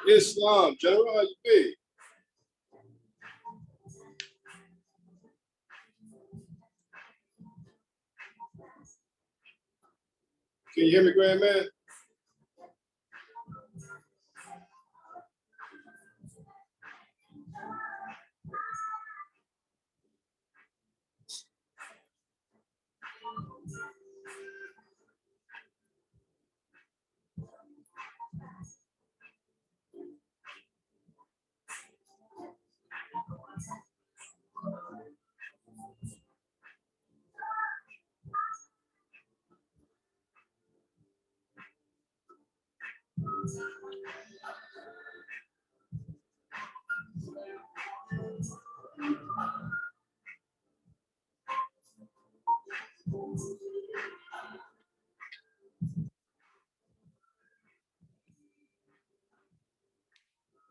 Islam, General, how you be? Can you hear me, grand man?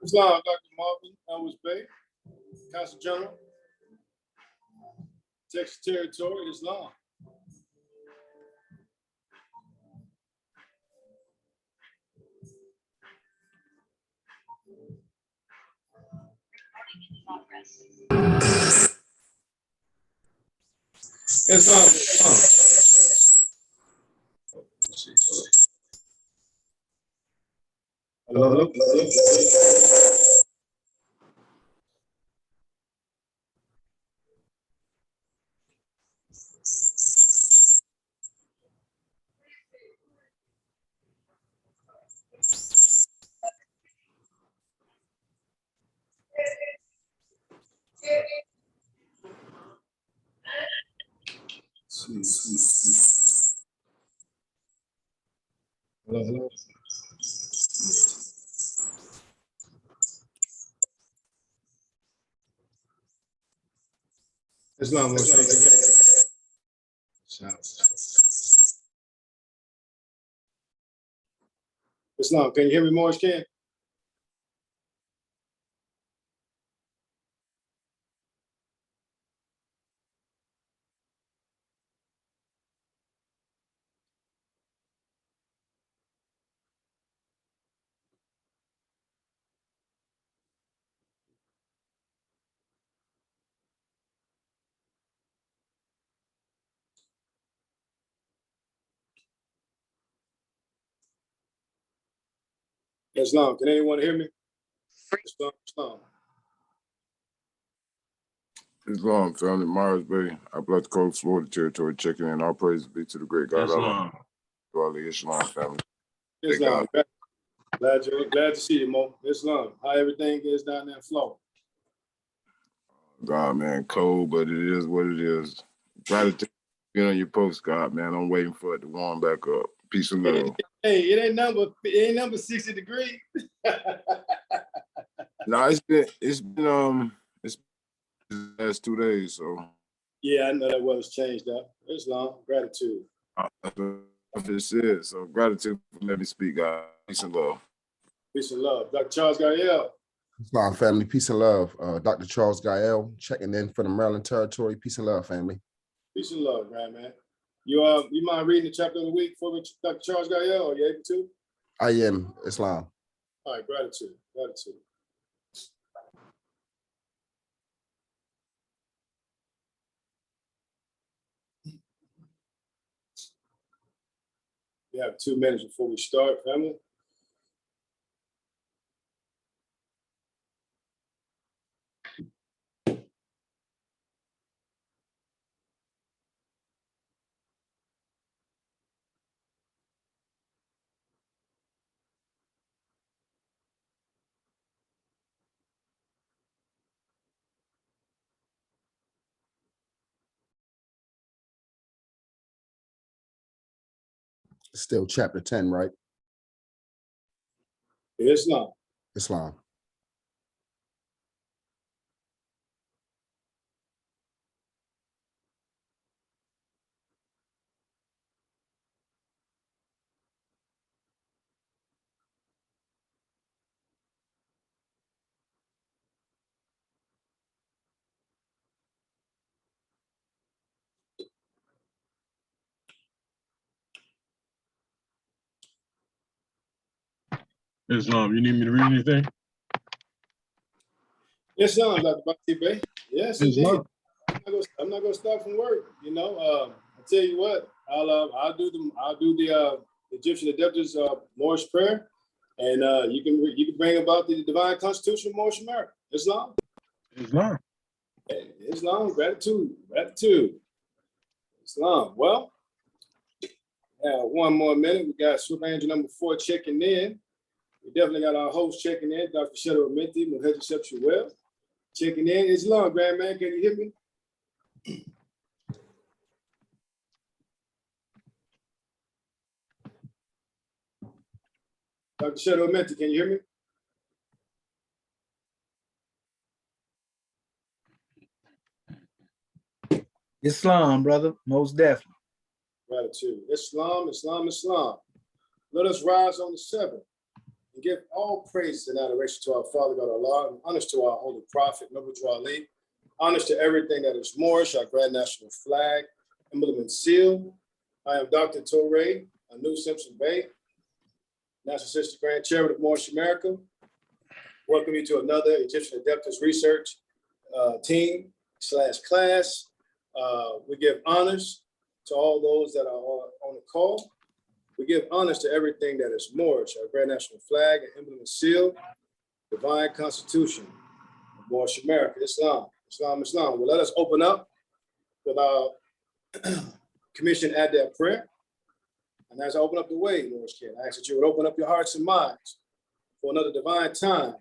Islam, Dr. Marvin Ellis Bay, Consul General, Texas Territory, Islam. Islam. Hello. Hello. Islam. Islam, can you hear me, Morris Ken? Islam, can anyone hear me? Islam. Islam, family, Myers Bay, Appalachian Coast, Florida Territory, checking in. All praise be to the great God. Islam. To all the Islam family. Islam. Glad to see you, Mo. Islam. How everything is down there in Florida. God, man, cold, but it is what it is. Try to be on your post, God, man. I'm waiting for it to warm back up. Peace and love. Hey, it ain't number 60 degrees. No, it's been the last 2 days, so. Yeah, I know that weather's changed up. Islam, gratitude. That's it. So gratitude for letting me speak, God. Peace and love. Peace and love. Dr. Charles Gael. Islam family, peace and love. Dr. Charles Gael checking in from the Maryland Territory. Peace and love, family. Peace and love, man. You mind reading the chapter of the week for Dr. Charles Gael? Are you able to? I am, Islam. All right, gratitude. We have 2 minutes before we start, family. Still chapter 10, right? Islam. Islam. Islam, you need me to read anything? Yes, Dr. Bati Bey. Yes, indeed. Islam. I'm not gonna stop from work. You know, I tell you what, I'll do the Egyptian Adeptus Moorish prayer, and you can bring about the divine constitution of Moorish America. Islam. Islam. Islam, gratitude. Islam. Well, one more minute. We got Swift Angel number 4 checking in. We definitely got our host checking in, Dr. Shedo Amenti, Muhammad Well. Checking in. Islam, grand man, can you hear me? Dr. Shedo Amenti, can you hear me? Islam, brother, most definitely. Gratitude. Islam. Let us rise on the 7th and give all praise and adoration to our Father God Allah, and honors to our holy prophet, Noble Ali, honors to everything that is Moorish, our grand national flag, emblem and seal. I am Dr. Torre, Anu Simpson Bay, National Assistant Grand Chairman of Moorish America. Welcome you to another Egyptian Adeptus Research team/class. We give honors to all those that are on the call. We give honors to everything that is Moorish, our grand national flag, and emblem and seal, divine constitution of Moorish America, Islam. Well, let us open up with our commission Adab prayer. And as I open up the way, Moorish King, I ask that you would open up your hearts and minds for another divine time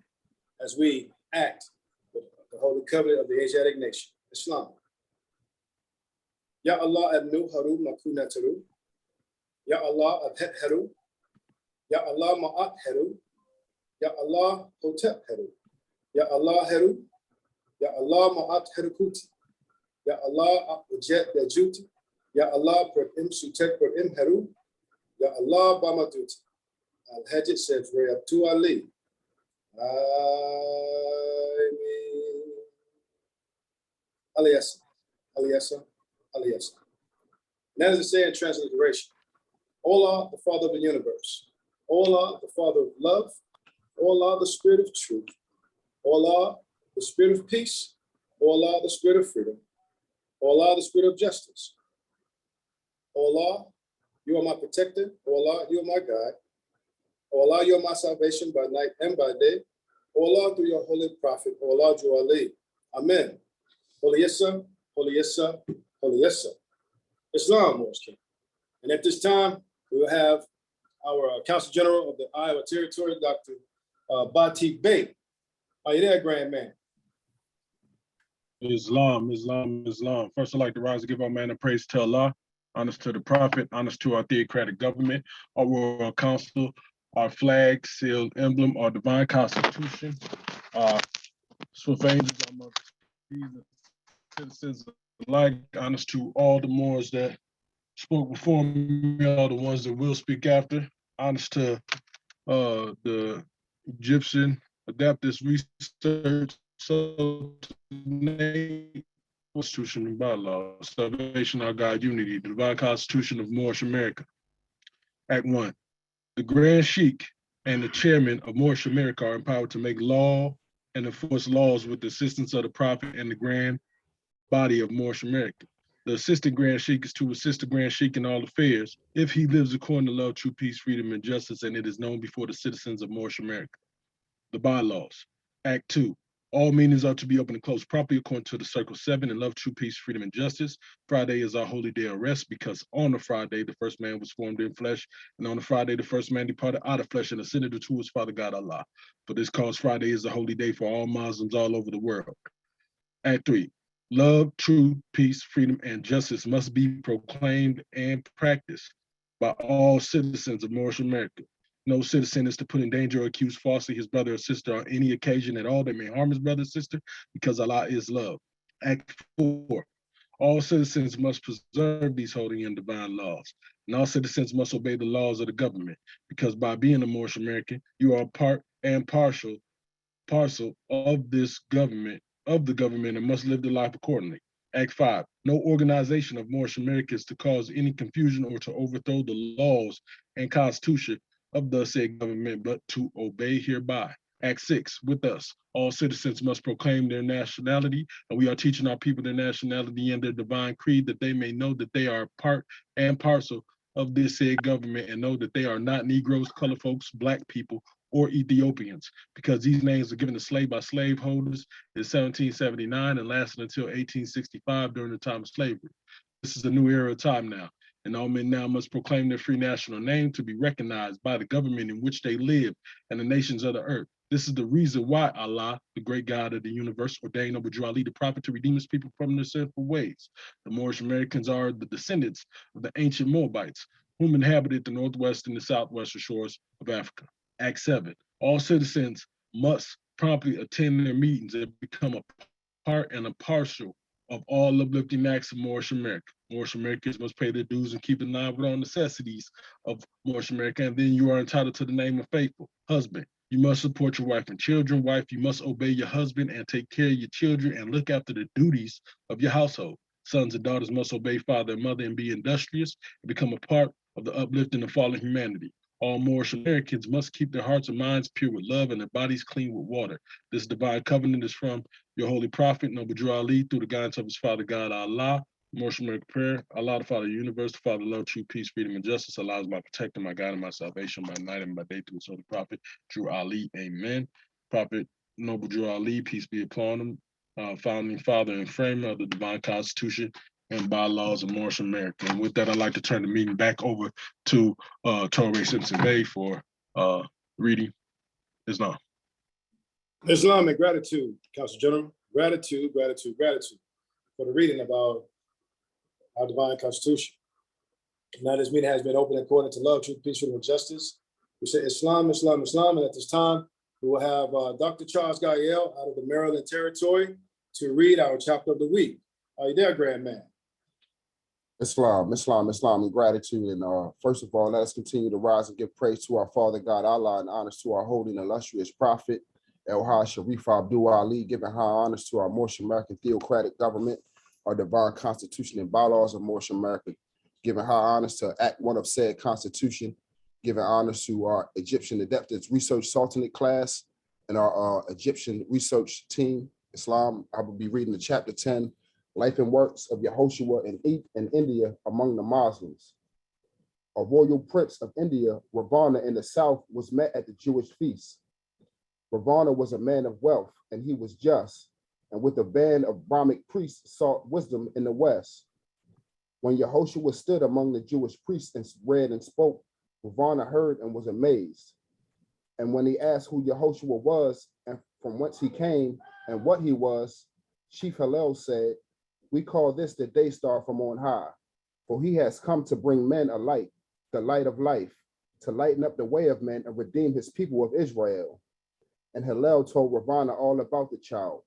as we act with the holy covenant of the Asiatic nation, Islam. Ya Allah abnu haru makunataru. Ya Allah abhet haru. Ya Allah ma'at haru. Ya Allah hotep haru. Ya Allah haru. Ya Allah ma'at harukuti. Ya Allah ujet bejuti. Ya Allah per im sutek per im haru. Ya Allah bamaduti. Al-Hajj said for Abtu Ali. Aliyasa. And that is the saying transliteration. Allah, the Father of the universe. Allah, the Father of love. Allah, the Spirit of truth. Allah, the Spirit of peace. Allah, the Spirit of freedom. Allah, the Spirit of justice. Allah, you are my protector. Allah, you are my guide. Allah, you are my salvation by night and by day. Allah, through your holy prophet. Allah, Ju Ali. Amen. Holy Yessa, Holy Yessa, Holy Yessa. Islam, Moorish King. And at this time, we will have our Council General of the Iowa Territory, Dr. Bati Bey. Are you there, Grand Man? Islam. First, I'd like to rise and give our man and praise to Allah, honors to the Prophet, honors to our theocratic government, our Royal Council, our flag, seal, emblem, our divine constitution, swift angels, our mothers, citizens alike, honors to all the Moors that spoke before me, all the ones that will speak after, honors to the Egyptian Adeptus Research Constitution and bylaws, salvation, our God, unity, the divine constitution of Moorish America. Act 1. The Grand Sheikh and the chairman of Moorish America are empowered to make law and enforce laws with the assistance of the Prophet and the Grand Body of Moorish America. The assistant Grand Sheikh is to assist the Grand Sheikh in all affairs if he lives according to love, true peace, freedom, and justice, and it is known before the citizens of Moorish America. The bylaws. Act 2. All meetings are to be open and closed properly according to the Circle 7 in love, true peace, freedom, and justice. Friday is our holy day of rest because on the Friday, the first man was formed in flesh, and on the Friday, the first man departed out of flesh and ascended to his Father God Allah. For this cause, Friday is a holy day for all Muslims all over the world. Act 3. Love, truth, peace, freedom, and justice must be proclaimed and practiced by all citizens of Moorish America. No citizen is to put in danger or accuse falsely his brother or sister on any occasion at all that may harm his brother or sister, because Allah is love. Act 4. All citizens must preserve these holy and divine laws, and all citizens must obey the laws of the government, because by being a Moorish American, you are part and parcel of this government, and must live the life accordingly. Act 5. No organization of Moorish America is to cause any confusion or to overthrow the laws and constitution of the said government, but to obey hereby. Act 6, with us, all citizens must proclaim their nationality, and we are teaching our people their nationality and their divine creed, that they may know that they are part and parcel of this said government, and know that they are not Negroes, colored folks, Black people, or Ethiopians, because these names were given to by slaveholders in 1779 and lasted until 1865 during the time of slavery. This is a new era of time now, and all men now must proclaim their free national name to be recognized by the government in which they live and the nations of the earth. This is the reason why Allah, the great God of the universe, ordained Noble Ali the prophet to redeem his people from their sinful ways. The Moorish Americans are the descendants of the ancient Moabites, whom inhabited the northwest and the southwestern shores of Africa. Act 7, all citizens must promptly attend their meetings and become a part and a partial of all uplifting acts of Moorish America. Moorish Americans must pay their dues and keep in line with all necessities of Moorish America, and then you are entitled to the name of faithful. Husband, you must support your wife and children. Wife, you must obey your husband and take care of your children and look after the duties of your household. Sons and daughters must obey father and mother and be industrious and become a part of the uplifting of fallen humanity. All Moorish Americans must keep their hearts and minds pure with love and their bodies clean with water. This divine covenant is from your holy prophet, Noble Ali, through the guidance of his father God, Allah. Moorish American prayer. Allah, the Father of the universe, the Father of love, truth, peace, freedom, and justice. Allah is my protector, my God, and my salvation, by night and by day, through his holy prophet, Drew Ali. Amen. Prophet Noble Drew Ali, peace be upon him, founding father and framer of the divine constitution and bylaws of Moorish America. And with that, I'd like to turn the meeting back over to Torrey Simpson Bay for reading Islam. Islamic gratitude, Council General. Gratitude, gratitude, gratitude for the reading about our divine constitution. Now this meeting has been open according to love, truth, peace, freedom, and justice. We say Islam, Islam, Islam, and at this time, we will have Dr. Charles Gael out of the Maryland territory to read our chapter of the week. Are you there, grand man? Islam, Islam, Islam, and gratitude. And first of all, let us continue to rise and give praise to our Father God, Allah, and honors to our holy and illustrious prophet, El-Haj Sharif Abdul Ali, giving high honors to our Moorish American theocratic government, our divine constitution and bylaws of Moorish America, giving high honors to Act 1 of said constitution, giving honors to our Egyptian Adeptus Research Sultanate class and our Egyptian research team. Islam, I will be reading the chapter 10, Life and Works of Yehoshua in India among the Muslims. A royal prince of India, Ravana in the south, was met at the Jewish feast. Ravana was a man of wealth, and he was just, and with a band of Brahmic priests sought wisdom in the west. When Yehoshua stood among the Jewish priests and read and spoke, Ravana heard and was amazed. And when he asked who Yehoshua was and from whence he came and what he was, Chief Hillel said, "We call this the day star from on high, for he has come to bring men a light, the light of life, to lighten up the way of men and redeem his people of Israel." And Hillel told Ravana all about the child,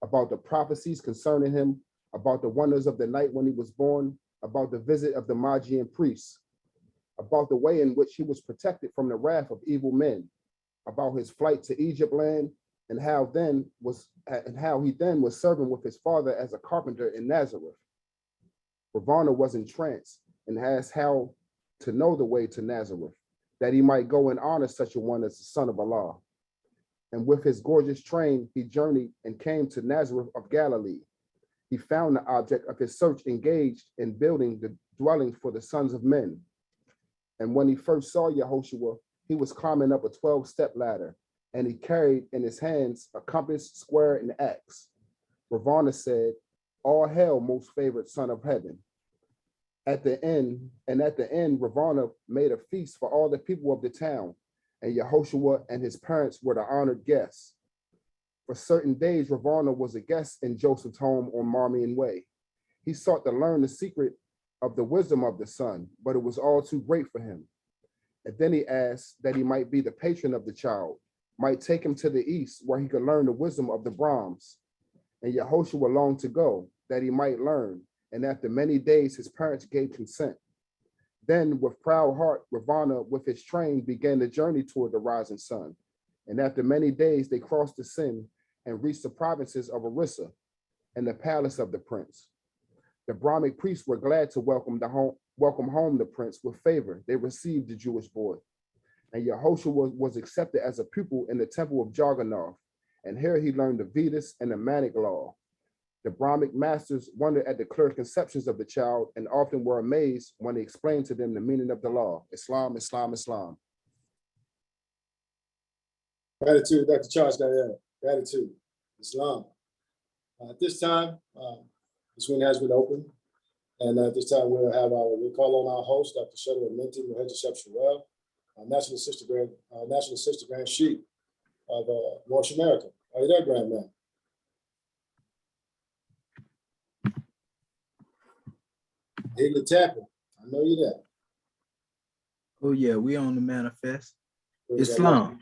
about the prophecies concerning him, about the wonders of the night when he was born, about the visit of the Magian priests, about the way in which he was protected from the wrath of evil men, about his flight to Egypt land, and how he then was serving with his father as a carpenter in Nazareth. Ravana was entranced and asked how to know the way to Nazareth, that he might go and honor such a one as the Son of Allah. And with his gorgeous train, he journeyed and came to Nazareth of Galilee. He found the object of his search engaged in building the dwellings for the sons of men. And when he first saw Yehoshua, he was climbing up a 12-step ladder, and he carried in his hands a compass, square, and axe. Ravana said, "All hail, most favored son of heaven." At the end, Ravana made a feast for all the people of the town, and Yehoshua and his parents were the honored guests. For certain days, Ravana was a guest in Joseph's home on Marmion Way. He sought to learn the secret of the wisdom of the son, but it was all too great for him. And then he asked that he might be the patron of the child, might take him to the east where he could learn the wisdom of the Brahms. And Yehoshua longed to go, that he might learn. And after many days, his parents gave consent. Then with proud heart, Ravana with his train began the journey toward the rising sun. And after many days, they crossed the Sind and reached the provinces of Orissa and the palace of the prince. The Brahmic priests were glad to welcome home the prince with favor. They received the Jewish boy. And Yehoshua was accepted as a pupil in the temple of Jarganoth, and here he learned the Vedas and the Manic law. The Brahmic masters wondered at the clear conceptions of the child and often were amazed when he explained to them the meaning of the law. Islam, Islam, Islam. Gratitude, Dr. Charles Gabriel. Gratitude. Islam. At this time, this one has been open. And at this time, we'll call on our host, Dr. Shuttle Minty Muhajjab, our National Assistant Grand Chief of North America. Are you there, Grand Man? Higgley tapping. I know you're there. Oh yeah, we on the manifest. Praise Islam.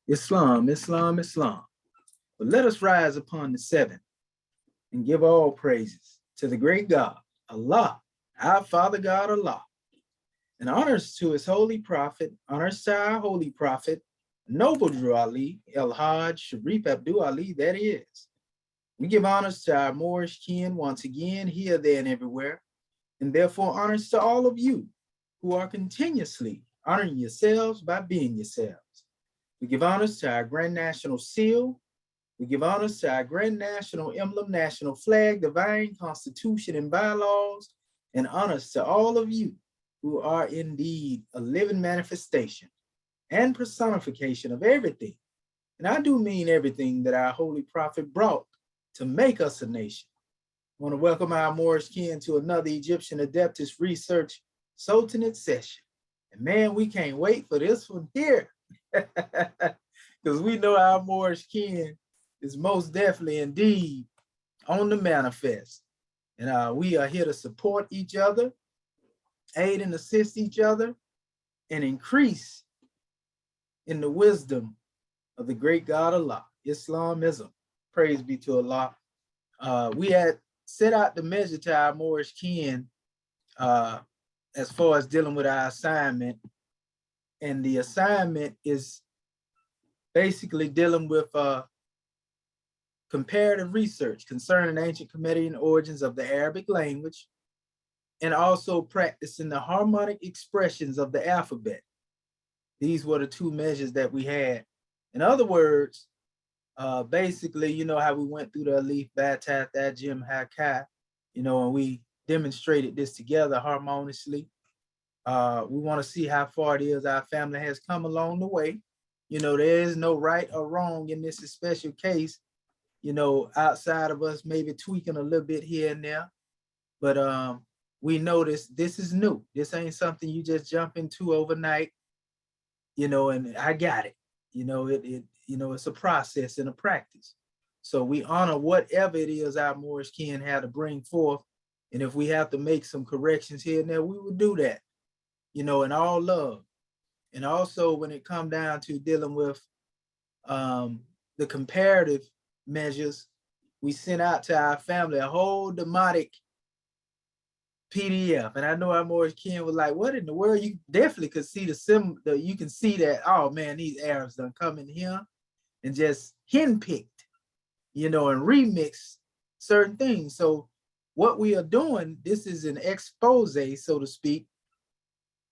Islam, Islam, Islam. But let us rise upon the seventh and give all praises to the great God, Allah, our Father God, Allah. And honors to his holy prophet, honors to our holy prophet, Noble Drew Ali, El Hajj, Sharif Abdul Ali, that is. We give honors to our Moorish kin once again, here, there, and everywhere. And therefore honors to all of you who are continuously honoring yourselves by being yourselves. We give honors to our Grand National Seal. We give honors to our Grand National Emblem, National Flag, Divine Constitution, and bylaws, and honors to all of you who are indeed a living manifestation and personification of everything. And I do mean everything that our holy prophet brought to make us a nation. I want to welcome our Moorish kin to another Egyptian Adeptus Research Sultanate session. And man, we can't wait for this one here. Because we know our Moorish kin is most definitely indeed on the manifest. And we are here to support each other, aid and assist each other, and increase in the wisdom of the great God Allah, Islamism. Praise be to Allah. We had set out the measure to our Moorish kin as far as dealing with our assignment. And the assignment is basically dealing with comparative research concerning ancient Kemetic origins of the Arabic language, and also practicing the harmonic expressions of the alphabet. These were the two measures that we had. In other words, basically, you know how we went through the Alif, Batat, Jim, Hakai, and we demonstrated this together harmoniously. We want to see how far it is our family has come along the way. There is no right or wrong in this special case, outside of us maybe tweaking a little bit here and there. But we know this is new. This ain't something you just jump into overnight, and I got it. It's a process and a practice. So we honor whatever it is our Moorish kin have to bring forth. And if we have to make some corrections here and there, we will do that, in all love. And also when it come down to dealing with the comparative measures, we sent out to our family a whole demotic PDF. And I know our Moorish kin was like, what in the world? You definitely could see you can see that, oh man, these Arabs done come in here and just henpicked, and remix certain things. So what we are doing, this is an expose, so to speak,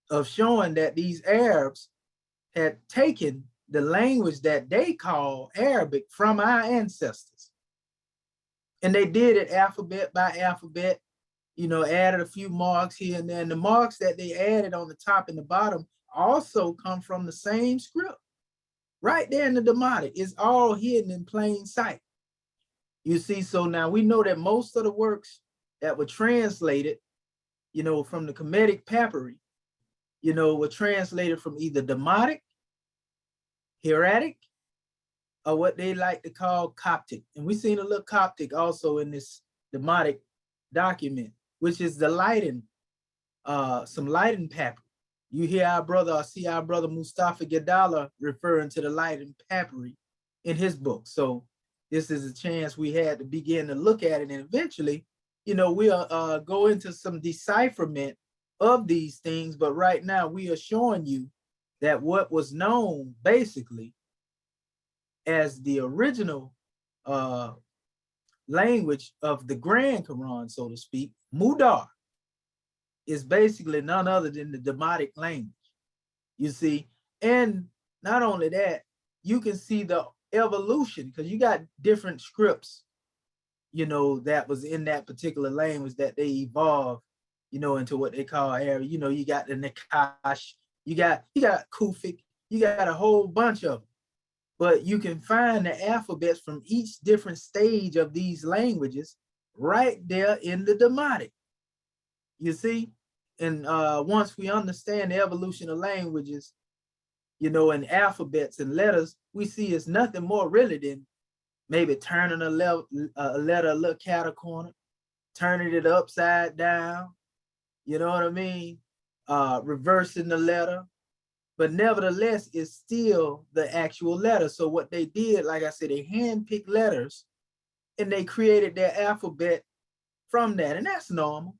of showing that these Arabs had taken the language that they call Arabic from our ancestors. And they did it alphabet by alphabet, added a few marks here and there. And the marks that they added on the top and the bottom also come from the same script. Right there in the Demotic, it's all hidden in plain sight. You see, so now we know that most of the works that were translated, from the Kemetic papyri, were translated from either Demotic, Hieratic, or what they like to call Coptic. And we've seen a little Coptic also in this Demotic document, which is the Leiden, some Leiden papyri. You hear see our brother Mustafa Gadala referring to the Leiden papyri in his book. So this is a chance we had to begin to look at it, and eventually, we'll go into some decipherment of these things. But right now we are showing you that what was known basically as the original language of the Grand Quran, so to speak, Mudar, is basically none other than the Demotic language. You see, And not only that, you can see the evolution, because you got different scripts, you know, that was in that particular language that they evolved, you know, into what they call Arab. You know, you got the Nakash, you got Kufic, you got a whole bunch of them. But you can find the alphabets from each different stage of these languages right there in the Demotic. You see? And once we understand the evolution of languages, you know, and alphabets and letters, we see it's nothing more really than maybe turning a letter a little cat a corner, turning it upside down, you know what I mean? Reversing the letter, but nevertheless, it's still the actual letter. So what they did, like I said, they handpicked letters and they created their alphabet from that. And that's normal.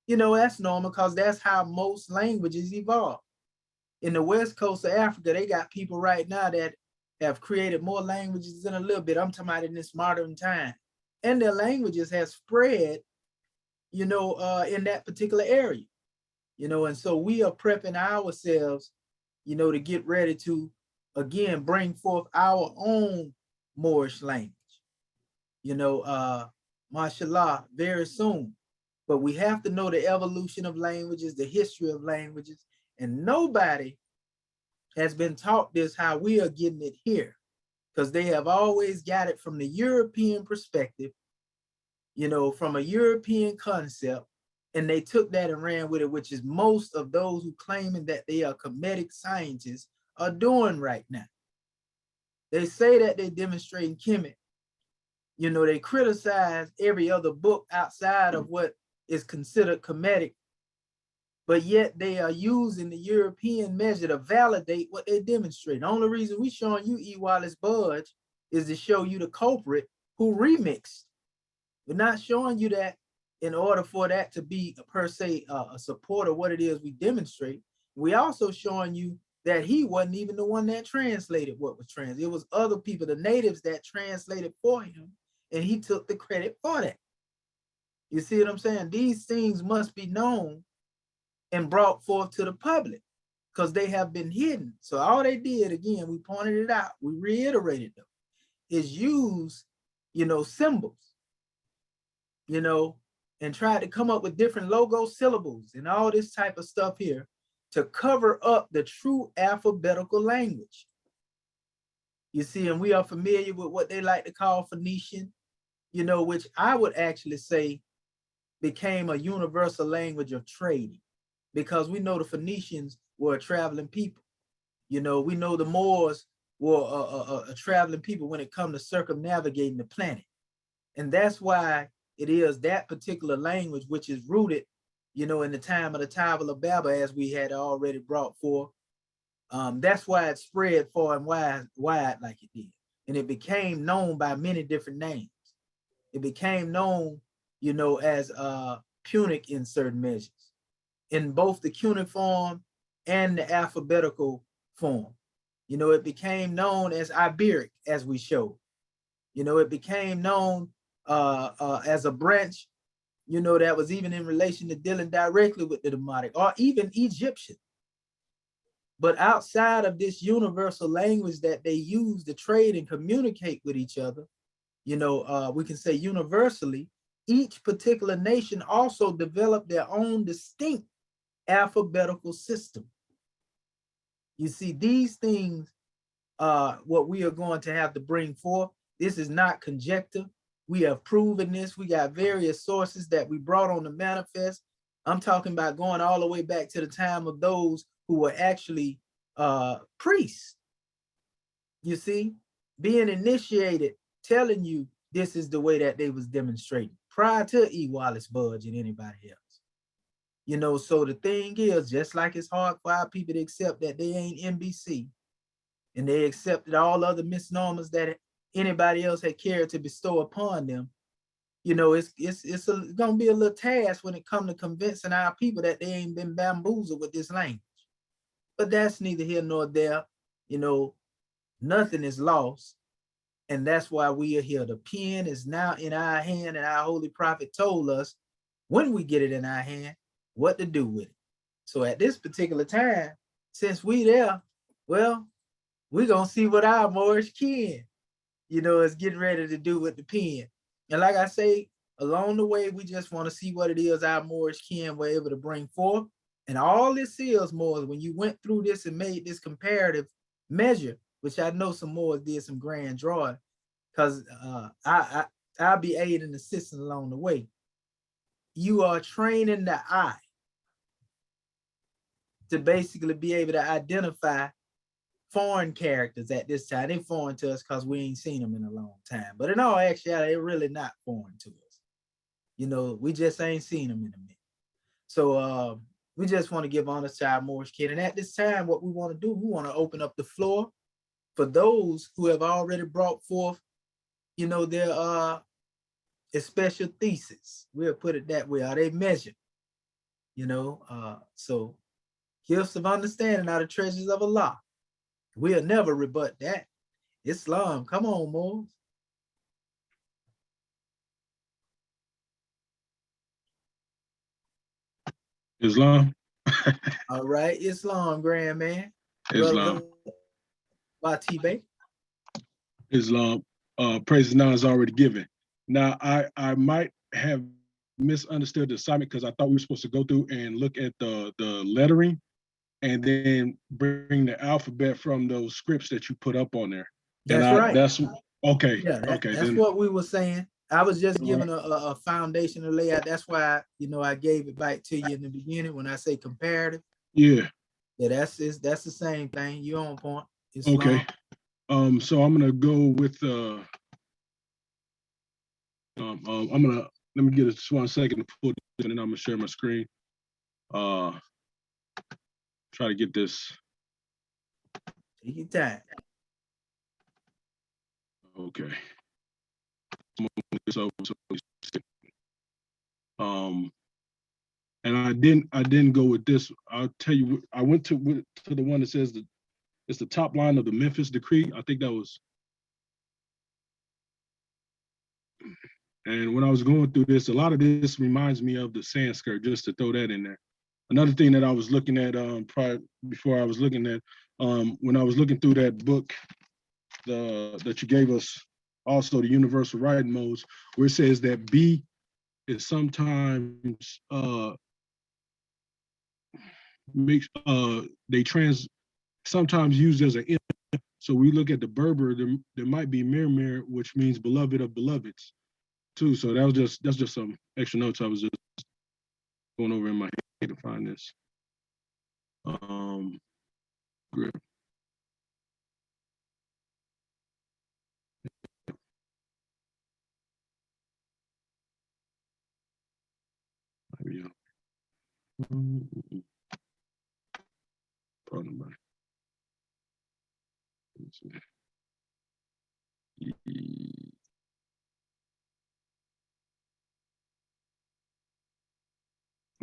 You know, that's normal because that's how most languages evolve. In the West Coast of Africa, they got people right now that have created more languages than a little bit. I'm talking about in this modern time. And their languages have spread, you know, in that particular area. You know, and so we are prepping ourselves, you know, to get ready to, again, bring forth our own Moorish language, you know, mashallah, very soon. But we have to know the evolution of languages, the history of languages, and nobody has been taught this how we are getting it here, because they have always got it from the European perspective, you know, from a European concept, and they took that and ran with it, which is most of those who claiming that they are Kemetic scientists are doing right now. They say that they're demonstrating Kemet. You know, they criticize every other book outside of what is considered Kemetic, but yet they are using the European measure to validate what they demonstrate. The only reason we showing you E. Wallace Budge is to show you the culprit who remixed. We're not showing you that in order for that to be per se a support of what it is we demonstrate. We also showing you that he wasn't even the one that translated what was translated. It was other people, the natives, that translated for him, and he took the credit for that. You see what I'm saying? These things must be known and brought forth to the public because they have been hidden. So all they did, again, we pointed it out, we reiterated them, is use, you know, symbols, you know, and try to come up with different logo syllables and all this type of stuff here to cover up the true alphabetical language. You see, and we are familiar with what they like to call Phoenician, you know, which I would actually say became a universal language of trading, because we know the Phoenicians were a traveling people. You know, we know the Moors were a traveling people when it comes to circumnavigating the planet. And that's why it is that particular language, which is rooted, you know, in the time of the Tower of Babel, as we had already brought forth. That's why it spread far and wide like it did. And it became known by many different names. It became known, you know, as Punic in certain measures, in both the cuneiform and the alphabetical form. You know, it became known as Iberic, as we showed. You know, it became known as a branch, you know, that was even in relation to dealing directly with the Demotic, or even Egyptian. But outside of this universal language that they use to trade and communicate with each other, you know, we can say universally, each particular nation also developed their own distinct alphabetical system. You see, these things are what we are going to have to bring forth. This is not conjecture. We have proven this. We got various sources that we brought on the manifest. I'm talking about going all the way back to the time of those who were actually priests. You see, being initiated, telling you this is the way that they was demonstrating prior to E. Wallace Budge and anybody else. You know, so the thing is, just like it's hard for our people to accept that they ain't NBC, and they accepted all other misnomers that anybody else had cared to bestow upon them, you know, it's gonna be a little task when it comes to convincing our people that they ain't been bamboozled with this language. But that's neither here nor there. You know, nothing is lost. And that's why we are here. The pen is now in our hand, and our holy prophet told us when we get it in our hand, what to do with it. So at this particular time, since we there, Well, we're gonna see what our Moorish kin, is getting ready to do with the pen. And like I say, along the way, we just want to see what it is our Moorish kin were able to bring forth. And all this is, Moors, when you went through this and made this comparative measure, which I know some Moors did some grand drawing, because I'll be aiding and assisting along the way. You are training the eye to basically be able to identify foreign characters at this time. They foreign to us because we ain't seen them in a long time. But in all actuality, they're really not foreign to us. We just ain't seen them in a minute. So we just want to give honor to our Moorish kid. And at this time, what we want to do, we want to open up the floor for those who have already brought forth, their special thesis. We'll put it that way. Are they measured? So gifts of understanding are the treasures of Allah. We'll never rebut that. Islam, come on, Moors. Islam. All right, Islam, grand man. Islam. Batibe. Islam. Praise now is already given. Now, I might have misunderstood the assignment because I thought we were supposed to go through and look at the lettering and then bring the alphabet from those scripts that you put up on there. That's right. That's okay. Yeah, okay. That's what we were saying. I was just giving a foundational layout. That's why I gave it back to you in the beginning when I say comparative. Yeah. Yeah, that's the same thing. You on point. Islam. Okay. So I'm gonna go with let me get just 1 second to pull this and then I'm gonna share my screen. Try to get this. Take your time. Okay. And I didn't go with this. I'll tell you, I went to the one that says that it's the top line of the Memphis Decree. I think that was. And when I was going through this, a lot of this reminds me of the Sanskrit, just to throw that in there. Another thing that I was looking at before I was looking at, when I was looking through that book that you gave us, also the Universal Writing Modes, where it says that B is sometimes sometimes used as an M. So we look at the Berber, there might be mir, which means beloved of beloveds too. So that's just some extra notes I was just going over in my head to find this. Great. Yeah. Pardon me.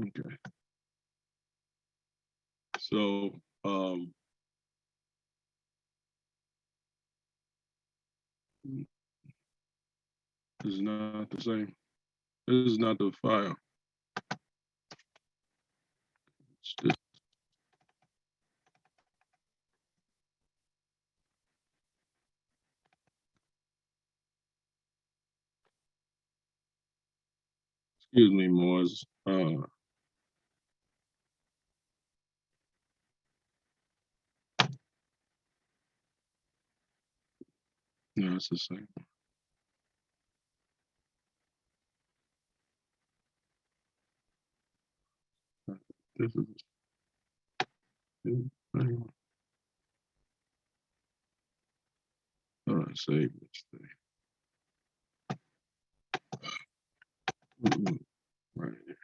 Okay. So this is not the same. This is not the file. It's this. Excuse me, Moors. No, it's the same. This is. All right, save this thing. Right here.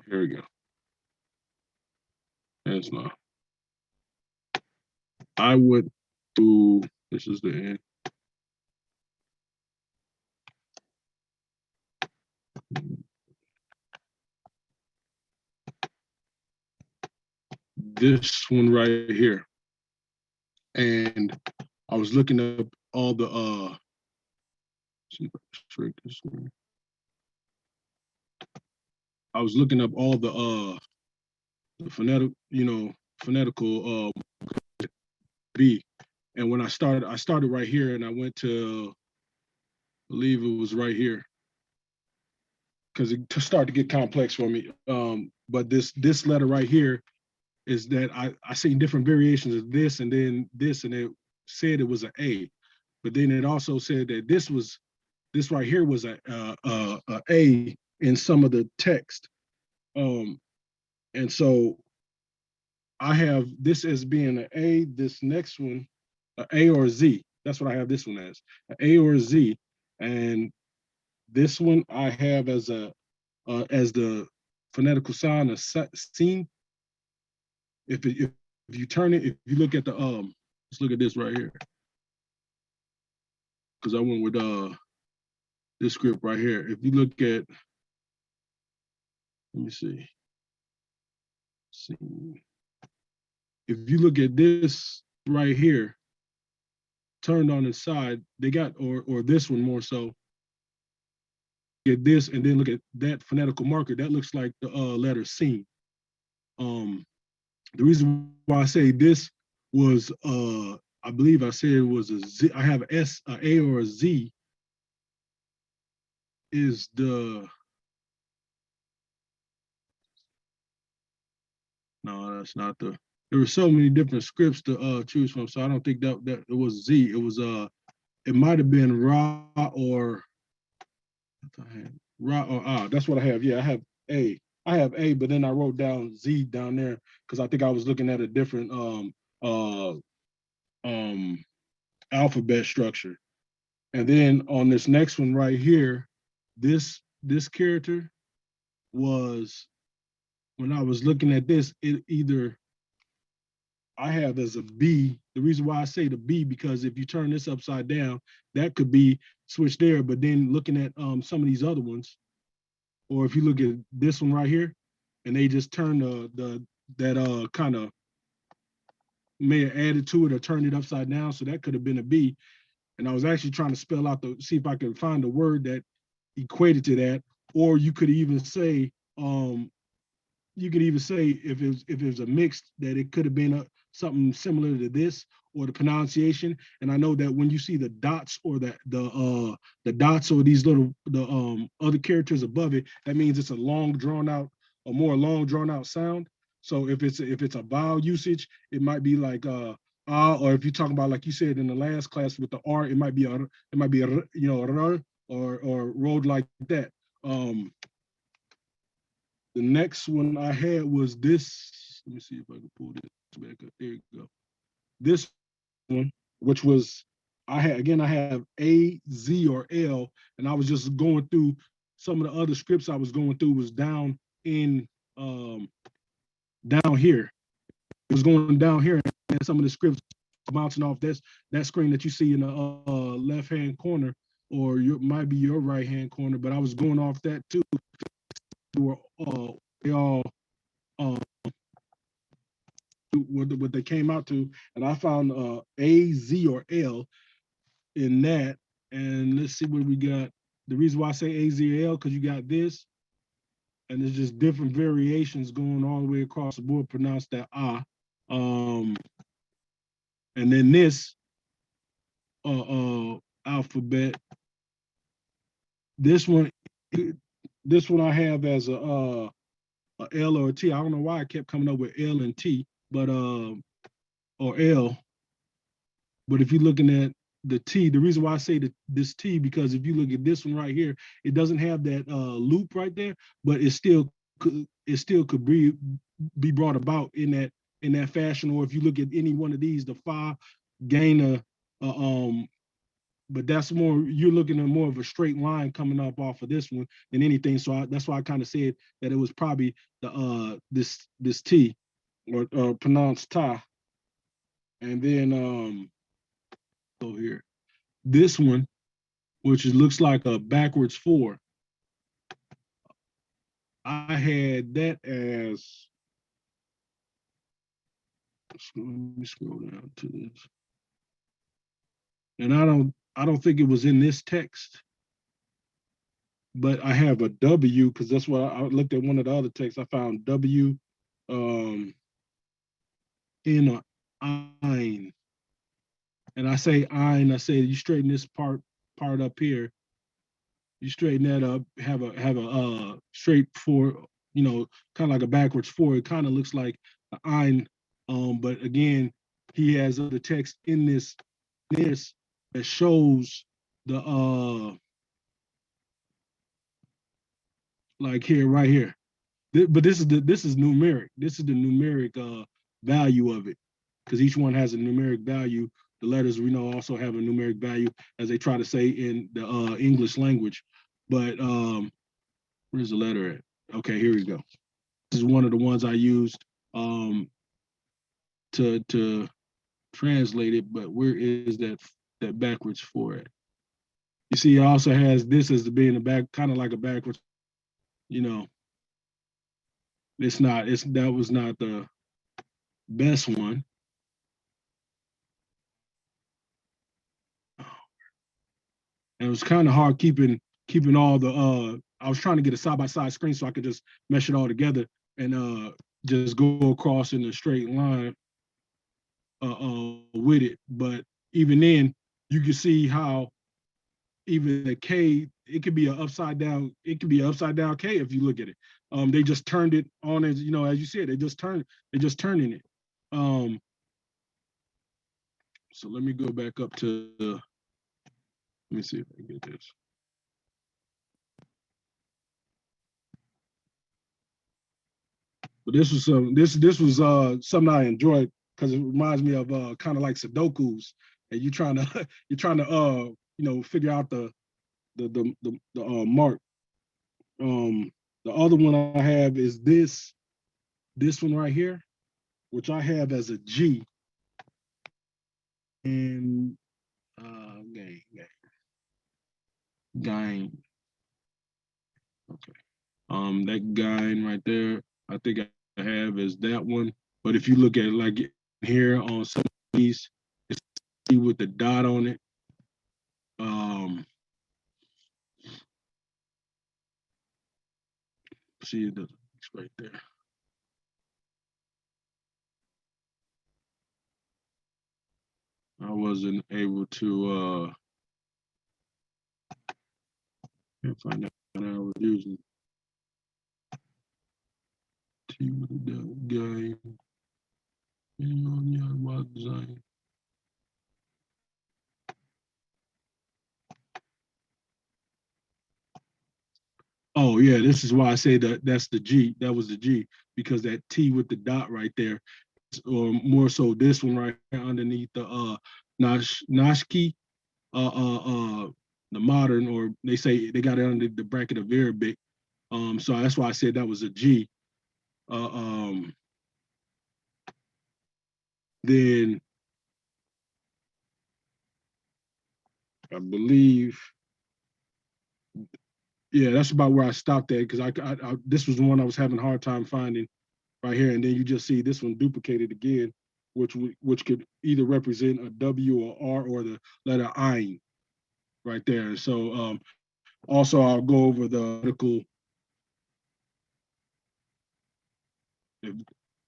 Here we go. It's not. I would do. This is the end. This one right here. and I was looking up all the see if I can shrink this one. I was looking up all the phonetic, phonetical B. And when I started right here, and I went to, I believe it was right here, because it started to get complex for me. But this letter right here is that I seen different variations of this and then this, and it said it was an A, but then it also said that this right here was a in some of the text. And so I have this as being an A, this next one, an A or a Z. That's what I have this one as, an A or a Z. And this one I have as the phonetical sound, a scene. If you turn it, if you look at the let's look at this right here, because I went with this script right here. If you look at, let me see. If you look at this right here, turned on its side, they got, or this one more so, get this and then look at that phonetical marker, that looks like the letter C. The reason why I say this was, I believe I said it was a Z, I have S, a A or a Z, is the, no, that's not the, there were so many different scripts to choose from, so I don't think that it was Z. It was, it might have been Ra or, Ra or Ah, that's what I have. Yeah, I have A. I have A, but then I wrote down Z down there because I think I was looking at a different alphabet structure. And then on this next one right here, this character was, when I was looking at this, it either I have as a B. The reason why I say the B, because if you turn this upside down, that could be switched there. But then looking at some of these other ones, or if you look at this one right here, and they just turn that kind of may have added to it or turned it upside down, so that could have been a B. And I was actually trying to spell out see if I could find a word that equated to that, or you could even say, if it was a mixed, that it could have been something similar to this, or the pronunciation. And I know that when you see the dots or the dots or these little other characters above it, that means it's a more long drawn out sound. So if it's a vowel usage, it might be like or if you're talking about, like you said in the last class with the R, it might be a r, or rolled like that. The next one I had was this. Let me see if I can pull this back up. There you go. This one, which was, I have A, Z, or L, and I was just going through some of the other scripts I was going through was down here. It was going down here, and some of the scripts bouncing off that screen that you see in the left-hand corner, or might be your right-hand corner, but I was going off that too. They all what they came out to, and I found A, Z, or L in that. And let's see what we got. The reason why I say A, Z, or L, because you got this, and there's just different variations going all the way across the board. Pronounce that ah, and then this alphabet. This one I have as a L or a T. I don't know why I kept coming up with L and T, but or L. But if you're looking at the T, the reason why I say this T, because if you look at this one right here, it doesn't have that loop right there, but it still could be brought about in that fashion. Or if you look at any one of these, the Fa, gain but that's more, you're looking at more of a straight line coming up off of this one than anything. So that's why I kind of said that it was probably the this T, or pronounced Ta. And then go here. This one, which looks like a backwards 4, I had that as, let me scroll down to this. And I don't think it was in this text, but I have a W because that's what I looked at one of the other texts. I found W in a ein. And I say ein, I say you straighten this part up here. You straighten that up, have a straight four, you know, kind of like a backwards four. It kind of looks like an ein. But again, he has the text in this that shows the like here, right here. But this is numeric. This is the numeric value of it, because each one has a numeric value. The letters we know also have a numeric value, as they try to say in the English language. But where's the letter at? Okay, here we go. This is one of the ones I used to translate it. But where is that backwards for it? You see, it also has this as being a back, kind of like a backwards. You know, that was not the best one. And it was kind of hard keeping all the I was trying to get a side-by-side screen so I could just mesh it all together and just go across in a straight line with it. But even then, you can see how even the K, it could be an upside down K if you look at it. They just turned it on, as you know, as you said, they're just turning it. So let me go back up to let me see if I can get this. But this was something I enjoyed because it reminds me of kind of like Sudokus, and you're trying to figure out the mark. The other one I have is this one right here, which I have as a G. And gain. Okay. That gain right there, I think I have is that one. But if you look at it like here on some of these, it's with the dot on it. See it's right there. I wasn't able to can't find out what I was using. T with the guy. Oh yeah, this is why I say that's the G. That was the G, because that T with the dot right there, or more so this one right here underneath the Nashki, the modern, or they say they got it under the bracket of Arabic. So that's why I said that was a G. Then I believe, yeah, that's about where I stopped at, because I this was the one I was having a hard time finding right here, and then you just see this one duplicated again, which could either represent a W or R or the letter I right there. So also I'll go over the article,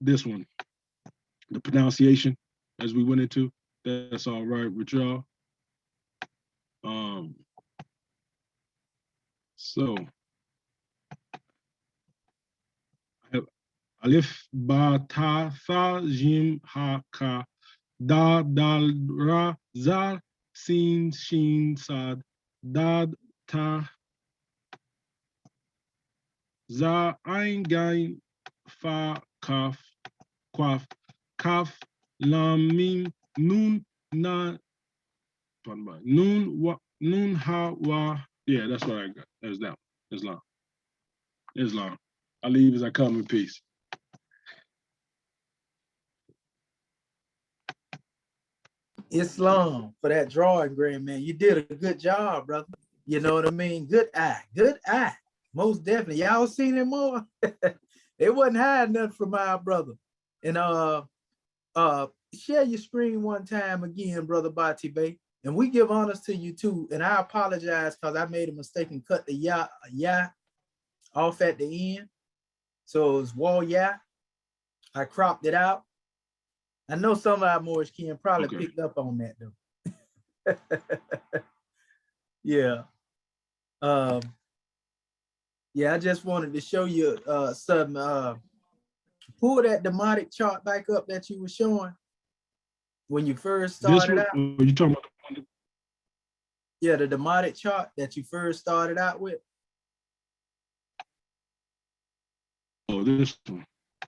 this one, the pronunciation as we went into. That's all right with y'all. So Alif ba ta tha jim ha ka da dal ra za sin shin sad dad ta za ein gain fa kaf quaf kaf lam mim nun na nun wa nun ha wa. Yeah, that's what I got. That's that. Islam. I leave as I come in peace. Islam for that drawing, Grand Man. You did a good job, brother. You know what I mean? Good eye. Good eye. Most definitely. Y'all seen it more? It wasn't hiding nothing from my brother. And share your screen one time again, brother Bati Bay. And we give honors to you too. And I apologize because I made a mistake and cut the ya off at the end. So it's wall ya. I cropped it out. I know some of our Moorish kin probably Okay. picked up on that though. Yeah. Yeah, I just wanted to show you some. Pull that demotic chart back up that you were showing when you first started out. You talking about the one? Yeah, the demotic chart that you first started out with. Oh, this one.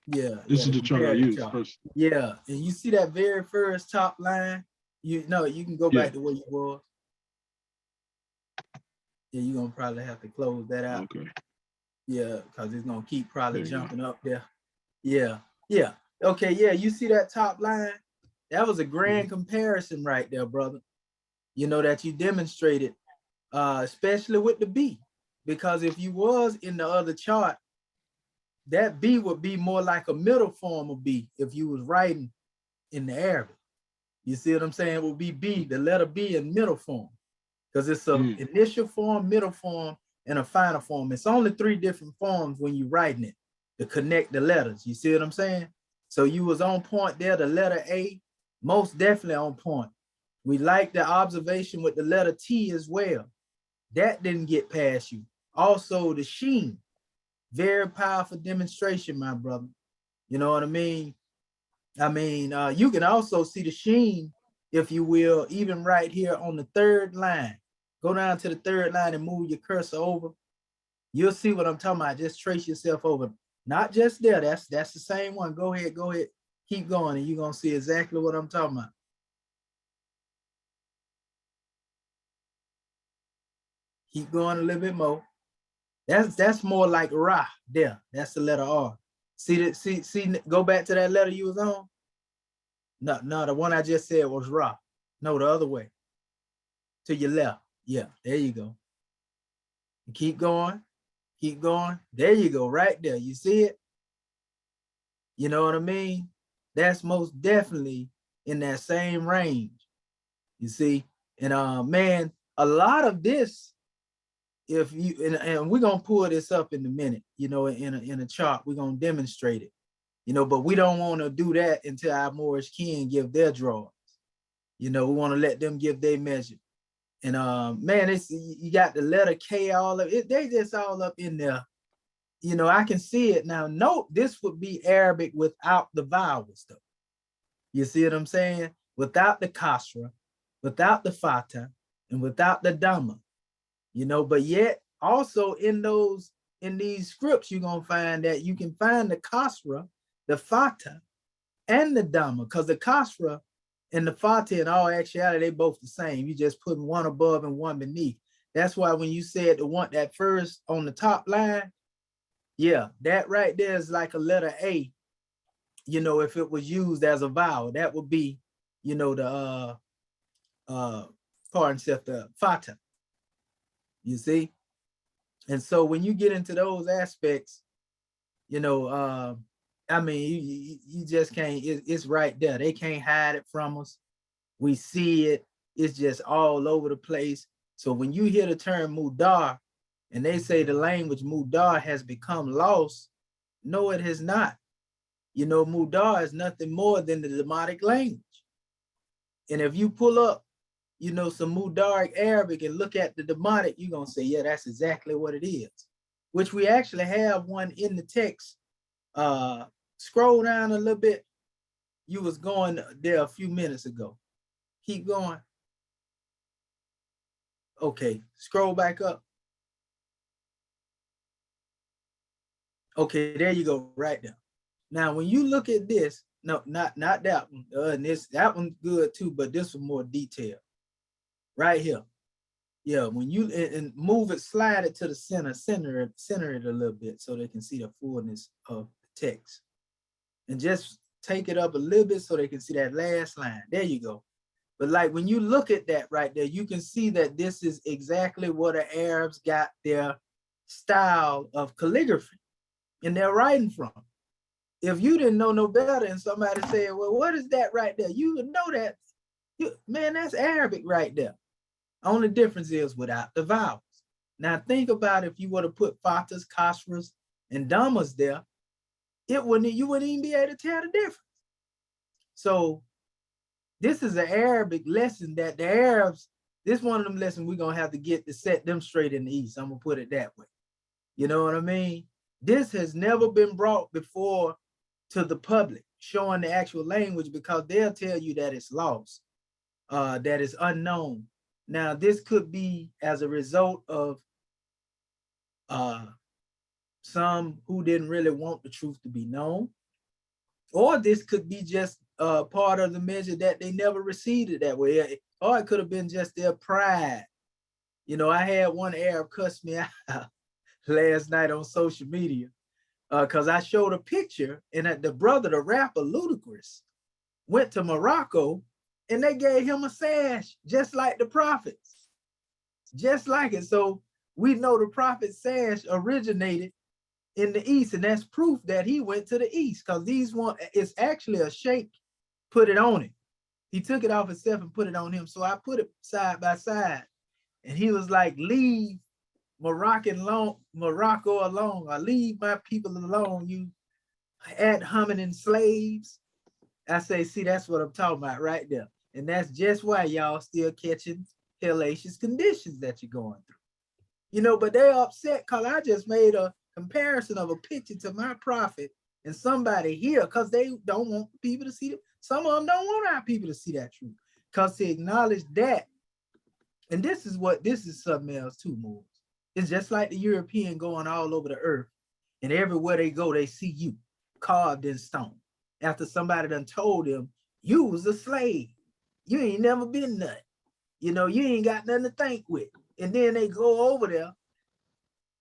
Yeah, This is the chart I used chart. first. Yeah, and you see that very first top line. You know, you can go back to where you was. Yeah, you're gonna probably have to close that out. Okay. Yeah, because it's gonna keep probably jumping up there. Yeah, yeah. Okay, yeah, you see that top line? That was a grand comparison right there, brother. You know, that you demonstrated, especially with the B. Because if you was in the other chart, that B would be more like a middle form of B if you was writing in the Arabic. You see what I'm saying? It would be B, the letter B in middle form. Because it's an initial form, middle form, and a final form. It's only 3 different forms when you're writing it to connect the letters. You see what I'm saying? So you was on point there, the letter A, most definitely on point. We like the observation with the letter T as well. That didn't get past you. Also the sheen, very powerful demonstration, my brother. You know what I mean? You can also see the sheen, if you will, even right here on the 3rd line. Go down to the 3rd line and move your cursor over. You'll see what I'm talking about. Just trace yourself over. Not just there. That's the same one. Go ahead. Keep going, and you're gonna see exactly what I'm talking about. Keep going a little bit more. That's more like Ra there. That's the letter R. See that? See. Go back to that letter you was on. No, the one I just said was Ra. No, the other way. To your left. Yeah, there you go. And keep going. Keep going. There you go, right there. You see it? You know what I mean? That's most definitely in that same range. You see? And man, a lot of this, if you and we're gonna pull this up in a minute, you know, in a chart, we're gonna demonstrate it, you know, but we don't want to do that until our Moorish kin give their drawings. You know, we want to let them give their measure. And man, it's you got the letter K all of it, they just all up in there. You know, I can see it now. Note this would be Arabic without the vowels, though. You see what I'm saying? Without the Khosra, without the Fatah, and without the Dhamma. You know, but yet also in these scripts, you're gonna find that you can find the Khosra, the Fatah, and the Dhamma, because the Khosra and the Fatah in all actuality, they both the same. You just putting one above and one beneath. That's why when you said the one that first on the top line, yeah, that right there is like a letter A. You know, if it was used as a vowel, that would be, you know, the the Fatah. You see? And so when you get into those aspects, you know, you just can't, it's right there. They can't hide it from us. We see it. It's just all over the place. So when you hear the term Mudar, and they say the language Mudar has become lost, no, it has not. You know, Mudar is nothing more than the Demotic language. And if you pull up, you know, some Mudaric Arabic and look at the Demotic, you're going to say, yeah, that's exactly what it is, which we actually have one in the text. Scroll down a little bit. You was going there a few minutes ago. Keep going. Okay, scroll back up. Okay, there you go, right there. Now, when you look at this, no, not that one. And that one's good too, but this one more detailed. Right here. Yeah, when you and move it, slide it to the center it a little bit so they can see the fullness of the text. And just take it up a little bit so they can see that last line. There you go. But like when you look at that right there, you can see that this is exactly where the Arabs got their style of calligraphy and their writing from. If you didn't know no better and somebody said, well, what is that right there? You would know that Man, that's Arabic right there. Only difference is without the vowels. Now think about if you were to put Fatahs, Khosras, and Dhammas there, you wouldn't even be able to tell the difference. So this is an Arabic lesson that the Arabs, this is one of them lessons we're gonna have to get to set them straight in the East. I'm gonna put it that way. You know what I mean? This has never been brought before to the public, showing the actual language, because they'll tell you that it's lost, that it's unknown. Now, this could be as a result of some who didn't really want the truth to be known, or this could be just part of the measure that they never received it that way, or it could have been just their pride. You know, I had one Arab cuss me out last night on social media because I showed a picture, and the brother, the rapper Ludacris, went to Morocco and they gave him a sash just like the prophets, just like it. So we know the prophet sash originated in the East, and that's proof that he went to the East, because these one, it's actually a sheikh put it on him. He took it off himself and put it on him. So I put it side by side, and he was like, leave Morocco alone, or leave my people alone, you ad hominem slaves. I say, see, that's what I'm talking about right there. And that's just why y'all still catching hellacious conditions that you're going through. You know, but they're upset because I just made a comparison of a picture to my prophet and somebody here, because they don't want people to see it. Some of them don't want our people to see that truth, because to acknowledge that. And this is something else too, Moors. It's just like the European going all over the earth, and everywhere they go, they see you carved in stone. After somebody done told them you was a slave. You ain't never been nothing. You know, you ain't got nothing to think with. And then they go over there.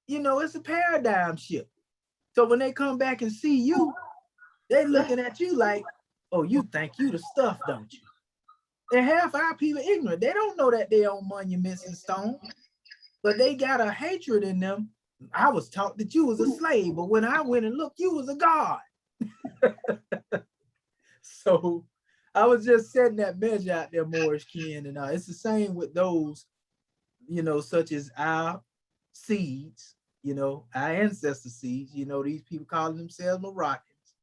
You know, it's a paradigm shift. So when they come back and see you, they looking at you like, oh, you think you the stuff, don't you? And half our people ignorant. They don't know that they own monuments and stone, but they got a hatred in them. I was taught that you was a slave, but when I went and looked, you was a god. So I was just setting that measure out there, Moorish kin, and it's the same with those, you know, such as our seeds, you know, our ancestor seeds. You know, these people calling themselves Moroccans.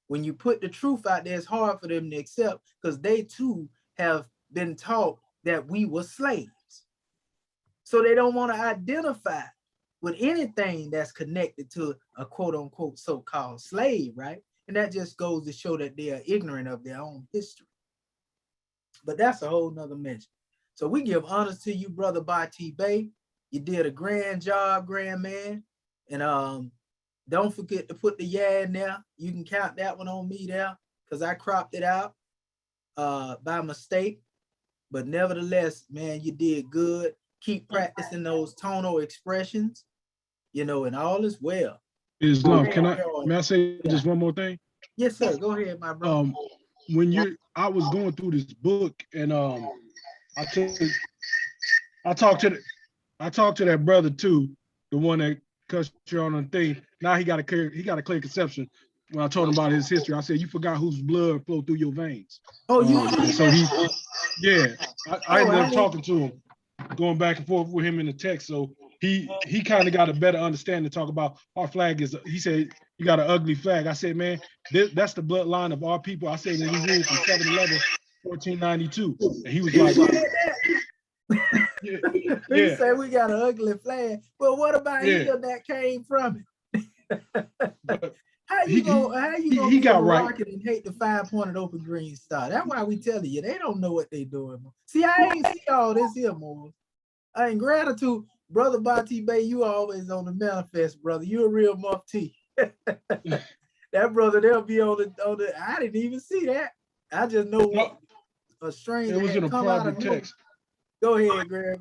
When you put the truth out there, it's hard for them to accept, because they too have been taught that we were slaves. So they don't want to identify with anything that's connected to a quote unquote so-called slave, right? And that just goes to show that they are ignorant of their own history. But that's a whole nother mention. So we give honors to you, Brother Bati Bey. You did a grand job, grand man. And don't forget to put the yeah in there. You can count that one on me there, because I cropped it out by mistake. But nevertheless, man, you did good. Keep practicing those tonal expressions, you know, and all is well. Islam, may I say just one more thing? Yes, sir. Go ahead, my brother. I was going through this book, and I talked to that brother too, the one that cussed you on the thing. Now he got a clear conception. When I told him about his history, I said, you forgot whose blood flowed through your veins. Oh, so I ended up talking to him, going back and forth with him in the text. So he kind of got a better understanding to talk about our flag is, he said, you got an ugly flag. I said, man, that's the bloodline of our people. I said, when we ruled from 711, 1492. And he was like, he said we got an ugly flag. Well, what about him that came from it? How you gonna be Moroccan and hate the 5-pointed open green star? That's why we telling you, they don't know what they doing. See, I ain't see all this here, more. I ain't gratitude, Brother Bati Bey. You always on the manifest, brother. You a real mufti. That brother, they'll be on the. I didn't even see that. I just know a stranger. It was in a private text. Go ahead, Greg.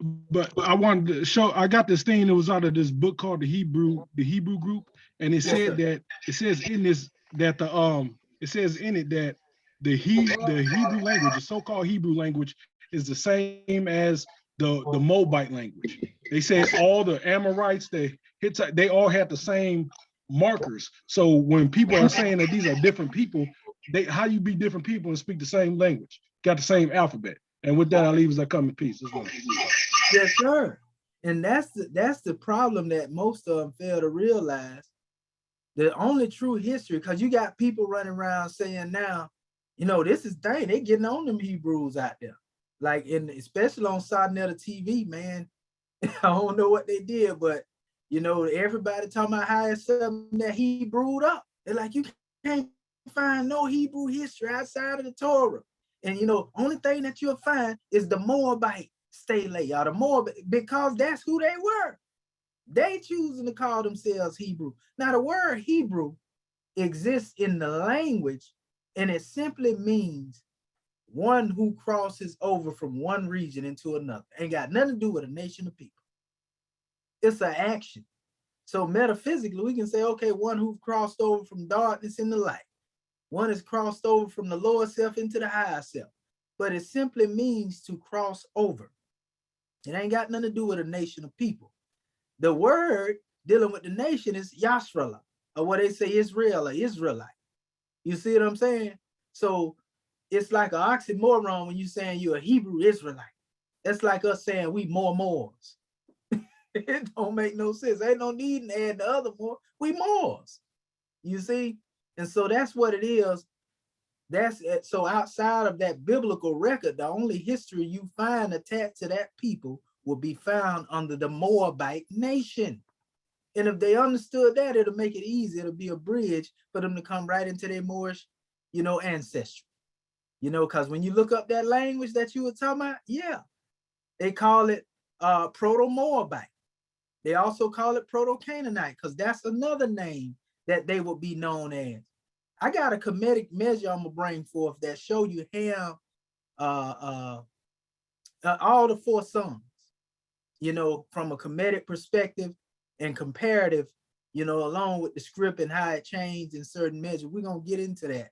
But I wanted to show. I got this thing that was out of this book called the Hebrew Group, and it said that it says in it that the Hebrew language, the so-called Hebrew language, is the same as the Moabite language. They said all the Amorites, the Hittites, they all had the same markers. So when people are saying that these are different people, how you be different people and speak the same language? got the same alphabet. And with that, I leave as I come in peace. Yes, sir. And that's the problem that most of them fail to realize. The only true history, because you got people running around saying now, you know, this is thing, they getting on them Hebrews out there. Like especially on Matheno'S TV, man. I don't know what they did, but you know, everybody talking about how it's something that he brewed up. They're like, you can't find no Hebrew history outside of the Torah. And you know, only thing that you'll find is the Moabite stele, or the Moabite, because that's who they were. They choosing to call themselves Hebrew. Now, the word Hebrew exists in the language, and it simply means one who crosses over from one region into another. Ain't got nothing to do with a nation of people. It's an action. So metaphysically, we can say, okay, one who crossed over from darkness into light. One is crossed over from the lower self into the higher self. But it simply means to cross over. It ain't got nothing to do with a nation of people. The word dealing with the nation is Yashrala, or what they say Israel or Israelite. You see what I'm saying? So it's like an oxymoron when you're saying you're a Hebrew Israelite. That's like us saying we more Moors. It don't make no sense. Ain't no need to add the other more. We Moors. You see? And so that's what it is. That's it. So outside of that biblical record, the only history you find attached to that people will be found under the Moabite nation. And if they understood that, it'll make it easy. It'll be a bridge for them to come right into their Moorish, you know, ancestry. You know, because when you look up that language that you were talking about, yeah, they call it Proto-Moabite. They also call it Proto-Canaanite, because that's another name that they will be known as. I got a Kemetic measure I'm gonna bring forth that show you how all the four sons, you know, from a Kemetic perspective and comparative, you know, along with the script and how it changed in certain measures. We're gonna get into that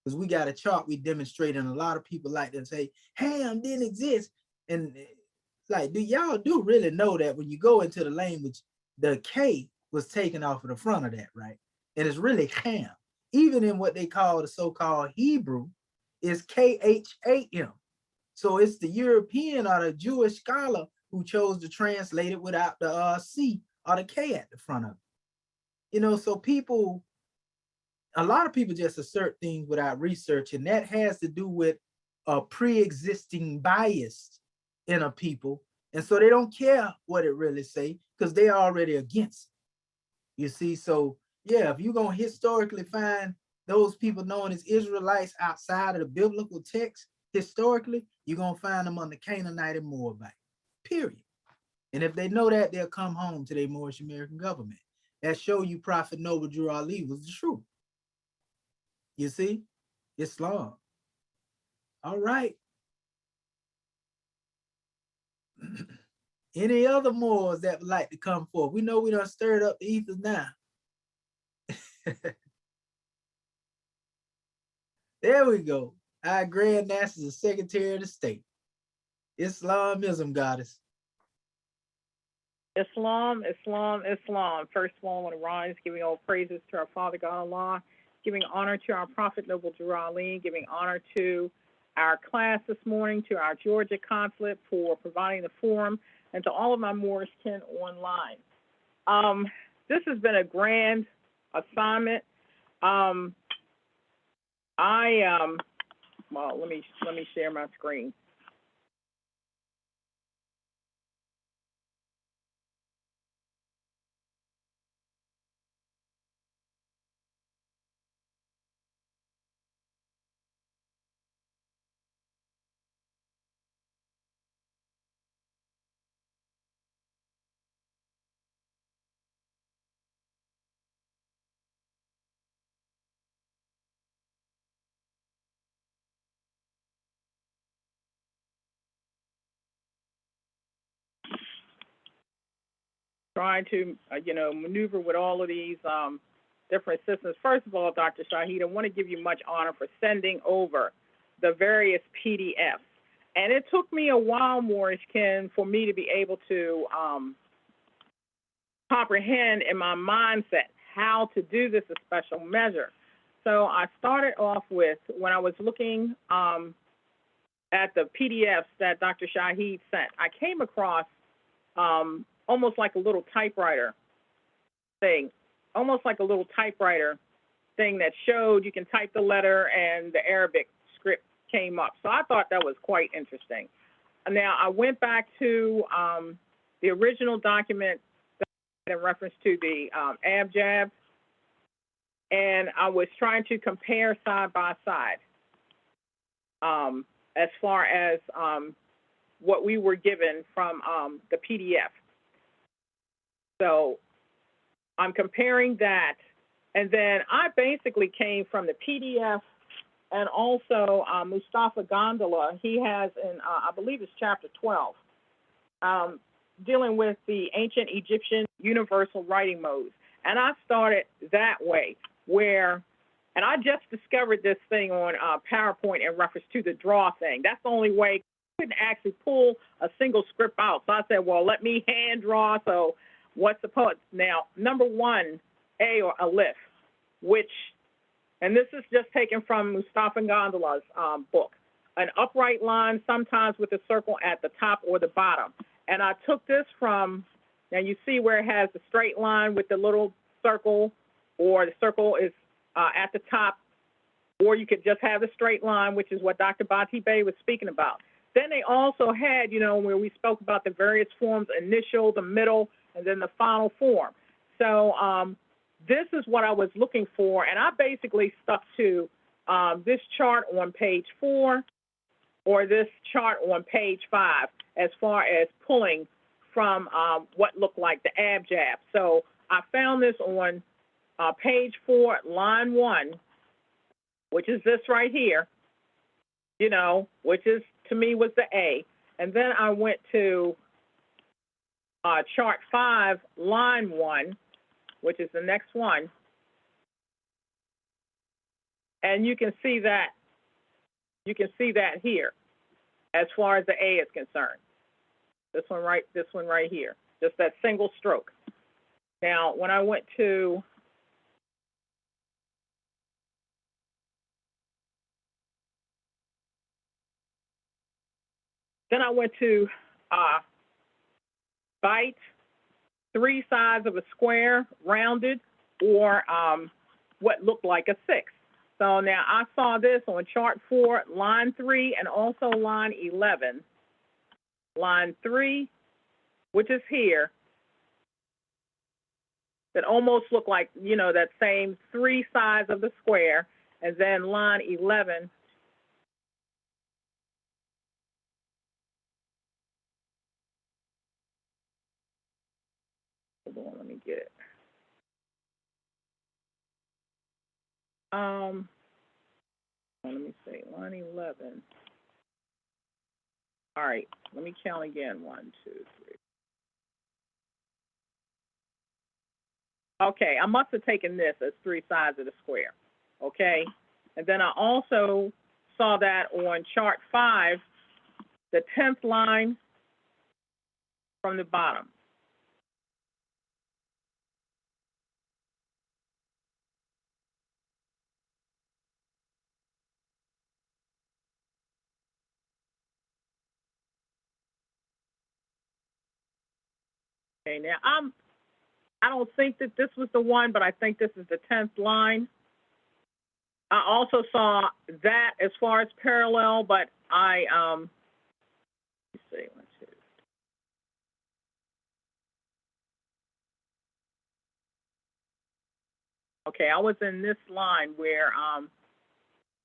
because we got a chart we demonstrate, and a lot of people like to say Ham didn't exist. And like, do y'all do really know that when you go into the language, the K was taken off of the front of that, right? And it's really Ham. Even in what they call the so-called Hebrew, is Kham. So it's the European or the Jewish scholar who chose to translate it without the C or the K at the front of it. You know, so people, a lot of people just assert things without research, and that has to do with a pre-existing bias in a people. And so they don't care what it really say because they're already against it. You see, so yeah, if you're going to historically find those people known as Israelites outside of the biblical text, historically, you're going to find them on the Canaanite and Moabite, period. And if they know that, they'll come home to their Moorish American government. That show you Prophet Noble Drew Ali was the truth. You see, Islam. All right. Any other Moors that would like to come forth? We know we done stirred up the ethers now. There we go. Our Grand National is the Secretary of the State. Islamism goddess. Islam, Islam, Islam. First of all, I want to rise, giving all praises to our Father God Allah, giving honor to our Prophet Noble Drew Ali, giving honor to our class this morning, to our Georgia consulate for providing the forum, and to all of my Moorish kin online. This has been a grand assignment. Well, let me share my screen. Trying to, maneuver with all of these different systems. First of all, Dr. Shahid, I want to give you much honor for sending over the various PDFs. And it took me a while, Moorish Ken, for me to be able to comprehend in my mindset how to do this a special measure. So I started off with, when I was looking at the PDFs that Dr. Shahid sent, I came across almost like a little typewriter thing, that showed you can type the letter and the Arabic script came up. So I thought that was quite interesting. Now, I went back to the original document in reference to the abjad, and I was trying to compare side by side as far as what we were given from the PDF. So I'm comparing that, and then I basically came from the PDF and also Mustafa Gondola. He has in, I believe it's chapter 12, dealing with the ancient Egyptian universal writing modes. And I started that way, where, and I just discovered this thing on PowerPoint in reference to the draw thing. That's the only way. I couldn't actually pull a single script out. So I said, well, let me hand draw. So what's the point? Now, number one, A or Aleph, which, and this is just taken from Mustafa Gondola's book, an upright line, sometimes with a circle at the top or the bottom. And I took this from, now you see where it has the straight line with the little circle, or the circle is at the top, or you could just have the straight line, which is what Dr. Bati Bey was speaking about. Then they also had, you know, where we spoke about the various forms, initial, the middle, and then the final form. So this is what I was looking for, and I basically stuck to this chart on page 4 or this chart on page 5 as far as pulling from what looked like the abjad. So I found this on page 4, line 1, which is this right here, you know, which is, to me, was the A. And then I went to chart 5, line 1, which is the next one. And you can see that, here as far as the A is concerned. This one right here, just that single stroke. Now, when I went to byte, 3 sides of a square, rounded, or what looked like a 6. So now I saw this on chart 4, line 3, and also line 11. Line 3, which is here, that almost looked like, you know, that same 3 sides of the square, and then line 11. Hold on, let me get it. Let me see, line 11. All right, let me count again. 1, 2, 3. Okay, I must have taken this as 3 sides of the square, okay? And then I also saw that on chart 5, the 10th line from the bottom. Okay, now I don't think that this was the one, but I think this is the 10th line. I also saw that as far as parallel, but I, let's see, 1, 2. Okay, I was in this line where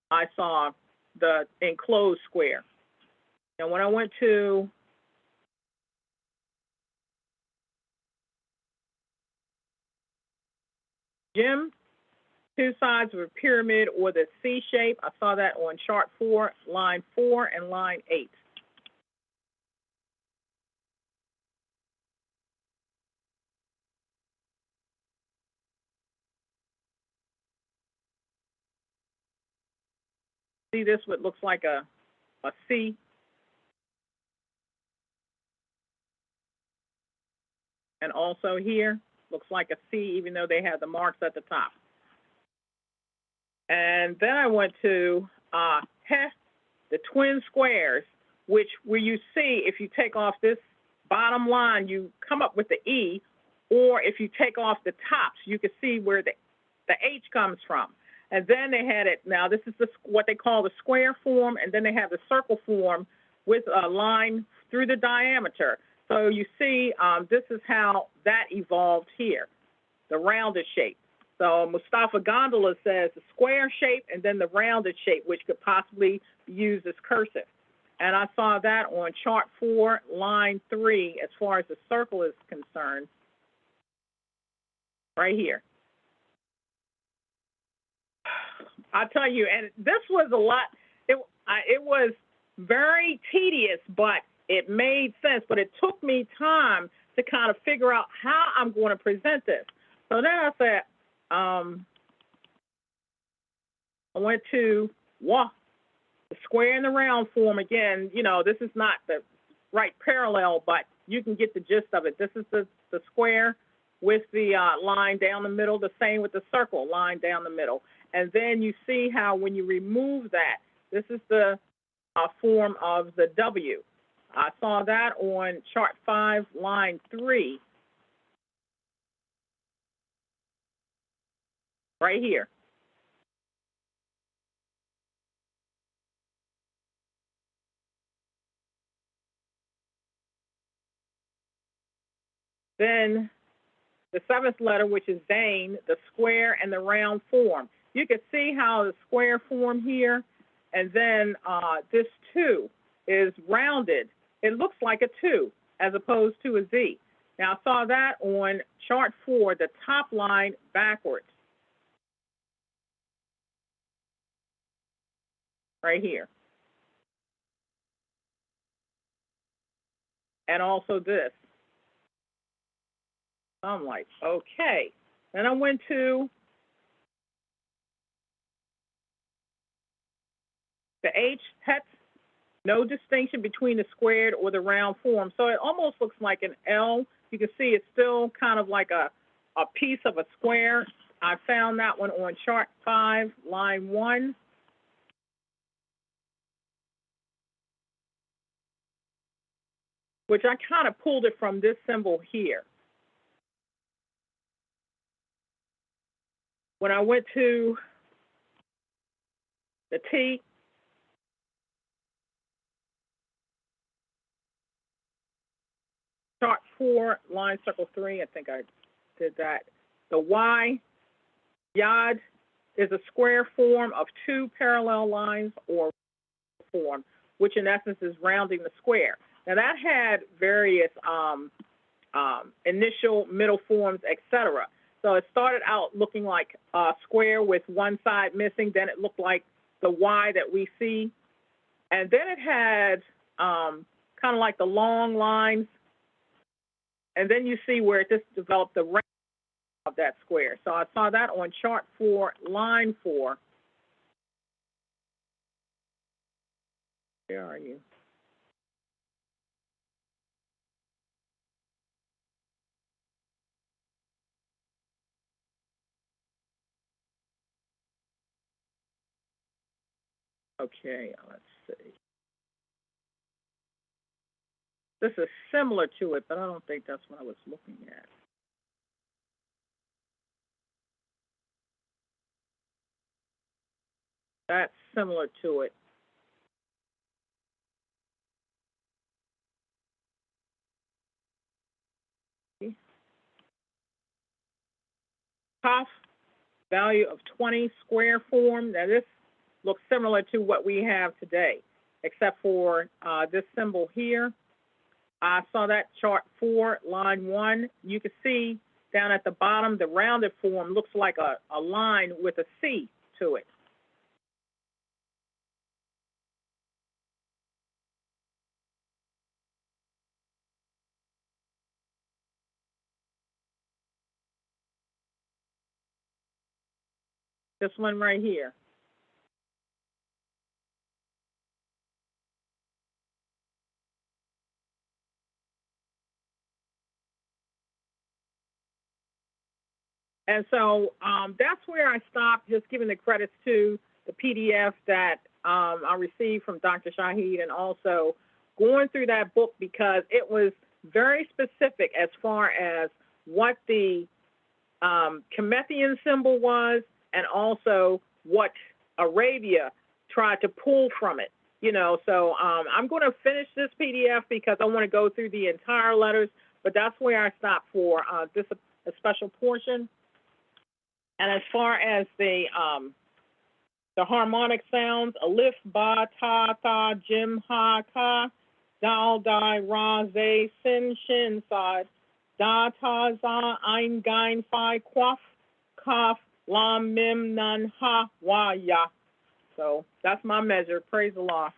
I saw the enclosed square. And when I went to Jim, 2 sides of a pyramid or the C shape, I saw that on chart 4, line 4 and line 8. See this, what looks like a C? And also here, looks like a C, even though they have the marks at the top. And then I went to the twin squares, which where you see if you take off this bottom line, you come up with the E, or if you take off the tops, you can see where the H comes from. And then they had it, now this is what they call the square form, and then they have the circle form with a line through the diameter. So you see, this is how that evolved here, the rounded shape. So Mustafa Gondola says the square shape and then the rounded shape, which could possibly be used as cursive. And I saw that on chart 4, line 3, as far as the circle is concerned, right here. I'll tell you, and this was a lot, it was very tedious, but it made sense. But it took me time to kind of figure out how I'm going to present this. So then I said, I went to the square and the round form again. You know, this is not the right parallel, but you can get the gist of it. This is the square with the line down the middle, the same with the circle, line down the middle. And then you see how when you remove that, this is the form of the W. I saw that on chart 5, line 3, right here. Then the 7th letter, which is Zayn, the square and the round form. You can see how the square form here, and then this 2 is rounded. It looks like a 2 as opposed to a Z. Now, I saw that on chart 4, the top line backwards, right here. And also this. I'm like, okay. Then I went to the H, hets, no distinction between the squared or the round form. So it almost looks like an L. You can see it's still kind of like a piece of a square. I found that one on chart 5, line 1. Which I kind of pulled it from this symbol here. When I went to the T, chart 4, line circle 3, I think I did that. The Y, yod, is a square form of 2 parallel lines or form, which in essence is rounding the square. Now that had various initial, middle forms, etc. So it started out looking like a square with one side missing. Then it looked like the Y that we see. And then it had kind of like the long lines. And then you see where it just developed the round of that square. So I saw that on chart 4, line 4. Where are you? Okay, let's see. This is similar to it, but I don't think that's what I was looking at. That's similar to it. Top value of 20 square form. Now this looks similar to what we have today, except for this symbol here. I saw that chart 4, line 1. You can see down at the bottom, the rounded form looks like a line with a C to it. This one right here. And so that's where I stopped, just giving the credits to the PDF that I received from Dr. Shahid, and also going through that book because it was very specific as far as what the Kemethian symbol was, and also what Arabia tried to pull from it. So I'm going to finish this PDF because I want to go through the entire letters, but that's where I stopped for this a special portion. And as far as the harmonic sounds, alif, ba, ta, tha, jim, ha, ka, dal, di, ra, ze, sin, shin, sad, da, ta, za, ein, gein, phi, quaf, kaf, lam, mim, nun, ha, wa, ya. So that's my measure. Praise the Lord.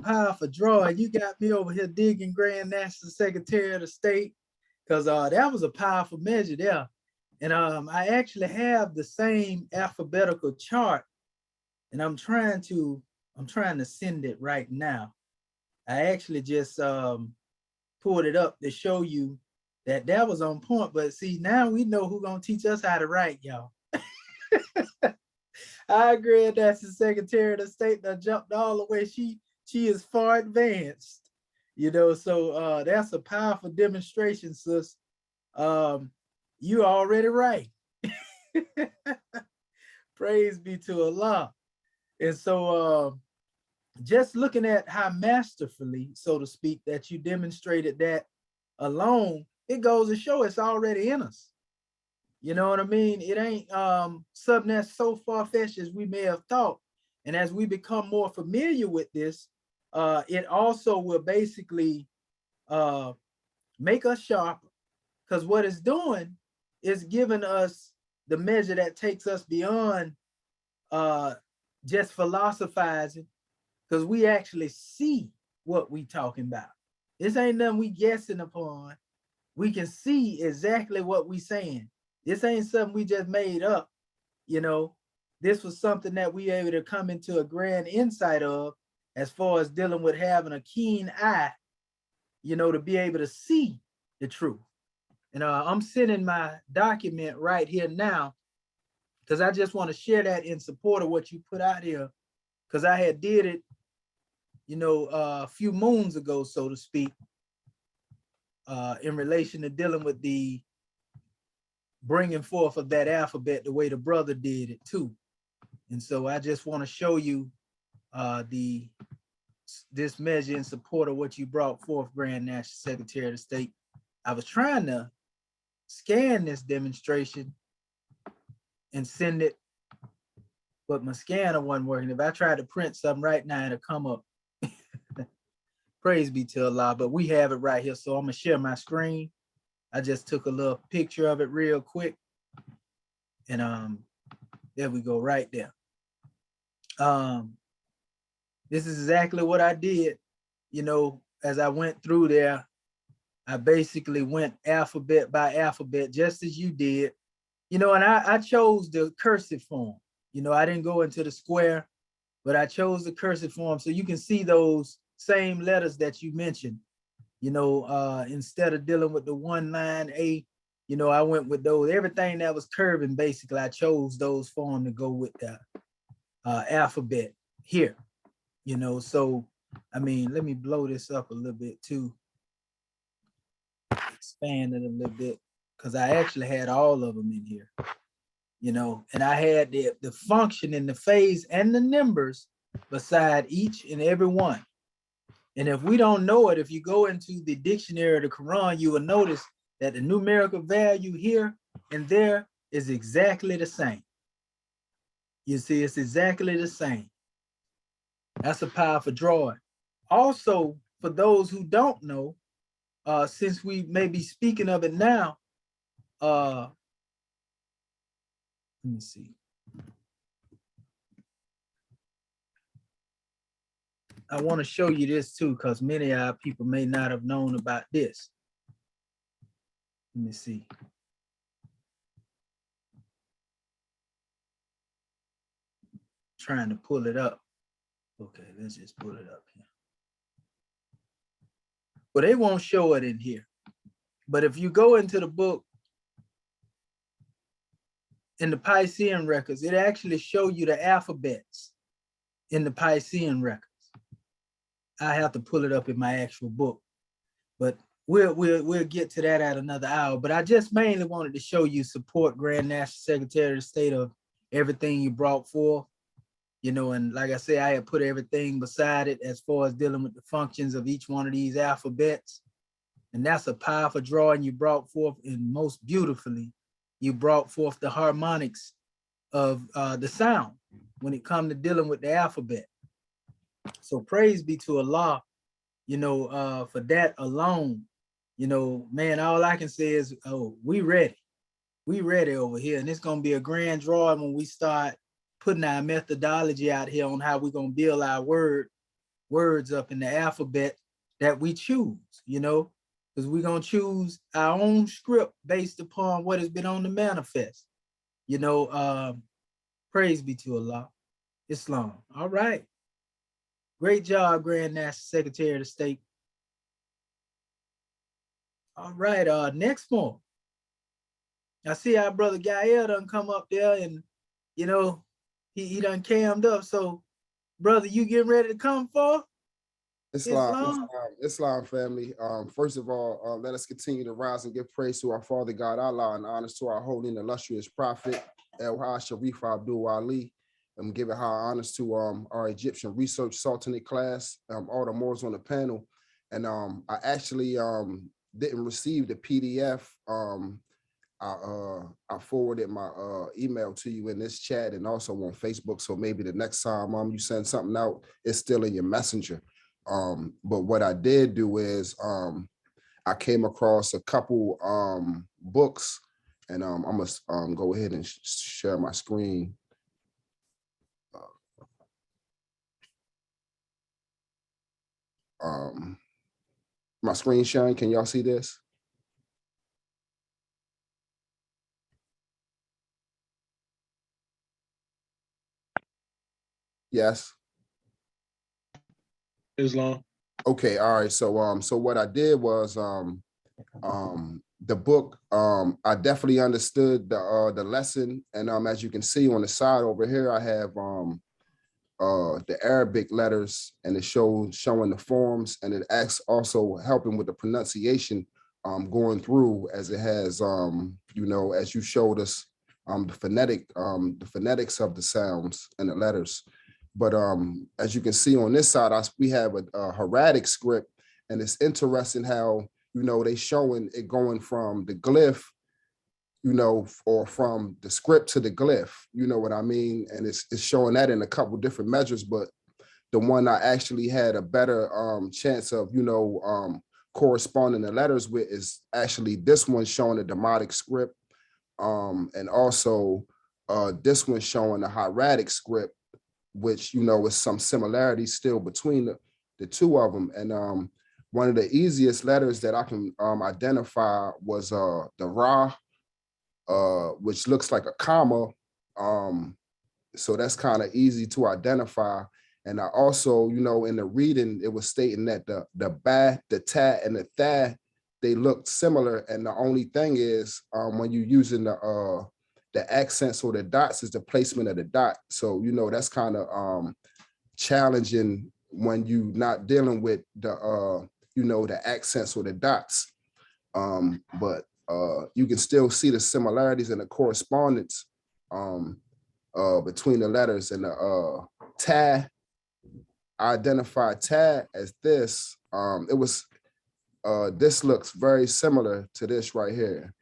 Powerful drawing. You got me over here digging Grand National Secretary of the State, because that was a powerful measure there. And I actually have the same alphabetical chart, and I'm trying to send it right now. I actually just pulled it up to show you that was on point. But see, now we know who's gonna teach us how to write, y'all. I agree, that's the Secretary of the State that jumped all the way. She is far advanced, so that's a powerful demonstration, sis. You already right. Praise be to Allah. And so just looking at how masterfully, so to speak, that you demonstrated that alone, it goes to show it's already in us. You know what I mean? It ain't something that's so far-fetched as we may have thought. And as we become more familiar with this, it also will basically make us sharper, because what it's doing is giving us the measure that takes us beyond just philosophizing, because we actually see what we talking about. This ain't nothing we guessing upon. We can see exactly what we saying. This ain't something we just made up. This was something that we were able to come into a grand insight of, as far as dealing with having a keen eye, to be able to see the truth. And I'm sending my document right here now, because I just want to share that in support of what you put out here, because I had did it, a few moons ago, so to speak, in relation to dealing with the bringing forth of that alphabet the way the brother did it too. And so I just want to show you this measure in support of what you brought forth, Grand National Secretary of the State. I was trying to scan this demonstration and send it, but my scanner wasn't working. If I tried to print something right now, it'll come up. Praise be to Allah, but we have it right here. So I'm gonna share my screen. I just took a little picture of it real quick. And there we go, right there. This is exactly what I did. As I went through there, I basically went alphabet by alphabet, just as you did. And I chose the cursive form. I didn't go into the square, but I chose the cursive form so you can see those same letters that you mentioned. Instead of dealing with the 1-9-8, I went with those. Everything that was curving, basically, I chose those forms to go with the alphabet here. So, I mean, let me blow this up a little bit too. Expand it a little bit, because I actually had all of them in here. And I had the function and the phase and the numbers beside each and every one. And if we don't know it, if you go into the dictionary of the Quran, you will notice that the numerical value here and there is exactly the same. You see, it's exactly the same. That's a powerful drawing. Also, for those who don't know, since we may be speaking of it now, let me see. I want to show you this too, because many of our people may not have known about this. Let me see. Trying to pull it up. Okay, let's just pull it up here. But they won't show it in here. But if you go into the book in the Piscean records, it actually show you the alphabets in the Piscean records. I have to pull it up in my actual book, but we'll get to that at another hour. But I just mainly wanted to show you support Grand National Secretary of State of everything you brought forth, you know, and like I say, I had put everything beside it as far as dealing with the functions of each one of these alphabets. And that's a powerful drawing you brought forth, and most beautifully, you brought forth the harmonics of the sound when it comes to dealing with the alphabet. So praise be to Allah, you know, for that alone. You know, man, all I can say is, oh, we ready. We ready over here. And it's going to be a grand drawing when we start putting our methodology out here on how we're going to build our words up in the alphabet that we choose, you know, because we're going to choose our own script based upon what has been on the manifest. You know, praise be to Allah. Islam. All right. Great job, Grand National Secretary of State. All right, next one. I see our brother Gael done come up there, and you know, he done cammed up. So, brother, you getting ready to come for? Islam family. First of all, let us continue to rise and give praise to our Father God Allah, and honors to our holy and illustrious prophet El Sharif Abdul Ali. I'm giving high honors to our Egyptian research Sultanate class, all the Moors on the panel. And I actually didn't receive the PDF. I forwarded my email to you in this chat and also on Facebook. So maybe the next time you send something out, it's still in your messenger. But what I did do is I came across a couple books, and I'm gonna go ahead and share my screen. My screen sharing, can y'all see this? Yes. Islam. Okay, all right. So what I did was the book, I definitely understood the lesson, and as you can see on the side over here, I have the Arabic letters, and it showing the forms, and it acts also helping with the pronunciation going through, as it has you know, as you showed us the phonetics of the sounds and the letters. But as you can see on this side, we have a hieratic script, and it's interesting how, you know, they showing it going from the glyph, you know, or from the script to the glyph, you know what I mean? And it's showing that in a couple different measures, but the one I actually had a better chance of, you know, corresponding the letters with is actually this one showing a demotic script, and also this one showing a hieratic script, which, you know, is some similarities still between the two of them. And one of the easiest letters that I can identify was the Ra, which looks like a comma. So that's kind of easy to identify. And I also, you know, in the reading, it was stating that the ba, the ta, and the tha, they look similar. And the only thing is, when you're using the accents or the dots, is the placement of the dot. So, you know, that's kind of challenging when you're not dealing with the, you know, the accents or the dots. But you can still see the similarities and the correspondence between the letters. And the ta, I identified ta as this. It was, this looks very similar to this right here.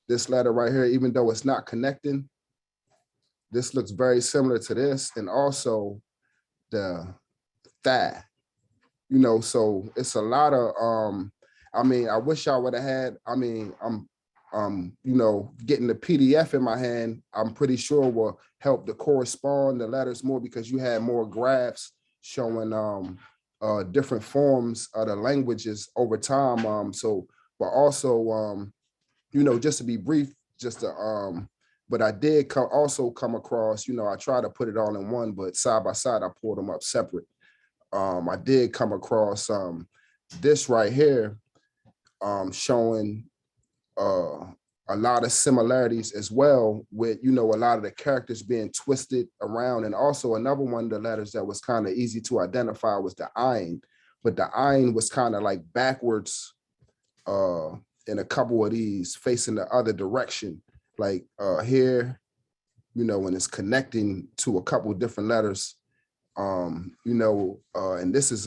This letter right here, even though it's not connecting, this looks very similar to this. And also the tha, you know, so it's a lot of, I mean, I wish I would have had, I mean, you know, getting the PDF in my hand, I'm pretty sure will help to correspond the letters more, because you had more graphs showing different forms of the languages over time. So, but also, you know, just to be brief, just to, but I did also come across, you know, I try to put it all in one, but side by side, I pulled them up separate. I did come across this right here, showing a lot of similarities as well with, you know, a lot of the characters being twisted around. And also another one of the letters that was kind of easy to identify was the ayin, but the ayin was kind of like backwards in a couple of these facing the other direction. Like here, you know, when it's connecting to a couple of different letters, you know, and this is,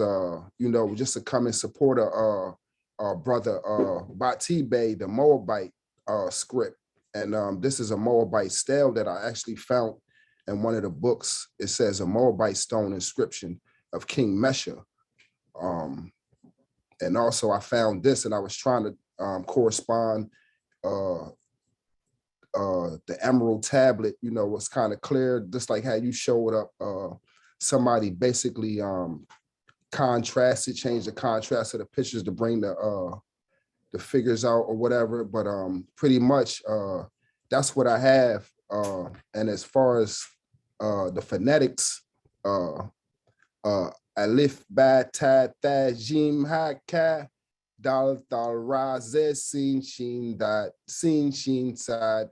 you know, just to come and support brother Bati Bey, the Moabite script. And this is a Moabite stele that I actually found in one of the books. It says a Moabite stone inscription of King Mesha. And also I found this, and I was trying to correspond the emerald tablet, you know, was kind of clear, just like how you showed up. Somebody basically contrasted, changed the contrast of the pictures to bring the figures out or whatever. But pretty much that's what I have. And as far as the phonetics, alif, ba, ta, tha, jim, ha, ka, dal, ra, ze, sin, shin, dat, sin, shin, sad,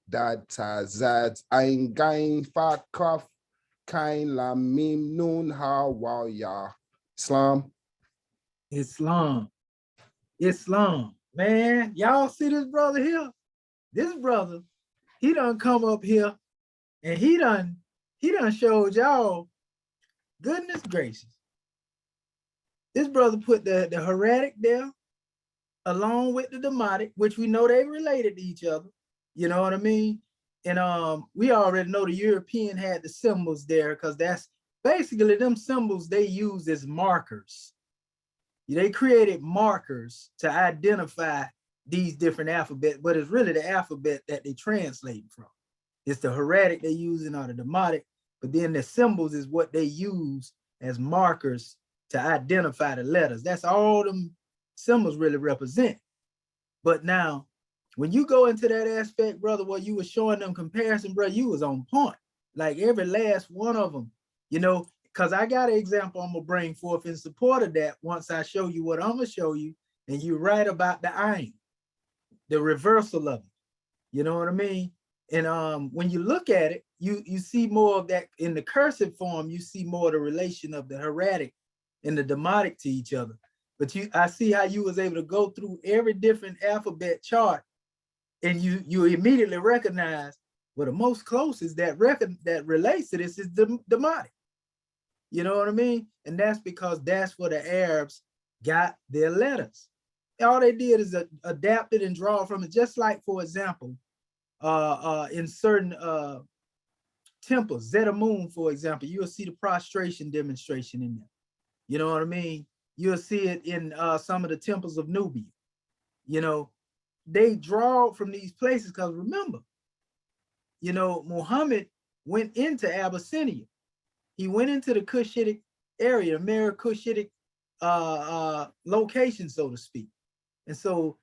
dad, ta, zad, ein, gain, fa, kaf, kain, lam, mim, nun, ha, wa, ya. Islam. Islam, man. Y'all see this brother here? This brother, he done come up here and he done showed y'all, goodness gracious. This brother put the hieratic there along with the demotic, which we know they related to each other. You know what I mean? And we already know the European had the symbols there, because that's basically them symbols they use as markers. They created markers to identify these different alphabets, but it's really the alphabet that they translate from. It's the hieratic they using, or the demotic, but then the symbols is what they use as markers to identify the letters. That's all them symbols really represent. But now, when you go into that aspect, brother, where you were showing them comparison, bro, you was on point. Like every last one of them, you know, because I got an example I'm gonna bring forth in support of that once I show you what I'm gonna show you, and you're right about the ayin, the reversal of it. You know what I mean? And when you look at it, you see more of that in the cursive form. You see more of the relation of the hieratic and the demotic to each other. But I see how you was able to go through every different alphabet chart, and you immediately recognize, well, the most closest that relates to this is the demotic. You know what I mean? And that's because that's where the Arabs got their letters. All they did is adapt it and draw from it. Just like, for example, in certain temples, Zetamun, for example, you'll see the prostration demonstration in there. You know what I mean? You'll see it in some of the temples of Nubia. You know, they draw from these places because, remember, you know, Muhammad went into Abyssinia. He went into the Cushitic area, Mer Cushitic location, so to speak. And so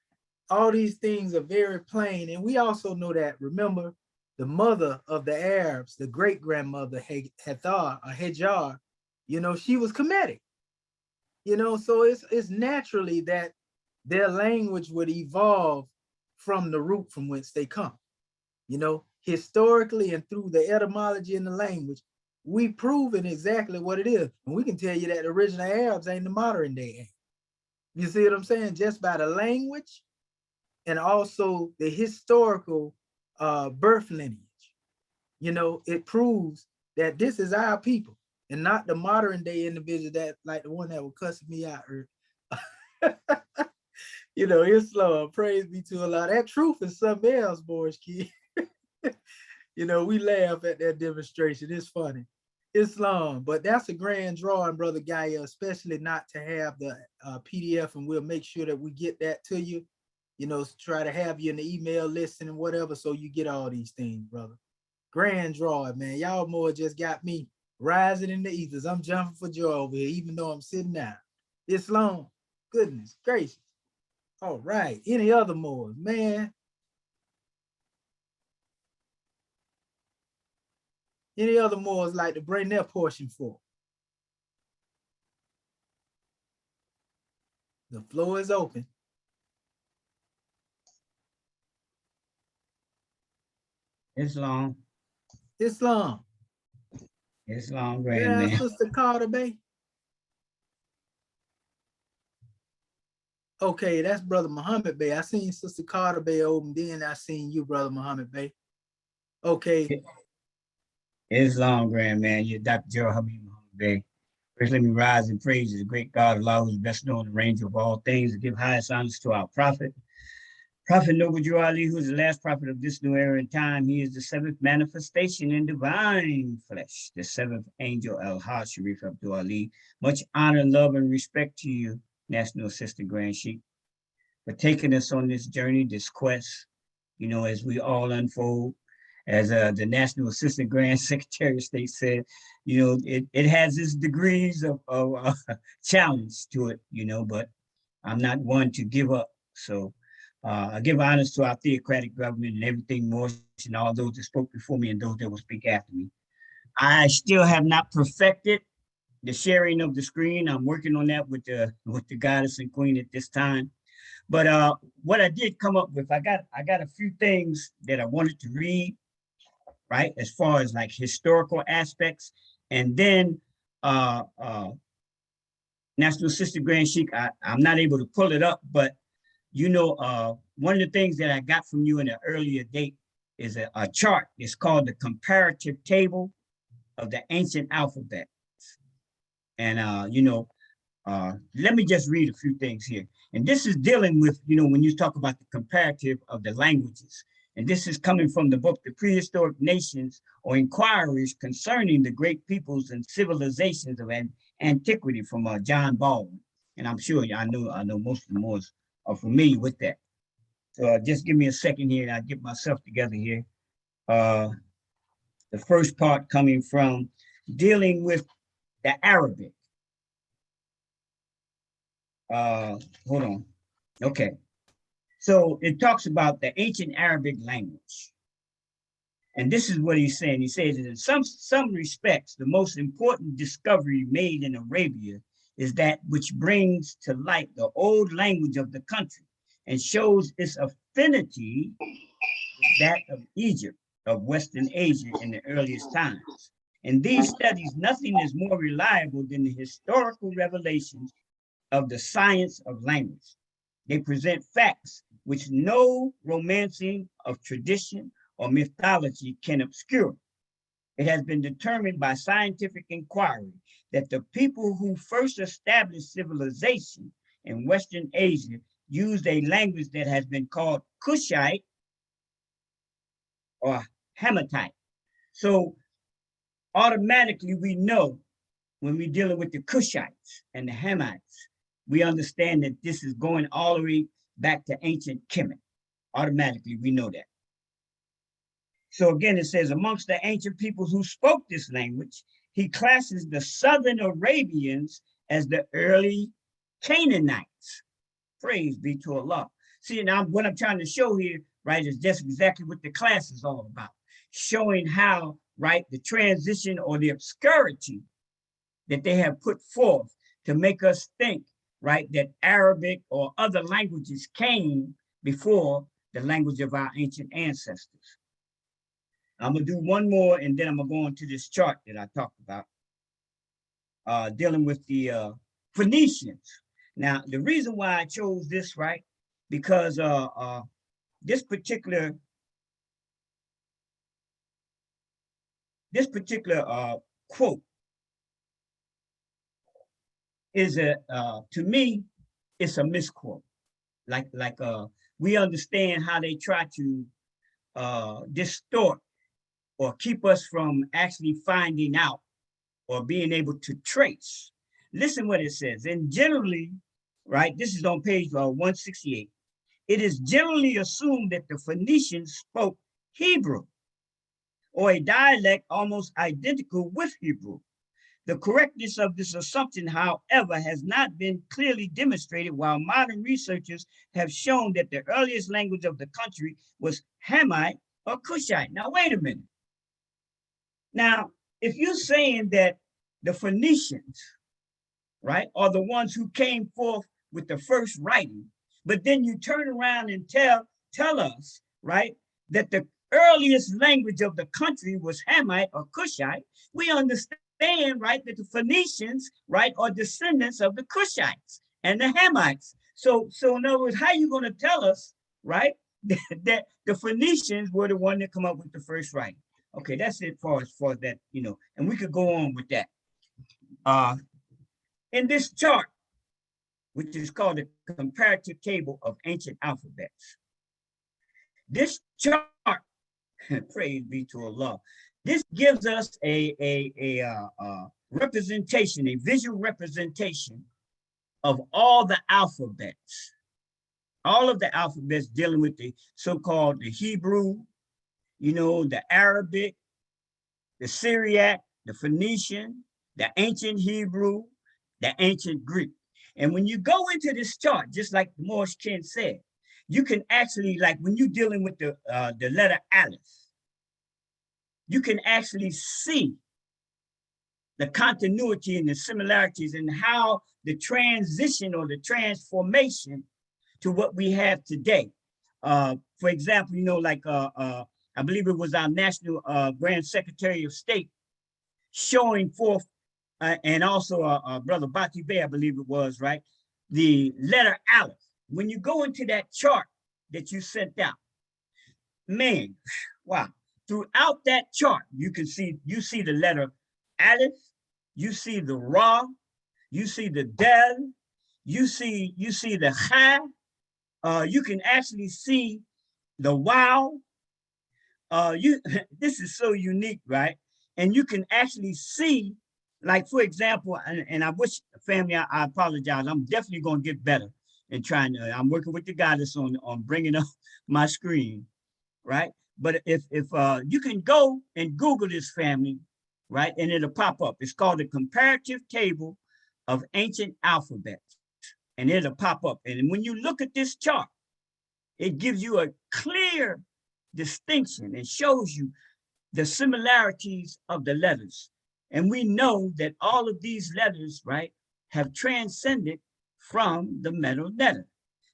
all these things are very plain. And we also know that, remember, the mother of the Arabs, the great-grandmother Hajar, you know, she was Kemetic. You know, so it's naturally that their language would evolve from the root from whence they come. You know, historically and through the etymology and the language, we've proven exactly what it is. And we can tell you that the original Arabs ain't the modern day Arabs. You see what I'm saying? Just by the language and also the historical birth lineage. You know, it proves that this is our people and not the modern day individual that, like the one that was cussing me out. You know, Islam, praise be to Allah. That truth is something else, boys, kid. You know, we laugh at that demonstration. It's funny. Islam, but that's a grand drawing, Brother Gaia, especially not to have the PDF, and we'll make sure that we get that to you. You know, try to have you in the email list and whatever, so you get all these things, brother. Grand drawing, man. Y'all more just got me rising in the ethers. I'm jumping for joy over here, even though I'm sitting down. Islam, goodness gracious. All right, any other more, man? Any other Moors like to bring their portion for? The floor is open. Islam. Islam. Islam, Yeah, grand man. Sister Carter Bay. Okay, that's Brother Muhammad Bay. I seen Sister Carter Bay over, and then I seen you, Brother Muhammad Bay. Okay. Islam, grand man. You're Dr. Gerald Habib Muhammad Bey. First, let me rise and praise the great God, Allah, who's best known in the range of all things, and give highest honors to our prophet. Prophet Noble Drew Ali, who is the last prophet of this new era in time. He is the seventh manifestation in divine flesh, the seventh angel, Al-Hajj Sharif Abdul Ali. Much honor, love, and respect to you, National Assistant Grand Sheikh, for taking us on this journey, this quest, as we all unfold. As the National Assistant Grand Secretary of State said, it has its degrees of challenge to it, but I'm not one to give up. So I give honors to our theocratic government and everything more, and all those that spoke before me and those that will speak after me. I still have not perfected the sharing of the screen. I'm working on that with the goddess and queen at this time. But what I did come up with, I got a few things that I wanted to read, right? As far as like historical aspects. And then National Assistant Grand Sheikh, I'm not able to pull it up, but one of the things that I got from you in an earlier date is a chart. It's called the Comparative Table of the Ancient Alphabet. And let me just read a few things here. And this is dealing with, when you talk about the comparative of the languages. And this is coming from the book, The Prehistoric Nations or Inquiries Concerning the Great Peoples and Civilizations of Antiquity from John Baldwin. And I'm sure I know most of the Moors are familiar with that. So just give me a second here and I'll get myself together here. The first part coming from dealing with the Arabic. Hold on. Okay. So it talks about the ancient Arabic language. And this is what he's saying. He says that in some respects, the most important discovery made in Arabia is that which brings to light the old language of the country and shows its affinity with that of Egypt, of Western Asia in the earliest times. In these studies, nothing is more reliable than the historical revelations of the science of language. They present facts which no romancing of tradition or mythology can obscure. It has been determined by scientific inquiry that the people who first established civilization in Western Asia used a language that has been called Kushite or Hamatite. So automatically we know when we're dealing with the Kushites and the Hamites, we understand that this is going all the way back to ancient Kemet. Automatically, we know that. So again, it says, amongst the ancient peoples who spoke this language, he classes the Southern Arabians as the early Canaanites. Praise be to Allah. See, now what I'm trying to show here, right, is just exactly what the class is all about. Showing how, right, the transition or the obscurity that they have put forth to make us think, right, that Arabic or other languages came before the language of our ancient ancestors. I'm gonna do one more and then I'm gonna go into this chart that I talked about, dealing with the Phoenicians. Now, the reason why I chose this, right, because this particular quote is to me, it's a misquote. Like we understand how they try to distort or keep us from actually finding out or being able to trace. Listen what it says. And generally, right, this is on page 168. It is generally assumed that the Phoenicians spoke Hebrew or a dialect almost identical with Hebrew. The correctness of this assumption, however, has not been clearly demonstrated, while modern researchers have shown that the earliest language of the country was Hamite or Kushite. Now, wait a minute. Now, if you're saying that the Phoenicians, right, are the ones who came forth with the first writing, but then you turn around and tell us, right, that the earliest language of the country was Hamite or Cushite, we understand, right, that the Phoenicians, right, are descendants of the Cushites and the Hamites. So in other words, how are you going to tell us, right, that the Phoenicians were the one that come up with the first writing? Okay, that's it as far as that, you know, and we could go on with that. In this chart, which is called the Comparative Table of Ancient Alphabets, this chart, praise be to Allah, this gives us a representation, a visual representation of all the alphabets, all of the alphabets dealing with the so-called the Hebrew, you know, the Arabic, the Syriac, the Phoenician, the ancient Hebrew, the ancient Greek. And when you go into this chart, just like Morris Ken said, you can actually, like when you're dealing with the letter Aleph, you can actually see the continuity and the similarities and how the transition or the transformation to what we have today. For example, you know, like I believe it was our National Grand Secretary of State showing forth, and also Brother Bati Bey, I believe it was, right? The letter Aleph. When you go into that chart that you sent out, man, wow. Throughout that chart, you see the letter Aleph, you see the Ra, you see the Del, you see the Ha, you can actually see the Wow. This is so unique, right? And you can actually see, like, for example, and I wish, family, I apologize. I'm definitely going to get better in trying to, I'm working with the guy that's on bringing up my screen, right? But if you can go and Google this, family, right? And it'll pop up. It's called the Comparative Table of Ancient Alphabets. And it'll pop up. And when you look at this chart, it gives you a clear distinction. It shows you the similarities of the letters. And we know that all of these letters, right, have transcended from the middle letter.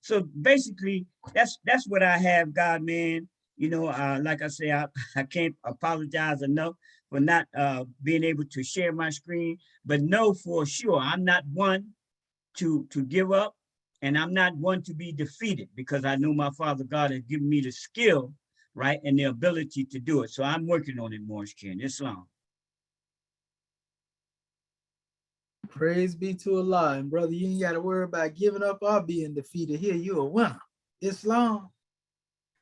So basically, that's what I have, God, man. You know, like I say, I can't apologize enough for not being able to share my screen, but know for sure I'm not one to give up, and I'm not one to be defeated, because I know my Father God has given me the skill, right, and the ability to do it. So I'm working on it, Morris Ken. Islam. Praise be to Allah. And brother, you ain't got to worry about giving up or being defeated. Here, you a winner. Islam.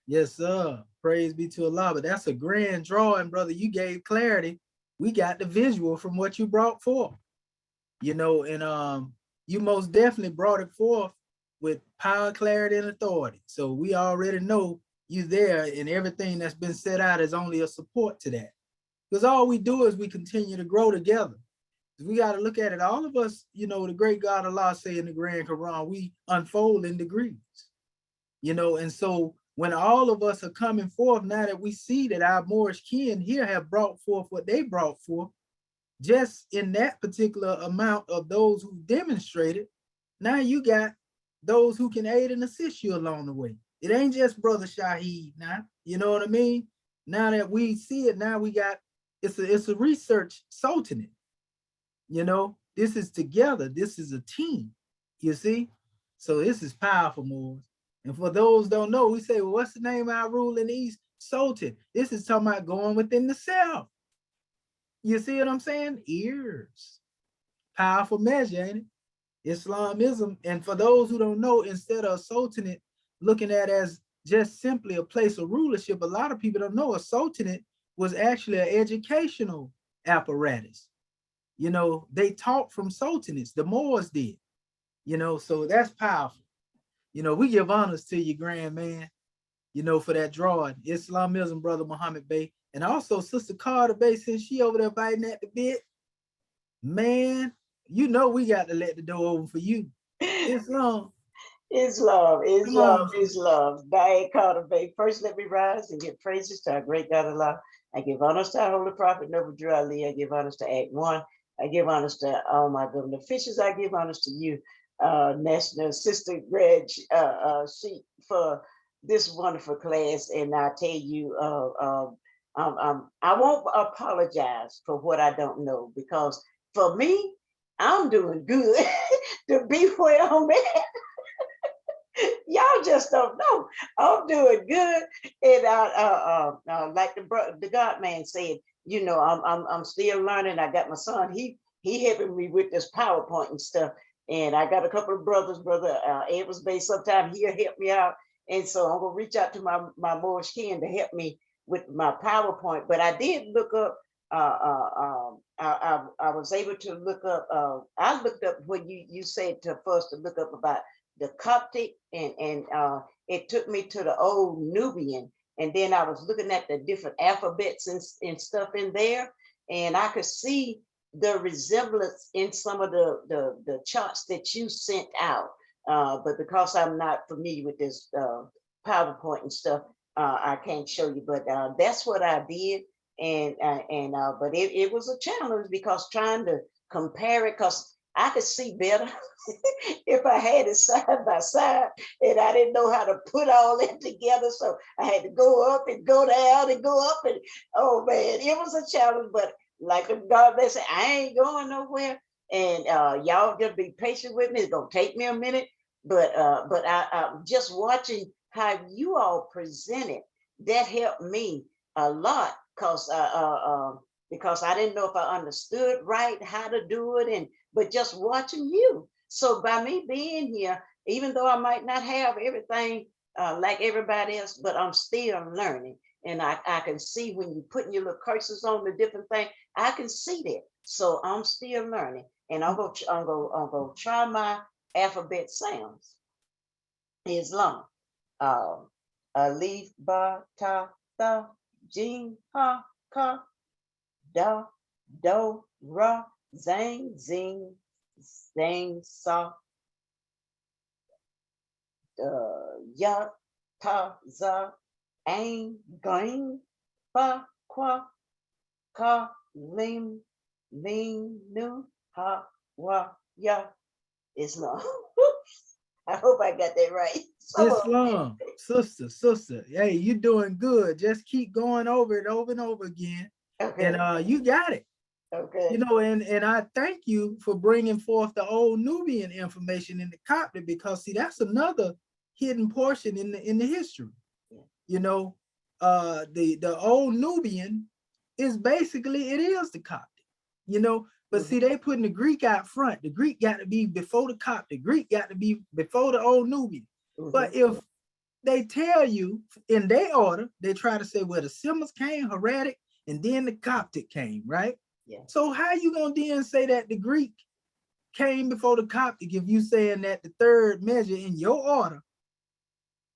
Yes, sir. Praise be to Allah. But that's a grand drawing, brother. You gave clarity. We got the visual from what you brought forth. You know, and you most definitely brought it forth with power, clarity, and authority. So we already know you there, and everything that's been set out is only a support to that. Because all we do is we continue to grow together. We got to look at it. All of us, you know, the great God Allah say in the Grand Quran, we unfold in degrees, you know, and so when all of us are coming forth, now that we see that our Moorish kin here have brought forth what they brought forth, just in that particular amount of those who demonstrated, now you got those who can aid and assist you along the way. It ain't just Brother Shaheed now, you know what I mean? Now that we see it, now we got, it's a research sultanate. You know, this is together. This is a team, you see? So this is powerful, Moors. And for those who don't know, we say, well, what's the name of our rule in the East? Sultan. This is talking about going within the self. You see what I'm saying? Ears. Powerful measure, ain't it? Islamism. And for those who don't know, instead of a sultanate looking at as just simply a place of rulership, a lot of people don't know a sultanate was actually an educational apparatus. You know, they taught from sultanates, the Moors did, you know, so that's powerful. You know, we give honors to you, grand man, you know, for that drawing. Islamism, Brother Muhammad Bey, and also Sister Carter Bey, since she over there biting at the bit. Man, you know we got to let the door open for you. Islam. Islam. Diet Carter Bey. First, let me rise and give praises to our great God Allah. I give honors to our Holy Prophet, Noble Drew Ali. I give honors to Act 1. I give honors to all my government officials. I give honors to you, National Assistant Greg Sheet, for this wonderful class, and I tell you, I won't apologize for what I don't know, because for me, I'm doing good to be where I'm at. Y'all just don't know. I'm doing good, and like the God man said, you know, I'm still learning. I got my son. He helping me with this PowerPoint and stuff, and I got a couple of brothers. Brother Edwards Bay, sometime he'll help me out, and so I'm gonna reach out to my Moorish kin to help me with my PowerPoint. But I did look up. I was able to look up. I looked up what you said to first to look up about the Coptic, and it took me to the old Nubian, and then I was looking at the different alphabets and stuff in there, and I could see the resemblance in some of the charts that you sent out. But because I'm not familiar with this PowerPoint and stuff, I can't show you. But that's what I did, but it was a challenge, because trying to compare it, because I could see better if I had it side by side, and I didn't know how to put all that together. So I had to go up and go down and go up, and oh man, it was a challenge. But like the God, they say, I ain't going nowhere, and y'all just be patient with me. It's gonna take me a minute, but I'm just watching how you all presented. That helped me a lot, because I didn't know if I understood right how to do it, but just watching you. So by me being here, even though I might not have everything like everybody else, but I'm still learning. And I can see when you putting your little cursors on the different thing, I can see that. So I'm still learning. And I'm gonna try my alphabet sounds. Islam. Alif, ba, ta, tha, jim, ha, ka, da, do, ra, zang, zing, zang, sa, ya, ta, za, ain, gain, fa, qua, ka, lim, ling, nu, ha, wa, ya, Islam. I hope I got that right. Islam, sister. Hey, you doing good. Just keep going over it over and over again. Okay. And you got it. Okay. You know, and I thank you for bringing forth the old Nubian information in the Coptic, because see, that's another hidden portion in the history. You know, the old Nubian is basically, it is the Coptic, you know, but see, they putting the Greek out front. The Greek got to be before the Coptic. Greek got to be before the old Nubian. But if they tell you in their order, they try to say, well, the Semites came, Hieratic, and then the Coptic came, right? Yeah. So how you gonna then say that the Greek came before the Coptic if you saying that the third measure in your order,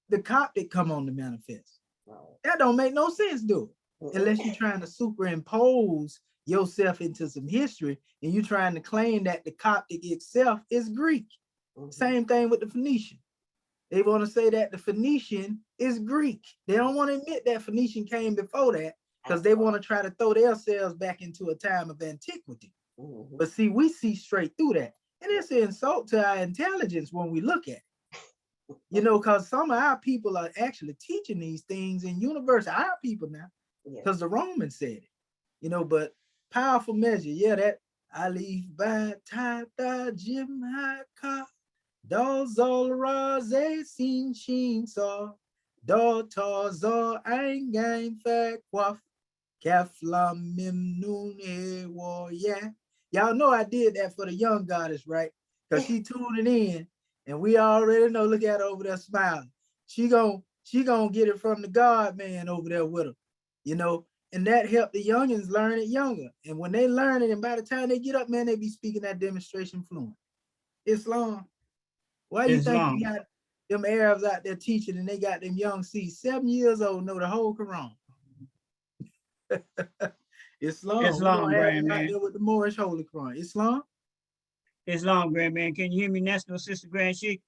the Coptic come on the manifest? That don't make no sense, do it? Unless you're trying to superimpose yourself into some history and you're trying to claim that the Coptic itself is Greek. Same thing with the Phoenician. They want to say that the Phoenician is Greek. They don't want to admit that Phoenician came before that, because they want to try to throw themselves back into a time of antiquity. But see, we see straight through that. And it's an insult to our intelligence when we look at it. You know, because some of our people are actually teaching these things in university, our people now, because the Romans said it. You know, but powerful measure, yeah, that Alif, Ba, Ta, Ta, Jim, Ha, Ka, Do, Zol, Ra, Ze, Sin, Shin, So, Do, Ta, Zo, Ein, Gain, Fa, Quaf, Kaf, Lam, Mim, Nun, E, Wo, Yeah. Y'all know I did that for the young goddess, right? Because she tuned it in, and we already know, look at her over there smiling. She gonna get it from the God man over there with her, you know, and that helped the youngins learn it younger. And when they learn it, and by the time they get up, man, they be speaking that demonstration fluent. Islam. Why you think you got them Arabs out there teaching and they got them young C's 7 years old know the whole Quran? Islam, grand man. Out there with the Moorish Holy Quran. Islam, grand man. Can you hear me, National Sister Grand Sheik?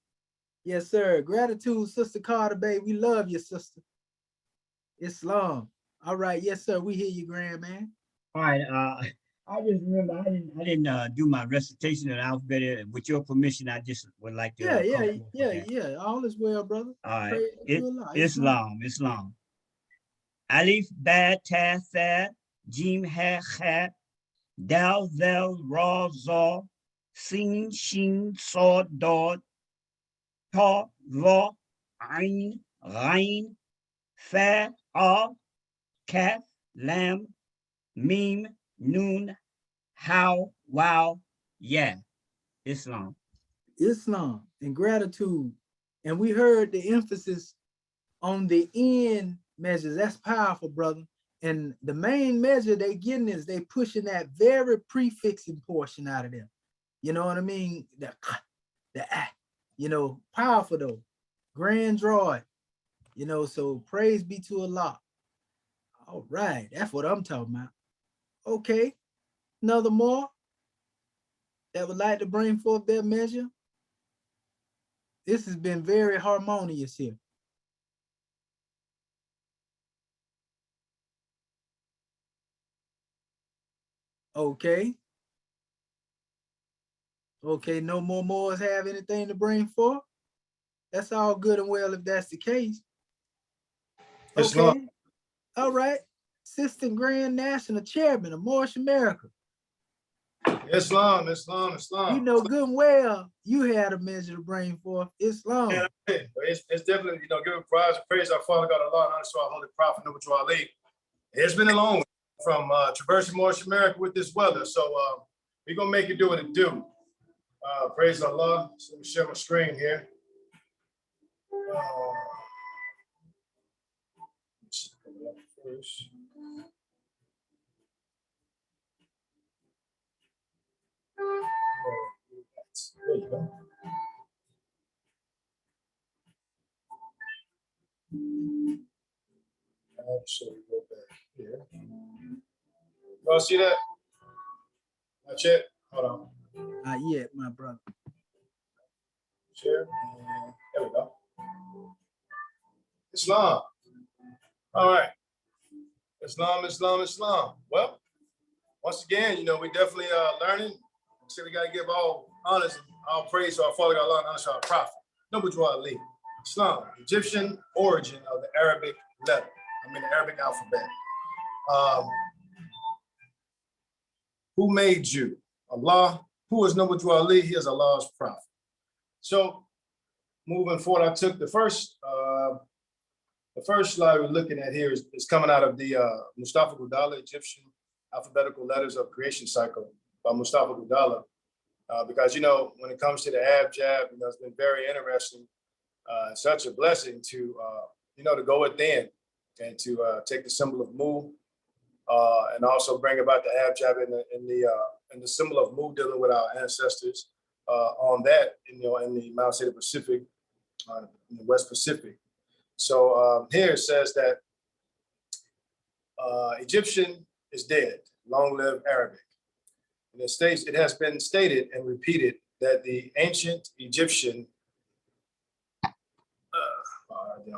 Yes, sir. Gratitude, Sister Carter, babe. We love you, sister. Islam. All right. Yes, sir. We hear you, grand man. All right. I just remember I didn't do my recitation of the alphabet. With your permission, I just would like to Yeah, call yeah, forth for yeah, that. yeah. All is well, brother. All right. Praise to Allah. Islam. Alif, Ba, Ta, Tha, Jim, Ha, Kha, Dal, Zel, Ra, Za, Sin, Shin, Sod, Dod, Ta, Ra, Ain, Ghain, Fa, A, Kaf, Lam, Mim, Nun, How, Wow, Yeah. Islam. Islam and gratitude. And we heard the emphasis on the end measures. That's powerful, brother. And the main measure they getting is they pushing that very prefixing portion out of them. You know what I mean? The you know, powerful though. Grand droid. You know, so praise be to Allah. All right, that's what I'm talking about. Okay, another more that would like to bring forth their measure. This has been very harmonious here. Okay. Okay, no more Moors have anything to bring forth. That's all good and well if that's the case. Islam. Okay. All right. Assistant Grand National Chairman of Moorish America. Islam. You know good and well you had a measure to bring forth. Islam. Yeah, it's definitely, giving praise our Father God Allah and honor to our Holy Prophet, Noble Drew Ali. It's been a long way from traversing Moorish America with this weather, so we're gonna make it do what it do. Praise Allah. So let me share my screen here. First. There you go. So we go back here. Y'all see that? Not yet. Hold on. Not yet, my brother. Share. And there we go. Islam. All right. Islam. Well, once again, we definitely learning. So we got to give all honors and all praise to our Father God, Allah, and honor to our Prophet, Noble Drew Ali. Islam, Egyptian origin of the Arabic letter. The Arabic alphabet. Who made you? Allah. Who is Noble Drew Ali? He is Allah's prophet. So, moving forward, I took the first slide we're looking at here is coming out of the Mustafa Gudala, Egyptian alphabetical letters of creation cycle by Mustafa Gudala. Because, when it comes to the abjad, it's been very interesting. Such a blessing to, to go within and to take the symbol of Mu and also bring about the abjad and the symbol of Mu dealing with our ancestors on that, in the Mount St. Pacific, in the West Pacific. So here it says that Egyptian is dead, long live Arabic. And it has been stated and repeated that the ancient Egyptian,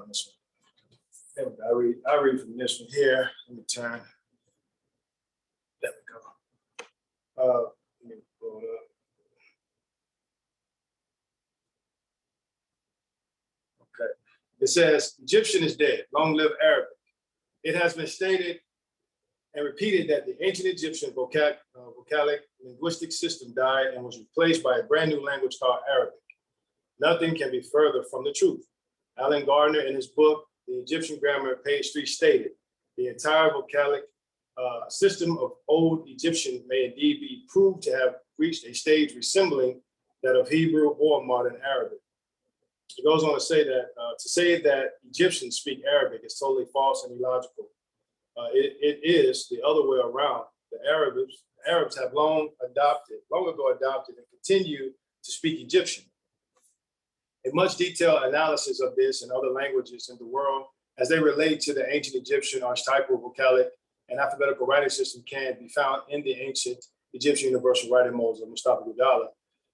this one. I read from this one here. Let me turn. There we go. Let me pull it up. Okay. It says, Egyptian is dead, long live Arabic. It has been stated and repeated that the ancient Egyptian vocalic linguistic system died and was replaced by a brand new language called Arabic. Nothing can be further from the truth. Alan Gardner, in his book, The Egyptian Grammar, page 3, stated, the entire vocalic system of Old Egyptian may indeed be proved to have reached a stage resembling that of Hebrew or modern Arabic. It goes on to say that Egyptians speak Arabic is totally false and illogical. It is the other way around. The Arabs have long ago adopted and continue to speak Egyptian. A much detailed analysis of this and other languages in the world as they relate to the ancient Egyptian archetypal vocalic and alphabetical writing system can be found in the ancient Egyptian universal writing modes of Mustafa Gudala.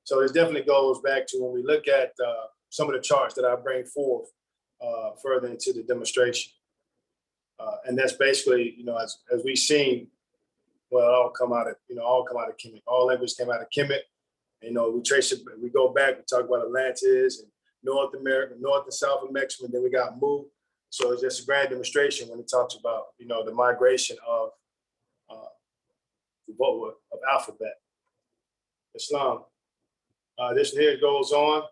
So this definitely goes back to when we look at some of the charts that I bring forth further into the demonstration. And that's basically, as we've seen, well, all come out of Kemet. All languages came out of Kemet. We trace it, we go back, we talk about Atlantis and North America, North and South of Mexico, and then we got Mu. So it's just a grand demonstration when it talks about, the migration of alphabet. Islam. This here goes on.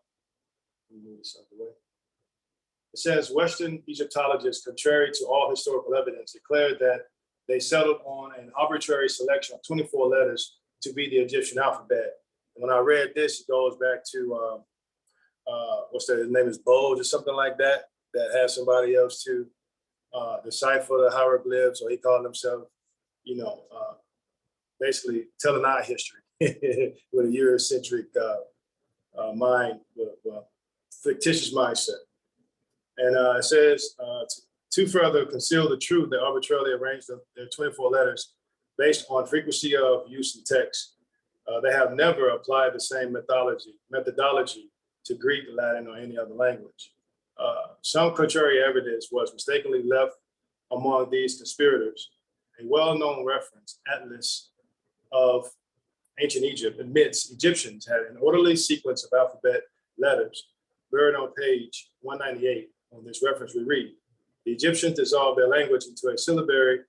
Let me move this out of the way. It says Western Egyptologists, contrary to all historical evidence, declared that they settled on an arbitrary selection of 24 letters to be the Egyptian alphabet. And when I read this, it goes back to his name is Bowles or something like that, that has somebody else to decipher the hieroglyphs, or he called himself, basically telling our history with a Eurocentric mind, fictitious mindset. And it says, to further conceal the truth, they arbitrarily arranged their 24 letters based on frequency of use in text. They have never applied the same methodology to Greek, Latin, or any other language. Some contrary evidence was mistakenly left among these conspirators. A well-known reference, Atlas of Ancient Egypt, admits Egyptians had an orderly sequence of alphabet letters buried on page 198. On this reference, we read, the Egyptians dissolved their language into a syllabary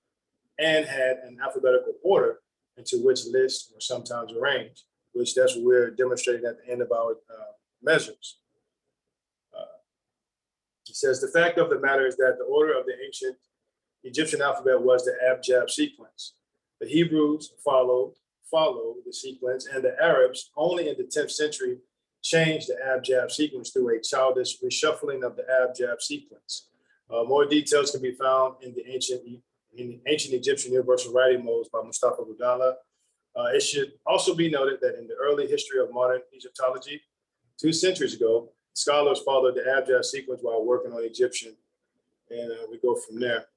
and had an alphabetical order into which lists were sometimes arranged, which that's what we're demonstrating at the end of our measures. It says, the fact of the matter is that the order of the ancient Egyptian alphabet was the abjad sequence. The Hebrews followed the sequence, and the Arabs only in the 10th century changed the abjad sequence through a childish reshuffling of the abjad sequence. More details can be found in the ancient Egyptian universal writing modes by Mustafa Budala. It should also be noted that in the early history of modern Egyptology, 2 centuries ago, scholars followed the abjad sequence while working on Egyptian, and we go from there.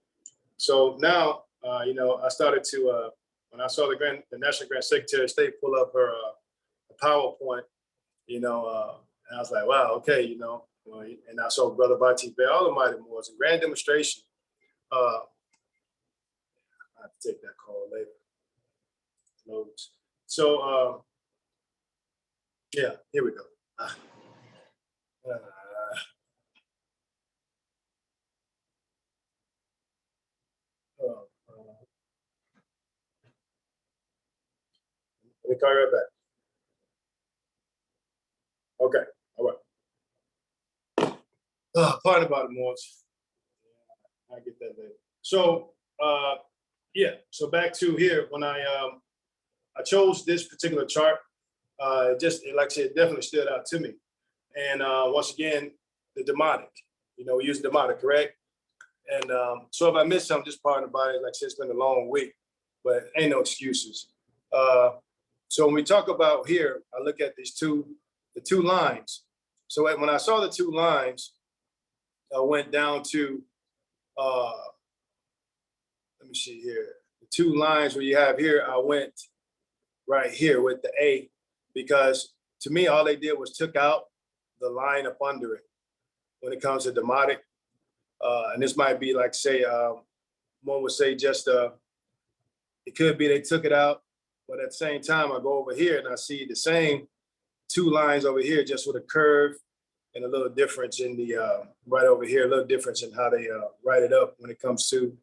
So now, I started to, when I saw the National Grand Secretary of State pull up her PowerPoint, and I was like, wow, okay, and I saw Brother Bati Bear, all the mighty Moors, a grand demonstration. I have to take that call later. Loads. So, yeah, here we go. Let me call you right back. Okay, all right. Pardon about it, Morris. I'll get that later. So, so back to here, when I chose this particular chart, like I said, it definitely stood out to me. And once again, the demotic, we use demotic, correct? And so if I missed something, just pardon about it. Like I said, it's been a long week, but ain't no excuses. So when we talk about here, I look at the two lines. So when I saw the 2 lines, I went down to, let me see here, the 2 lines where you have here, I went right here with the A, because to me, all they did was took out the line up under it when it comes to demotic. And this might be like, say, one would say just, it could be they took it out, but at the same time, I go over here and I see the same 2 lines over here, just with a curve and a little difference in the, right over here, a little difference in how they write it up when it comes to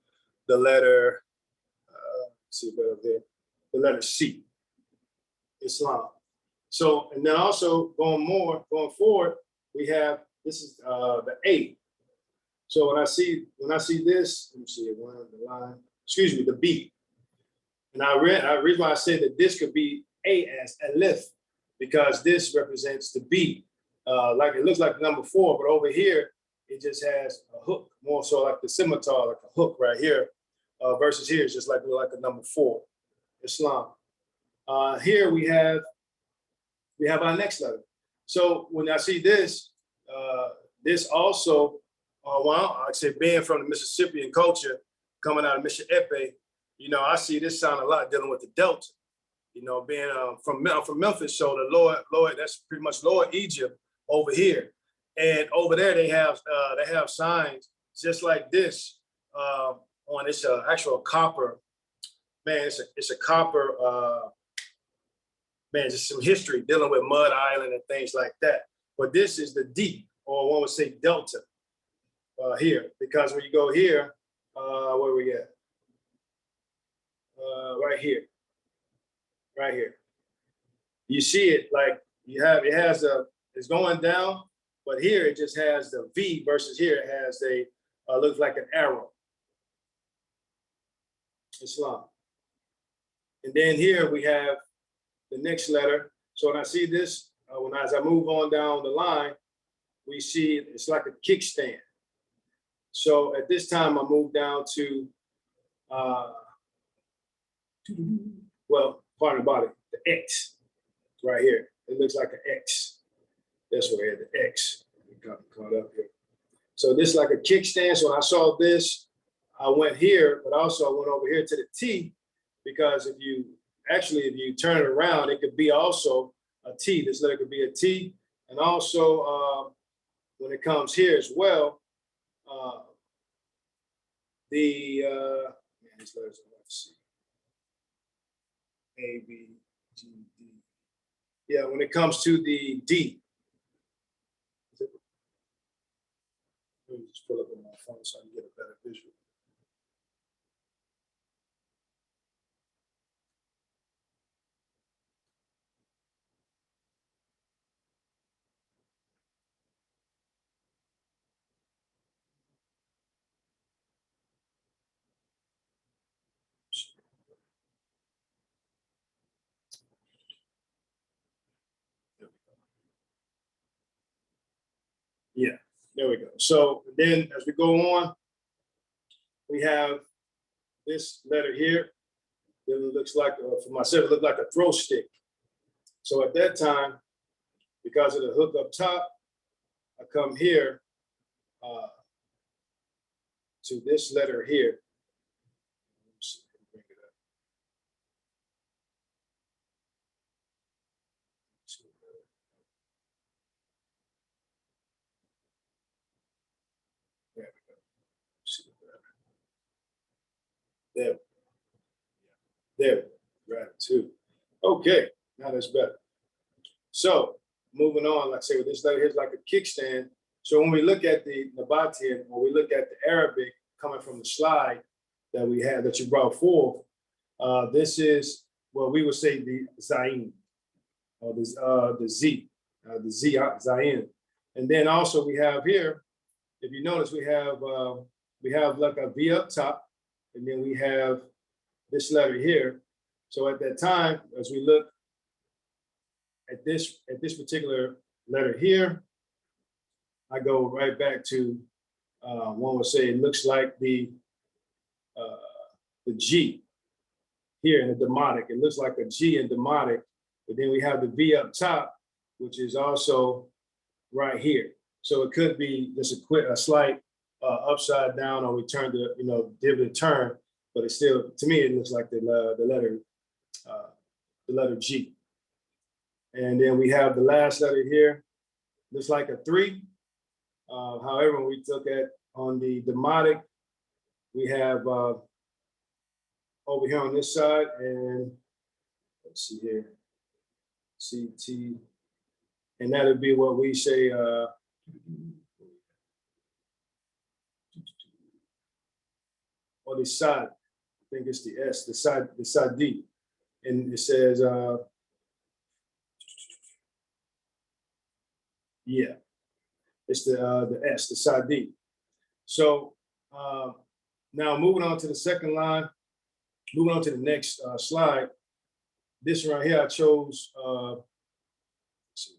the letter, see right over here, the letter C, Islam. So, and then also going forward, we have, this is the A. So when I see this, let me see, the B. And the reason why I said that this could be A as Aleph, because this represents the B. Like it looks like number 4, but over here, it just has a hook, more so like the scimitar, like a hook right here, versus here, it's just like a number 4, Islam. Here we have our next letter. So when I see this, this also, I say being from the Mississippian culture, coming out of Mississippi, I see this sound a lot dealing with the Delta, being from Memphis. So the lower, that's pretty much Lower Egypt over here. And over there, they have signs just like this on this actual copper man, it's a copper, man, just some history dealing with Mud Island and things like that. But this is the deep, or one would say delta here, because when you go here, where we at? Right here, right here. You see it like it has it's going down, but here it just has the V versus here it has a looks like an arrow. Islam. And then here we have the next letter. So when I see this, as I move on down the line, we see it's like a kickstand. So at this time, I move down to, well, pardon the body, the X right here. It looks like an X. That's where I had the X. Got caught up here. So this is like a kickstand. So when I saw this, I went here, but also I went over here to the T, because if you turn it around, it could be also a T. This letter could be a T. And also when it comes here as well, man, these letters are hard to see. A, B, G, D. Yeah, when it comes to the D. Let me just pull up on my phone so I can get a better visual. Yeah, there we go. So then as we go on, we have this letter here. It looks like, for myself, it looked like a throw stick. So at that time, because of the hook up top, I come here to this letter here. Let's see, bring it up. There we go. See there. There. Gratitude. Okay, now that's better. So moving on, like I say, with this letter here's like a kickstand. So when we look at the Nabatian, or we look at the Arabic coming from the slide that we had, that you brought forth, this is what we would say the Zayin, or the Z, Zayin. And then also we have here, if you notice, we have like a V up top, and then we have this letter here. So at that time, as we look at this particular letter here, I go right back to one would say it looks like the G here in the Demotic. It looks like a G in Demotic, but then we have the V up top, which is also right here. So it could be just a slight upside down, or we turn the dividend turn, but it's still, to me, it looks like the letter G. And then we have the last letter here, looks like a 3. However, when we look at on the Demotic, we have over here on this side, and let's see here, CT, and that would be what we say, or the side, I think it's the S, the side D, and it says, yeah, it's the S, the side D. So now moving on to the second line, moving on to the next slide. This right here, I chose, let's see.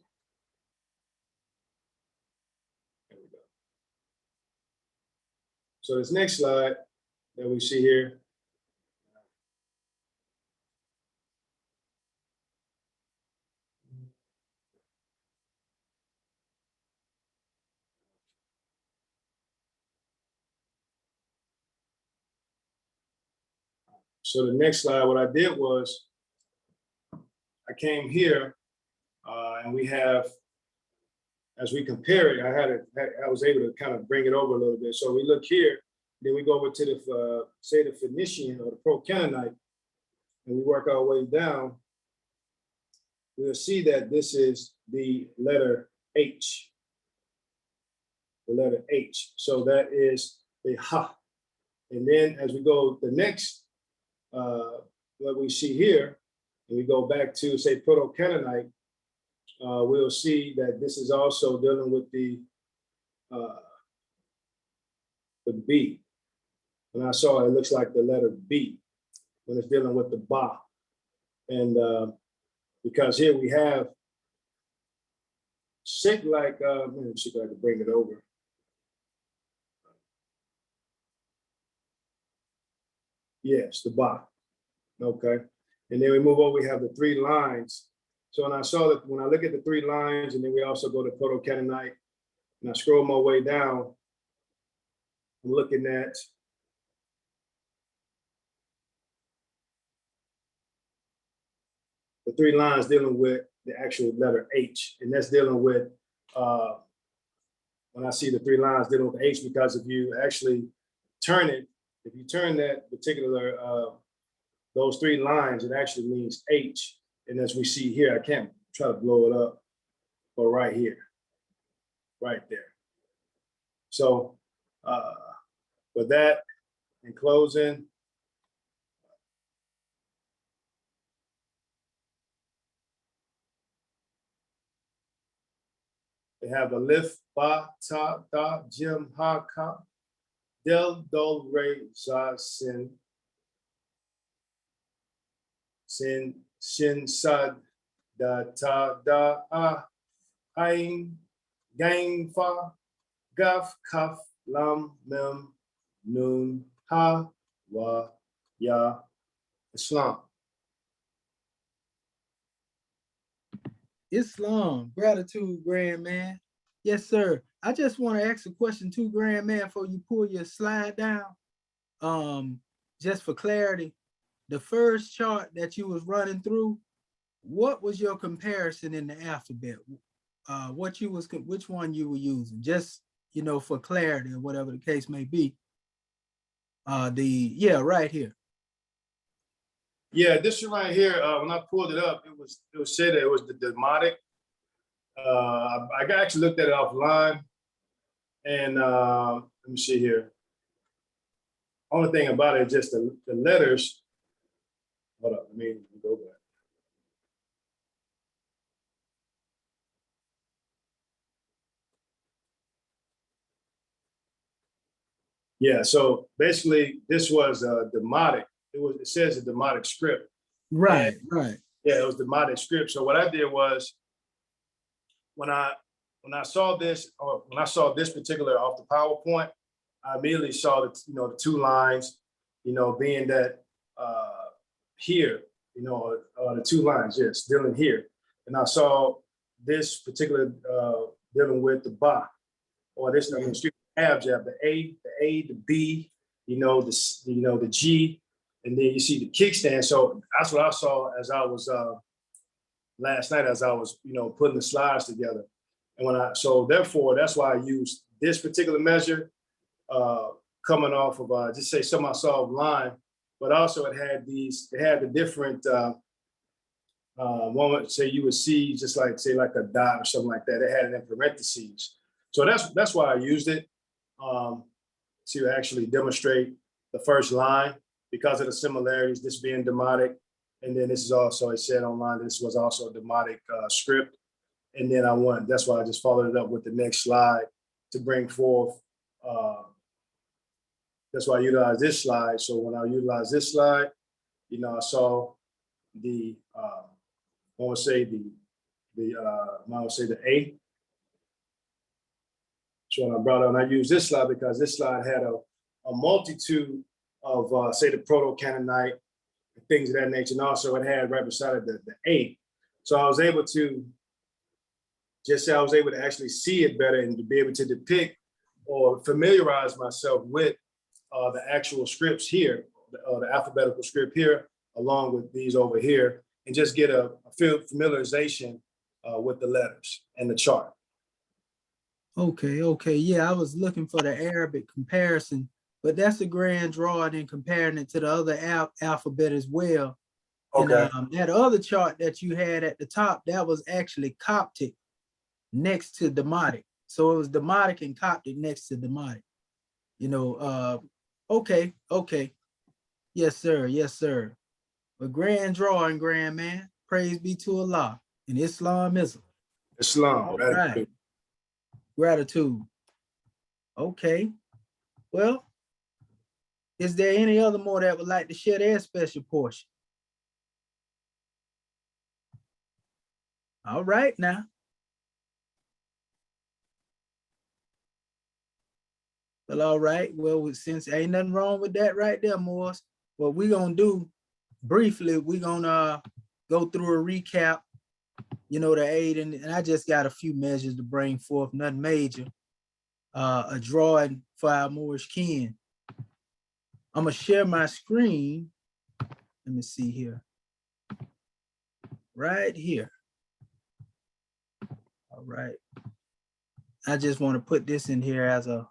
There we go. So this next slide that we see here, so the next slide, what I did was I came here and we have, as we compare it, I was able to kind of bring it over a little bit. So we look here, then we go over to the, say the Phoenician or the Pro-Canaanite, and we work our way down, we'll see that this is the letter H. The letter H. So that is the ha. And then as we go the next, what we see here, and we go back to say Proto-Canaanite, we'll see that this is also dealing with the B. When I saw it, it looks like the letter B when it's dealing with the Ba. And because here we have shaped like, let me see if I can bring it over. Yes, the Ba. Okay. And then we move over, we have the 3 lines. So when I saw that, when I look at the 3 lines, and then we also go to Proto-Canaanite, and I scroll my way down, I'm looking at the 3 lines dealing with the actual letter H. And that's dealing with, when I see the 3 lines dealing with H, because if you actually turn it, if you turn that particular, those 3 lines, it actually means H. And as we see here, I can't try to blow it up, but right here, right there. So with that, in closing, they have a lift, ba, ta, da, jim, ha, ka, del, dol, re, za, sin, sin, shin, sad, da, ta, da, ain, gang, fa, gaf, kaf, lam, mem, nun, ha, wa, ya, Islam. Islam, gratitude, grand man. Yes, sir. I just want to ask a question too, grand man, before you pull your slide down. Just for clarity, the first chart that you was running through, what was your comparison in the alphabet? Which one you were using? Just, you know, for clarity or whatever the case may be. Right here. Yeah, this one right here, when I pulled it up, it was said that it was the Demotic. I actually looked at it offline, and let me see here. Only thing about it is just the letters. Hold up, let me go back. Yeah, so basically this was a Demotic. It says a Demotic script. Right, And, right. yeah, it was Demotic script. So what I did was when I saw this, or when I saw this particular off the PowerPoint, I immediately saw the 2 lines, being that here, the 2 lines, yes, dealing here. And I saw this particular dealing with the Ba, or this, I mean, abs, you have the A, the B, the G, and then you see the kickstand. So that's what I saw as I was last night, as I was, putting the slides together. And so therefore, that's why I used this particular measure coming off of just say some I saw line, but also it had the different one would say you would see just like say like a dot or something like that. It had it in parentheses. So that's why I used it to actually demonstrate the first line because of the similarities, this being Demotic. And then this is also, it said online, this was also a Demotic script. And then that's why I just followed it up with the next slide to bring forth. That's why I utilized this slide. So when I utilized this slide, I saw the, I want to say the A. So when I brought on, I used this slide because this slide had a multitude of, say, the Proto-Canaanite, things of that nature. And also it had right beside it the A. So I was able to actually see it better and to be able to depict or familiarize myself with the actual scripts here, the alphabetical script here, along with these over here, and just get a familiarization with the letters and the chart. Okay. Yeah, I was looking for the Arabic comparison, but that's a grand draw and then comparing it to the other alphabet as well. Okay. And that other chart that you had at the top, that was actually Coptic next to Demotic. So it was Demotic and Coptic next to Demotic. You know, okay. Yes, sir. Yes, sir. But grand drawing, grand man. Praise be to Allah and Islamism. Islam. All Gratitude. right. Gratitude. Okay. Well, is there any other more that would like to share their special portion? All right now. Well, all right. Well, since ain't nothing wrong with that right there, Morris. What we gonna do briefly, we gonna go through a recap, you know, the aid, and I just got a few measures to bring forth, nothing major. A drawing for our Moorish kin. I'm gonna share my screen. Let me see here. Right here. All right. I just want to put this in here as a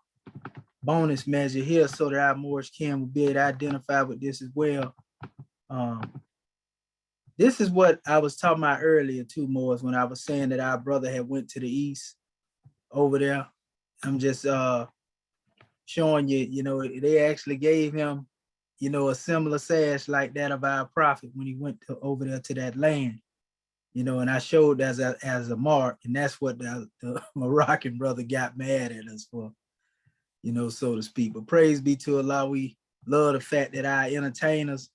bonus measure here so that our Moorish kin will be able to identify with this as well. This is what I was talking about earlier too, Morris, when I was saying that our brother had went to the east over there. I'm just showing you, you know, they actually gave him, you know, a similar sash like that of our prophet when he went over there to that land, you know, and I showed as a mark, and that's what the Moroccan brother got mad at us for, you know, so to speak. But praise be to Allah, we love the fact that our entertainers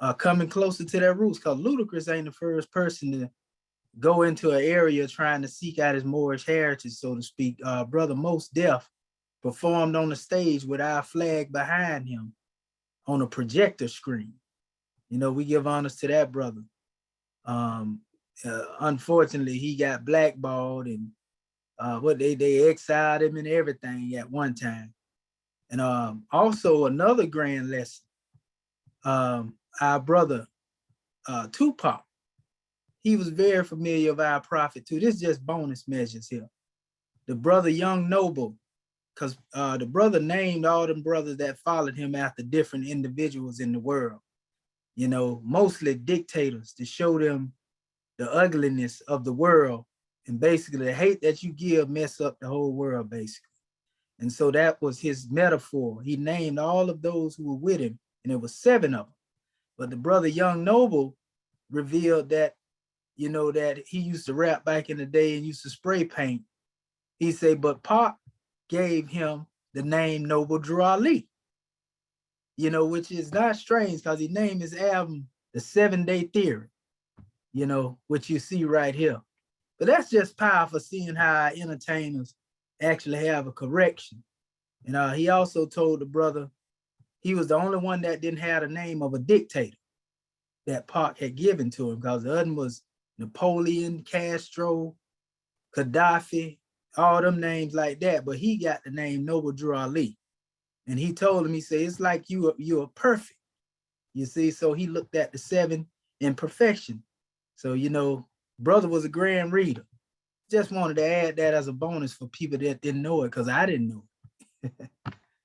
are coming closer to their roots, because Ludacris ain't the first person to go into an area trying to seek out his Moorish heritage, so to speak. Brother Most Def performed on the stage with our flag behind him on a projector screen. You know, we give honors to that brother. Unfortunately, he got blackballed, and they exiled him and everything at one time. And also another grand lesson, our brother Tupac, he was very familiar with our prophet too. This is just bonus measures here. The brother Young Noble, because the brother named all them brothers that followed him after different individuals in the world, you know, mostly dictators, to show them the ugliness of the world, and basically the hate that you give mess up the whole world, basically. And so that was his metaphor. He named all of those who were with him, and it was 7 of them. But the brother Young Noble revealed that, you know, that he used to rap back in the day and used to spray paint. He said, but Pop gave him the name Noble Drew Ali, you know, which is not strange because he named his album The 7-Day Theory, you know, which you see right here. But that's just powerful, seeing how our entertainers actually have a correction. And he also told the brother he was the only one that didn't have the name of a dictator that Pac had given to him, because the other was Napoleon, Castro, Gaddafi, all them names like that. But he got the name Noble Drew Ali. And he told him, he said, it's like you are perfect. You see, so he looked at the 7 in perfection. So, you know, brother was a grand reader. Just wanted to add that as a bonus for people that didn't know it, because I didn't know it.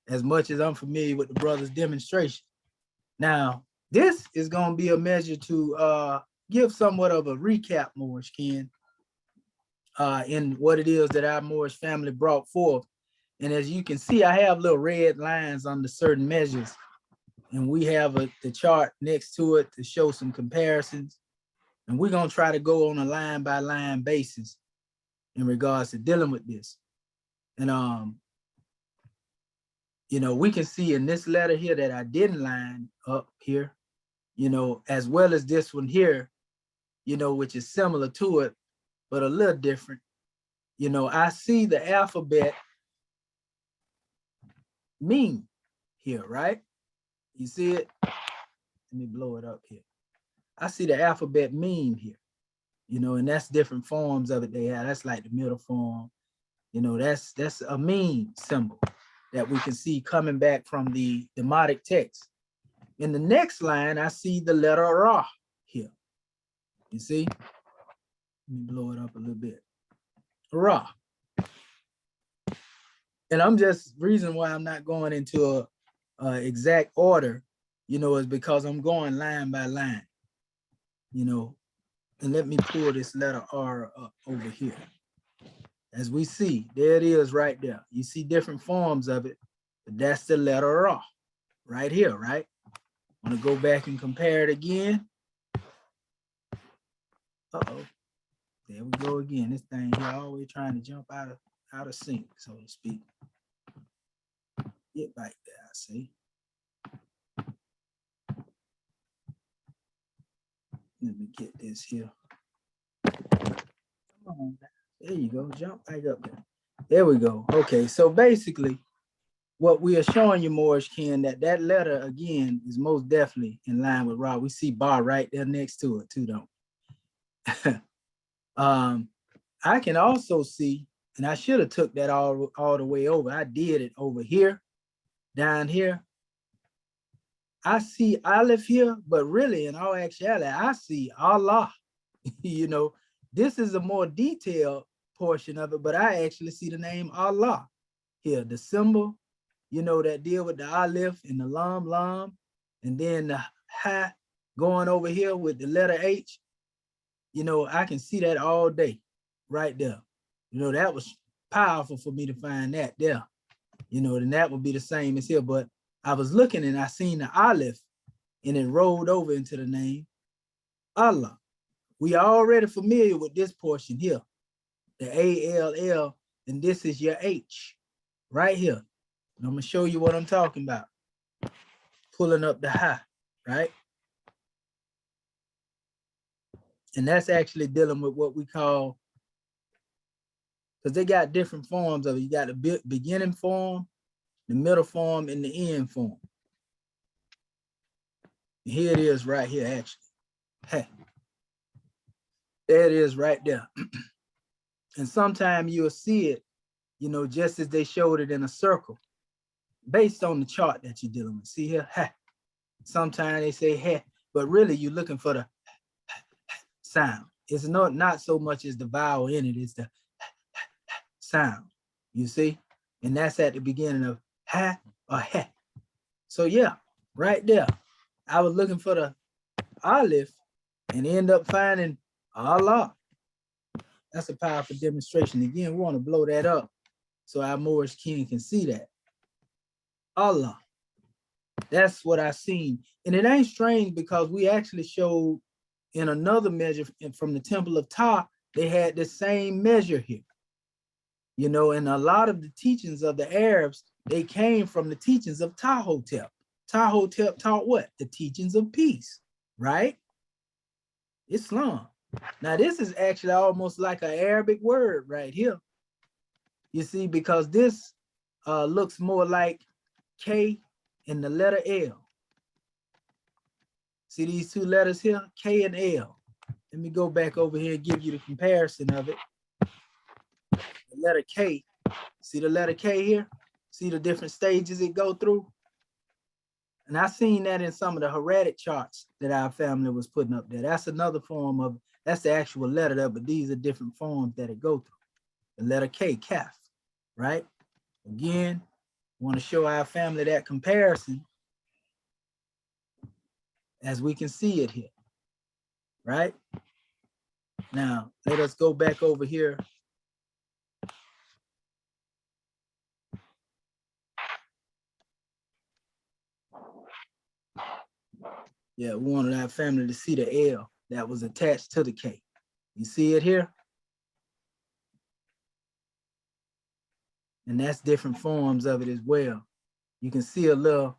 As much as I'm familiar with the brother's demonstration. Now, this is going to be a measure to give somewhat of a recap, Moorish kin, in what it is that our Moorish family brought forth. And as you can see, I have little red lines under certain measures, and we have the chart next to it to show some comparisons. And we're going to try to go on a line by line basis in regards to dealing with this. And you know, we can see in this letter here that I didn't line up here, you know, as well as this one here, you know, which is similar to it, but a little different. You know, I see the alphabet meme here, right? You see it? Let me blow it up here. I see the alphabet meme here, you know, and that's different forms of it they have. That's like the middle form. You know, that's a meme symbol that we can see coming back from the Demotic text. In the next line, I see the letter Ra here. You see? Let me blow it up a little bit. Ra. And I'm just, reason why I'm not going into a exact order, you know, is because I'm going line by line. you know, and let me pull this letter R up over here. As we see, there it is right there. You see different forms of it, but that's the letter R right here, right? I'm gonna go back and compare it again. Uh-oh, there we go again. This thing here always trying to jump out of sync, so to speak. Get back there, I see. Let me get this here. Come on, there you go, jump back up there. There we go. Okay, so basically, what we are showing you, Morris Ken, that letter again is most definitely in line with Ra. We see bar right there next to it too, don't we? I can also see, and I should have took that all the way over. I did it over here, down here. I see Aleph here, but really in all actuality, I see Allah. You know, this is a more detailed portion of it, but I actually see the name Allah here, the symbol, you know, that deal with the Aleph and the Lam, and then the Ha going over here with the letter H. You know, I can see that all day right there. You know, that was powerful for me to find that there. You know, then that would be the same as here, but I was looking and I seen the Aleph and it rolled over into the name Allah. We are already familiar with this portion here, the ALL, and this is your H right here. And I'm gonna show you what I'm talking about. Pulling up the high, right? And that's actually dealing with what we call, because they got different forms of it. You got the beginning form, the middle form, and the end form. And here it is right here, actually. Hey, there it is right there. And sometimes you'll see it, you know, just as they showed it in a circle, based on the chart that you're dealing with. See here, hey. Sometimes they say hey, but really you're looking for the sound. It's not so much as the vowel in it, it's the sound, you see? And that's at the beginning of ha or he. So yeah, right there. I was looking for the Aleph and end up finding Allah. That's a powerful demonstration. Again, we want to blow that up so our Moorish king can see that. Allah. That's what I seen. And it ain't strange because we actually showed in another measure from the Temple of Ptah, they had the same measure here. You know, and a lot of the teachings of the Arabs, they came from the teachings of Ptahhotep. Ptahhotep taught what? The teachings of peace, right? Islam. Now, this is actually almost like an Arabic word right here. You see, because this looks more like K and the letter L. See these two letters here, K and L. Let me go back over here and give you the comparison of it. The letter K, see the letter K here? See the different stages it go through? And I seen that in some of the hieratic charts that our family was putting up there. That's another form of, that's the actual letter there, but these are different forms that it go through. The letter K, Kaf, right? Again, want to show our family that comparison as we can see it here, right? Now, let us go back over here. Yeah, we wanted our family to see the L that was attached to the K. You see it here? And that's different forms of it as well. You can see a little,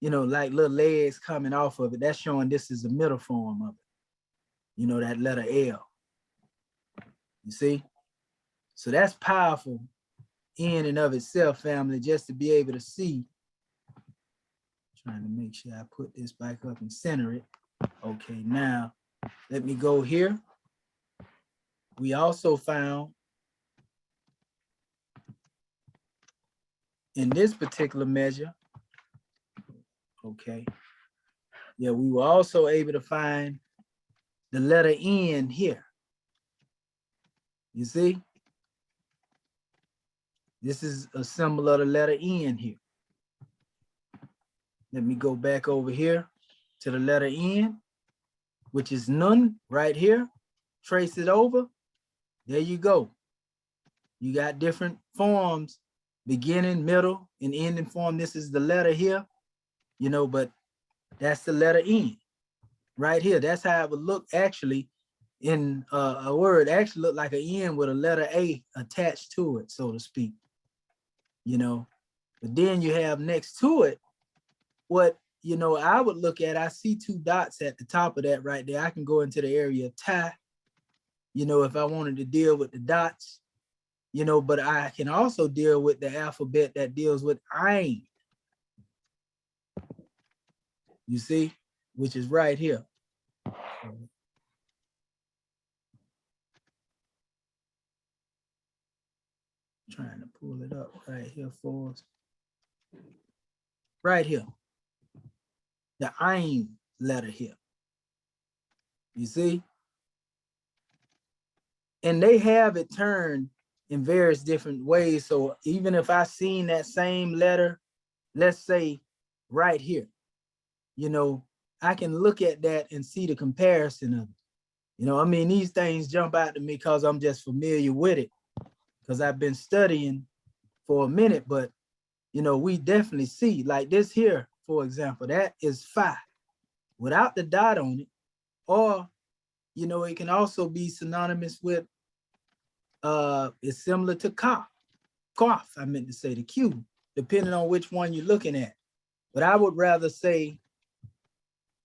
you know, like little legs coming off of it. That's showing this is the middle form of it. You know, that letter L. You see? So that's powerful in and of itself, family, just to be able to see. Trying to make sure I put this back up and center it. Okay, now let me go here. We also found in this particular measure, okay, yeah, we were also able to find the letter N here. You see? This is a symbol of the letter N here. Let me go back over here to the letter N. which is Nun right here. Trace it over. There you go. You got different forms, beginning, middle, and ending form. This is the letter here, you know, but that's the letter N right here. That's how it would look actually in a word, actually look like an N with a letter A attached to it, so to speak, you know. But then you have next to it, what, you know, I would look at, I see two dots at the top of that right there. I can go into the area of tie, you know, if I wanted to deal with the dots, you know, but I can also deal with the alphabet that deals with Ain. You see, which is right here. Trying to pull it up right here for us. Right here. The Ain letter here. You see? And they have it turned in various different ways. So even if I seen that same letter, let's say right here, you know, I can look at that and see the comparison of it. You know, I mean, these things jump out to me because I'm just familiar with it, because I've been studying for a minute, but, you know, we definitely see like this here, for example, that is Phi without the dot on it, or, you know, it can also be synonymous with, it's similar to Ka, Qaf, I meant to say the Q, depending on which one you're looking at. But I would rather say,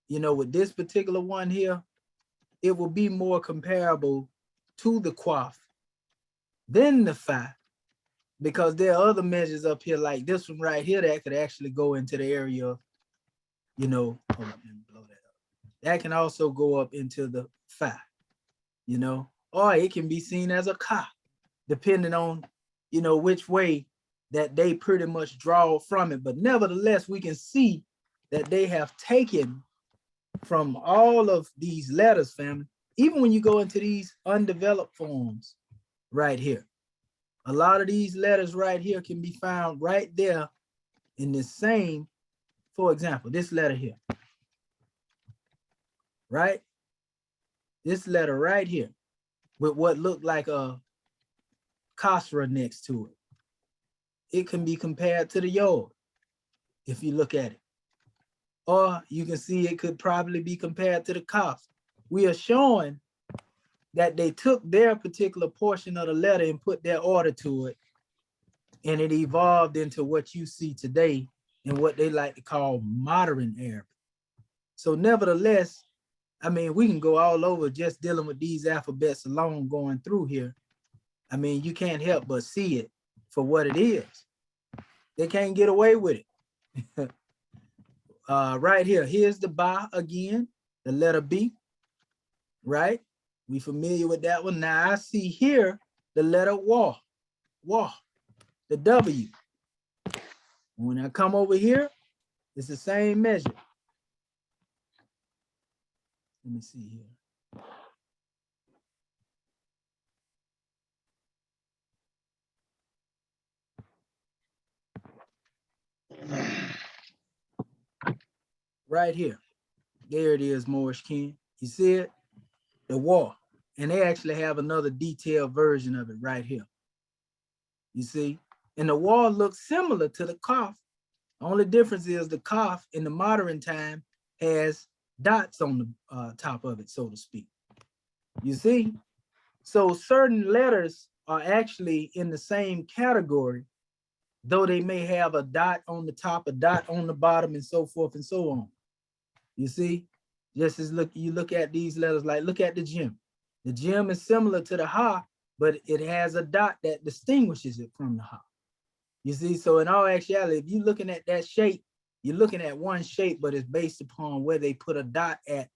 you know, with this particular one here, it will be more comparable to the Qaf than the Phi, because there are other measures up here like this one right here that could actually go into the area of, you know, hold up, let me blow that up. That can also go up into the Phi, you know, or it can be seen as a Ka, depending on, you know, which way that they pretty much draw from it. But nevertheless, we can see that they have taken from all of these letters, family, even when you go into these undeveloped forms right here. A lot of these letters right here can be found right there in the same, for example, this letter here, right? This letter right here with what looked like a Khosra next to it. It can be compared to the Yod if you look at it. Or you can see it could probably be compared to the Kaf. We are showing that they took their particular portion of the letter and put their order to it, and it evolved into what you see today in what they like to call modern Arabic. So nevertheless, I mean, we can go all over just dealing with these alphabets alone going through here. I mean, you can't help but see it for what it is. They can't get away with it. Right here, here's the Ba again, the letter B, right? We familiar with that one. Now I see here the letter Wa, the W. When I come over here, it's the same measure. Let me see here. Right here. There it is, Moorish King. You see it? The Wa. And they actually have another detailed version of it right here. You see? And the Wa looks similar to the Kaf. The only difference is the Kaf in the modern time has dots on the top of it, so to speak. You see? So certain letters are actually in the same category, though they may have a dot on the top, a dot on the bottom, and so forth and so on. You see? Just as you look at these letters, like look at the Jim. The Jim is similar to the Ha, but it has a dot that distinguishes it from the Ha. You see, so in all actuality, if you're looking at that shape, you're looking at one shape, but it's based upon where they put a dot at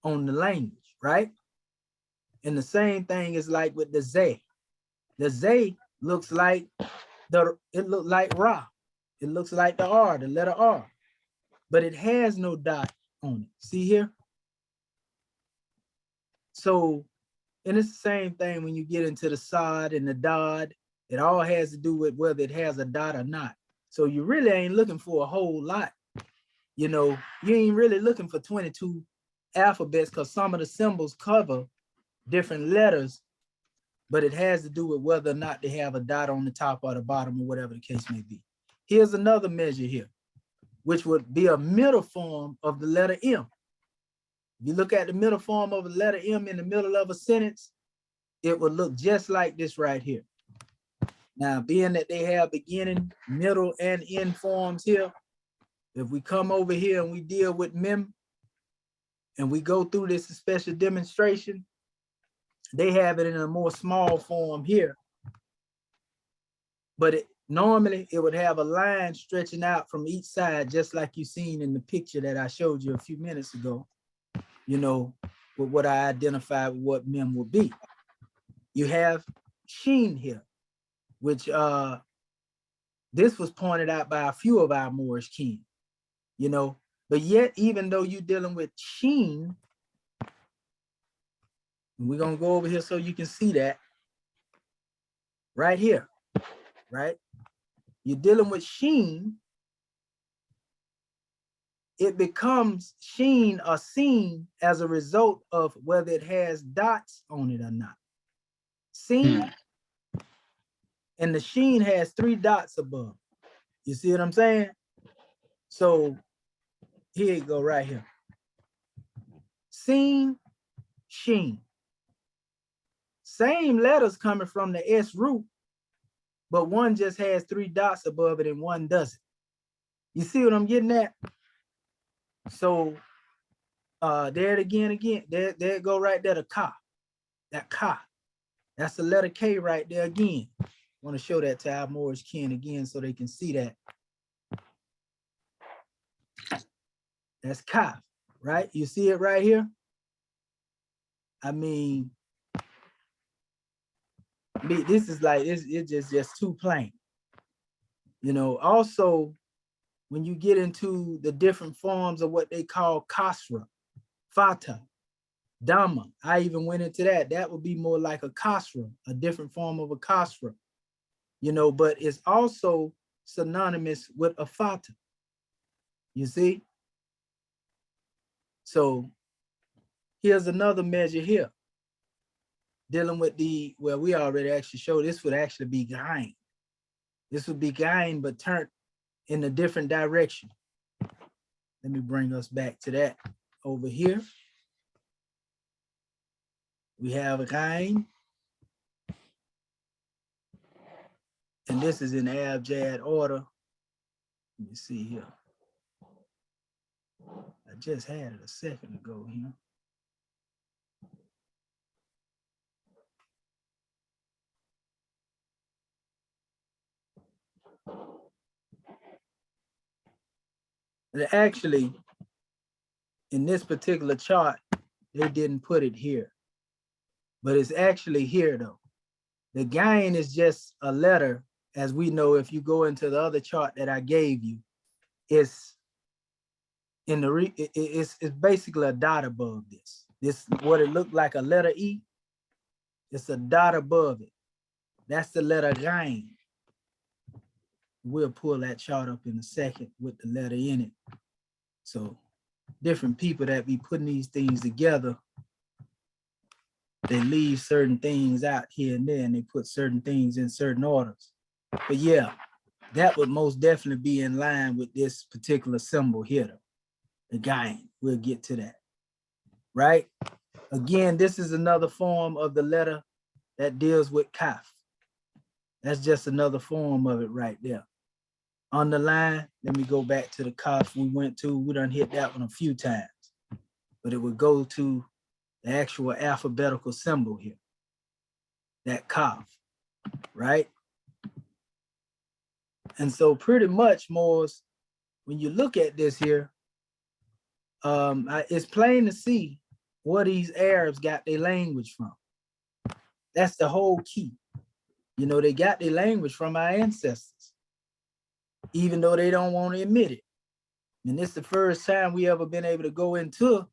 on the language, right? And the same thing is like with the Zay. The Zay looks like it looks like Ra. It looks like the R, the letter R, but it has no dot on it. See here? So, and it's the same thing when you get into the Sod and the Dod. It all has to do with whether it has a dot or not. So you really ain't looking for a whole lot. You know, you ain't really looking for 22 alphabets because some of the symbols cover different letters, but it has to do with whether or not they have a dot on the top or the bottom or whatever the case may be. Here's another measure here, which would be a middle form of the letter M. If you look at the middle form of a letter M in the middle of a sentence, it would look just like this right here. Now, being that they have beginning, middle, and end forms here, if we come over here and we deal with mem, and we go through this special demonstration, they have it in a more small form here. But normally it would have a line stretching out from each side, just like you seen in the picture that I showed you a few minutes ago, you know, with what I identified with what mem would be. You have sheen here, which this was pointed out by a few of our Moorish kin, you know, but yet even though you're dealing with sheen, we're gonna go over here so you can see that right here, right? You're dealing with sheen, it becomes sheen or seen as a result of whether it has dots on it or not. Seen, and the sheen has 3 dots above. You see what I'm saying? So here you go right here. Seen, sheen. Same letters coming from the S root, but one just has 3 dots above it and one doesn't. You see what I'm getting at? So there it again, there it go right there, the ka, that ka. That's the letter K right there again. I want to show that to our Moorish kin again so they can see that. That's ka, right? You see it right here? I mean, this is like, it's just too plain. You know, also, when you get into the different forms of what they call Khosra, Fatah, Dhamma, I even went into that. That would be more like a Khosra, a different form of a Khosra, you know, but it's also synonymous with a Fatah. You see? So here's another measure here, dealing with the, well, we already actually showed this would actually be Gain. This would be Gain, but turned in a different direction. Let me bring us back to that over here. We have a Gain. And this is in abjad order. Let me see here. I just had it a second ago here. And actually, in this particular chart, they didn't put it here, but it's actually here though. The gain is just a letter, as we know, if you go into the other chart that I gave you, it's in the it's basically a dot above this. This what it looked like a letter E. It's a dot above it. That's the letter gain. We'll pull that chart up in a second with the letter in it. So different people that be putting these things together, they leave certain things out here and there, and they put certain things in certain orders. But yeah, that would most definitely be in line with this particular symbol here, the gain. We'll get to that, right? Again, this is another form of the letter that deals with kaf. That's just another form of it right there. On the line, let me go back to the kaf we went to. We done hit that one a few times, but it would go to the actual alphabetical symbol here, that kaf, right? And so pretty much, Moors, when you look at this here, it's plain to see where these Arabs got their language from. That's the whole key. You know, they got their language from our ancestors, even though they don't want to admit it. And this is the first time we ever been able to go into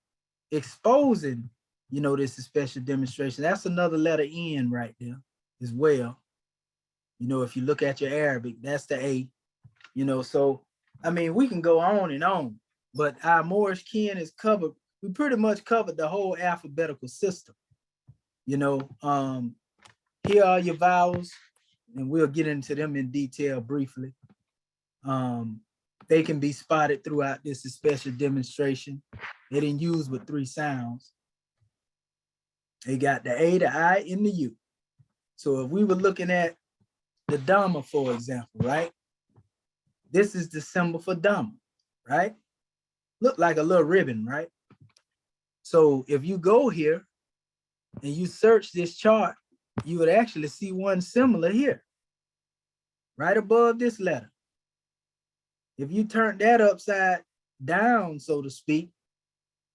exposing, you know, this special demonstration. That's another letter N right there as well. You know, if you look at your Arabic, that's the A, you know, so, I mean, we can go on and on, but our Moorish kin is covered. we pretty much covered the whole alphabetical system. You know, here are your vowels, and we'll get into them in detail briefly. They can be spotted throughout this special demonstration. They didn't use but 3 sounds. They got the A, the I, and the U. So if we were looking at the Dhamma, for example, right? This is the symbol for Dhamma, right? Look like a little ribbon, right? So if you go here and you search this chart, you would actually see one similar here, right above this letter. If you turn that upside down, so to speak,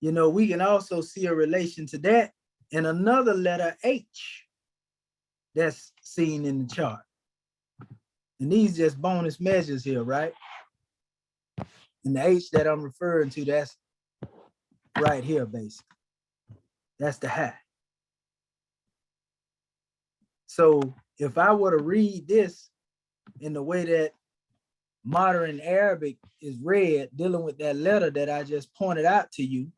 you know, we can also see a relation to that in another letter H that's seen in the chart. And these just bonus measures here, right? And the H that I'm referring to, that's right here, basically. That's the high. So if I were to read this in the way that modern Arabic is read, dealing with that letter that I just pointed out to you,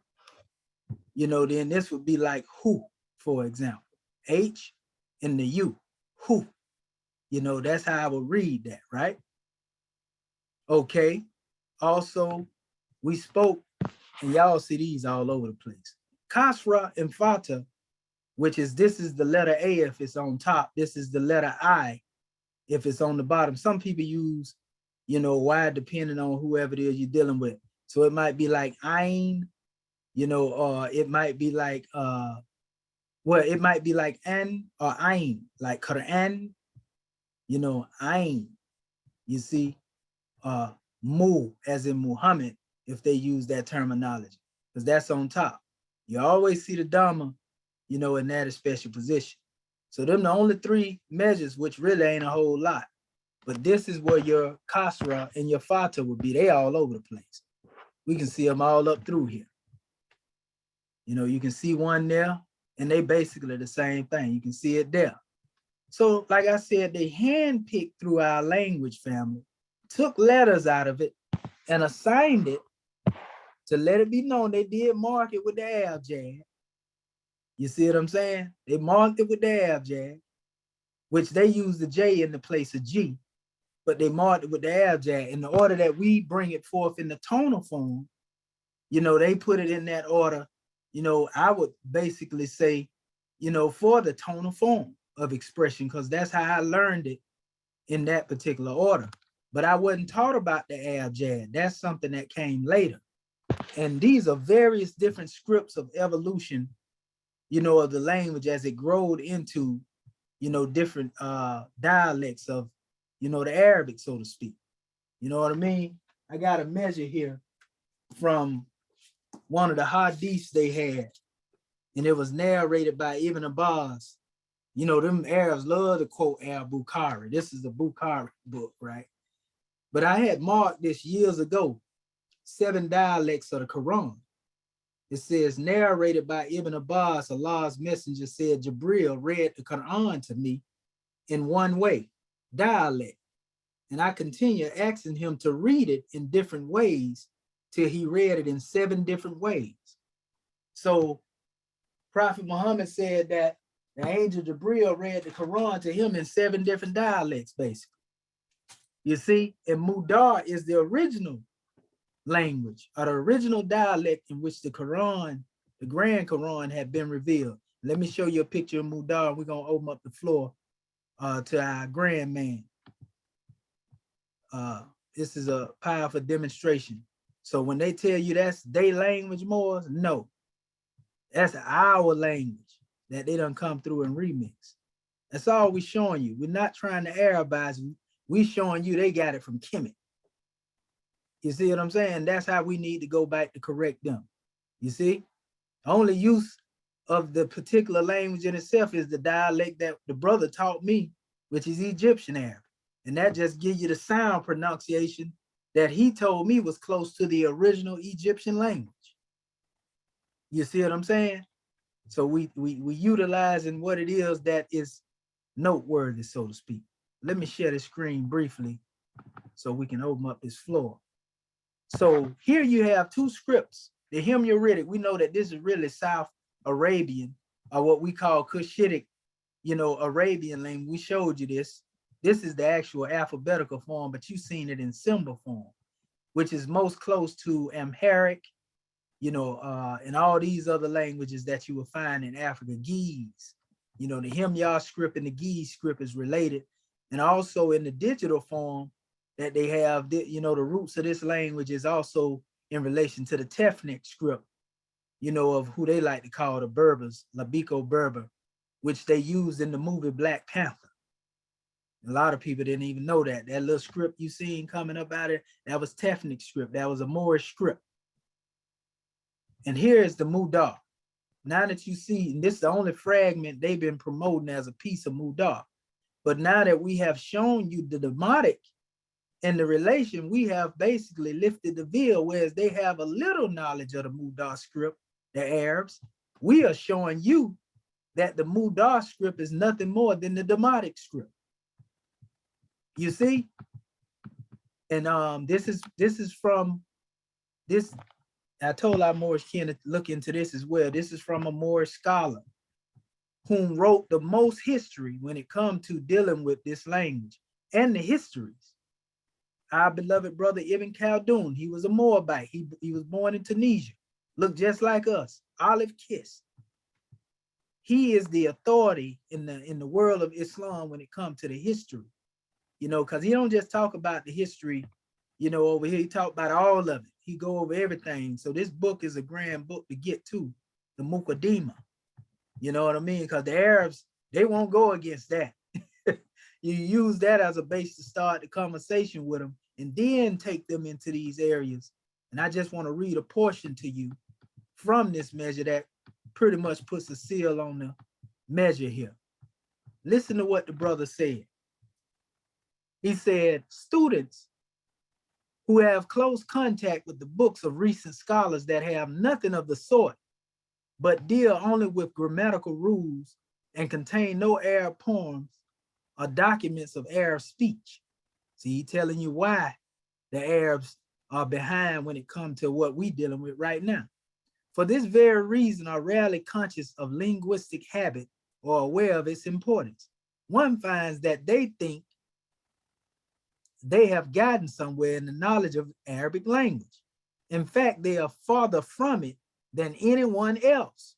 you know, then this would be like who, for example. H and the U, who. You know, that's how I would read that, right? Okay. Also, we spoke, and y'all see these all over the place. Khosra and Fatah, which is, this is the letter A if it's on top. This is the letter I if it's on the bottom. Some people use, you know, Y depending on whoever it is you're dealing with. So it might be like Ain, you know, or it might be like, well, it might be like An or Ain, like Quran, you know, Ain, you see, Mu as in Muhammad, if they use that terminology, because that's on top. You always see the Dhamma, you know, in that special position. So them the only 3 measures, which really ain't a whole lot. But this is where your Khosra and your Fatah would be. They all over the place. We can see them all up through here. You know, you can see one there, and they basically the same thing. You can see it there. So like I said, they handpicked through our language family, took letters out of it, and assigned it to let it be known they did mark it with the abjad. You see what I'm saying? They marked it with the abjad, which they used the J in the place of G, but they marked it with the abjad. In the order that we bring it forth in the tonal form, you know, they put it in that order. You know, I would basically say, you know, for the tonal form of expression, because that's how I learned it in that particular order. But I wasn't taught about the abjad. That's something that came later. And these are various different scripts of evolution, you know, of the language as it growed into, you know, different dialects of, you know, the Arabic, so to speak. You know what I mean? I got a measure here from one of the hadiths they had, and it was narrated by Ibn Abbas. You know, them Arabs love to quote al-Bukhari. This is the Bukhari book, right? But I had marked this years ago, 7 dialects of the Quran. It says, narrated by Ibn Abbas, Allah's messenger said, Jibril read the Quran to me in one way, dialect. And I continue asking him to read it in different ways till he read it in 7 different ways. So Prophet Muhammad said that the angel Jibril read the Quran to him in 7 different dialects, basically. You see, and Mudar is the original language or the original dialect in which the Quran, the Grand Quran, had been revealed. Let me show you a picture of Mudar. We're going to open up the floor to our grand man. This is a powerful demonstration. So when they tell you that's their language, Moors, no. That's our language that they done come through and remix. That's all we showing you. We're not trying to Arabize you. We showing you they got it from Kemetic. You see what I'm saying? That's how we need to go back to correct them. You see? The only use of the particular language in itself is the dialect that the brother taught me, which is Egyptian Arabic. And that just gives you the sound pronunciation that he told me was close to the original Egyptian language. You see what I'm saying? So we utilizing what it is that is noteworthy, so to speak. Let me share the screen briefly so we can open up this floor. So here you have 2 scripts The Himyaritic, we know that this is really South Arabian, or what we call Cushitic, Arabian language. We showed you this. This is the actual alphabetical form, but you've seen it in symbol form, which is most close to Amharic, and all these other languages that you will find in Africa. Ge'ez, the Himyar script and the Ge'ez script is related. And also in the digital form that they have, the roots of this language is also in relation to the Tefnik script, of who they like to call the Berbers, Labiko Berber, which they used in the movie Black Panther. A lot of people didn't even know that. That little script you seen coming up out of it, that was Tefnik script. That was a Moorish script. And here is the Mudah. Now that you see, and this is the only fragment they've been promoting as a piece of Mudah. But now that we have shown you the Demotic and the relation, we have basically lifted the veil, whereas they have a little knowledge of the Mudah script, the Arabs. We are showing you that the Mudah script is nothing more than the Demotic script. You see? And this is from this. I told our Moorish kin to look into this as well. This is from a Moorish scholar whom wrote the most history when it comes to dealing with this language and the histories. Our beloved brother Ibn Khaldun, he was a Moabite. He was born in Tunisia, looked just like us, olive kiss. He is the authority in the world of Islam when it comes to the history, because he don't just talk about the history, over here. He talk about all of it. He go over everything. So this book is a grand book to get to, the Muqaddimah. You know what I mean? Because the Arabs, they won't go against that. You use that as a base to start the conversation with them and then take them into these areas. And I just want to read a portion to you from this measure that pretty much puts a seal on the measure here. Listen to what the brother said. He said, students who have close contact with the books of recent scholars that have nothing of the sort, but deal only with grammatical rules and contain no Arab poems or documents of Arab speech. See, he's telling you why the Arabs are behind when it comes to what we're dealing with right now. For this very reason, are rarely conscious of linguistic habit or aware of its importance. One finds that they think they have gotten somewhere in the knowledge of Arabic language. In fact, they are farther from it than anyone else.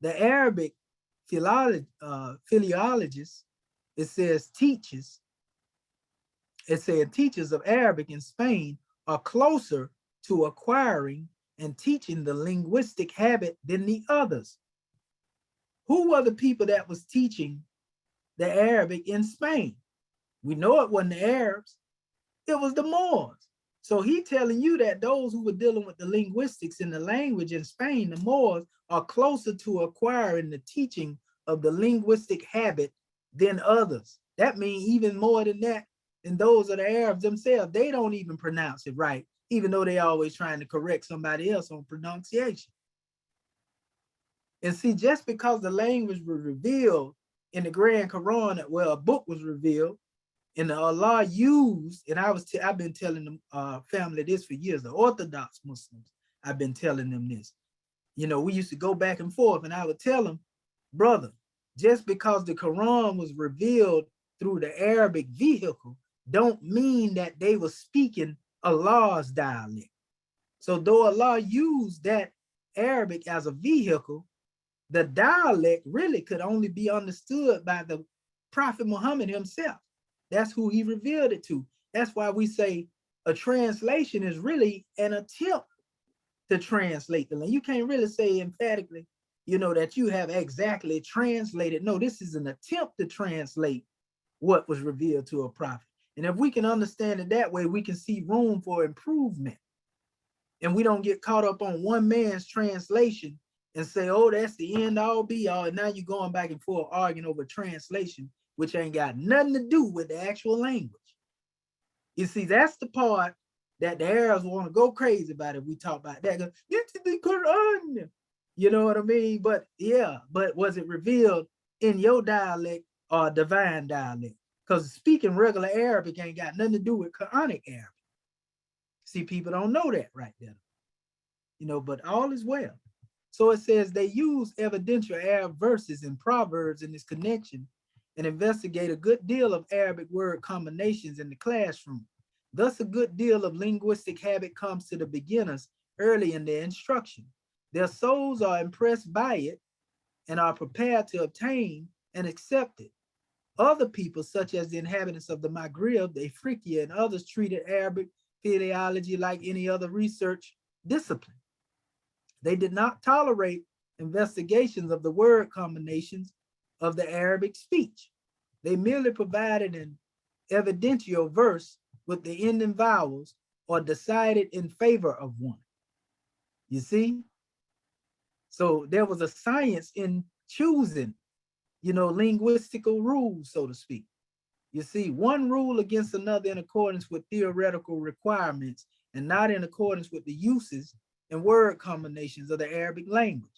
The Arabic philologists, it says teachers of Arabic in Spain are closer to acquiring and teaching the linguistic habit than the others. Who were the people that was teaching the Arabic in Spain? We know it wasn't the Arabs, it was the Moors. So he's telling you that those who were dealing with the linguistics in the language in Spain, the Moors, are closer to acquiring the teaching of the linguistic habit than others. That means even more than that, than those of the Arabs themselves. They don't even pronounce it right, even though they always trying to correct somebody else on pronunciation. And see, just because the language was revealed in the Grand Quran, well, a book was revealed, and Allah used, and I've been telling the family this for years, the Orthodox Muslims, I've been telling them this. We used to go back and forth, and I would tell them, brother, just because the Quran was revealed through the Arabic vehicle, don't mean that they were speaking Allah's dialect. So though Allah used that Arabic as a vehicle, the dialect really could only be understood by the Prophet Muhammad himself. That's who he revealed it to. That's why we say a translation is really an attempt to translate the language. You can't really say emphatically, that you have exactly translated. No, this is an attempt to translate what was revealed to a prophet. And if we can understand it that way, we can see room for improvement. And we don't get caught up on one man's translation and say, oh, that's the end all be all. And now you're going back and forth arguing over translation, which ain't got nothing to do with the actual language. You see, that's the part that the Arabs want to go crazy about if we talk about that. Get to the Quran. You know what I mean? But yeah, but was it revealed in your dialect or divine dialect? Because speaking regular Arabic ain't got nothing to do with Quranic Arabic. See, people don't know that right there. but all is well. So it says they use evidential Arab verses and proverbs in this connection and investigate a good deal of Arabic word combinations in the classroom. Thus, a good deal of linguistic habit comes to the beginners early in their instruction. Their souls are impressed by it and are prepared to obtain and accept it. Other people, such as the inhabitants of the Maghreb, the Africa, and others, treated Arabic philology like any other research discipline. They did not tolerate investigations of the word combinations of the Arabic speech. They merely provided an evidential verse with the ending vowels or decided in favor of one. You see? So there was a science in choosing, linguistical rules, so to speak. You see, one rule against another in accordance with theoretical requirements and not in accordance with the uses and word combinations of the Arabic language.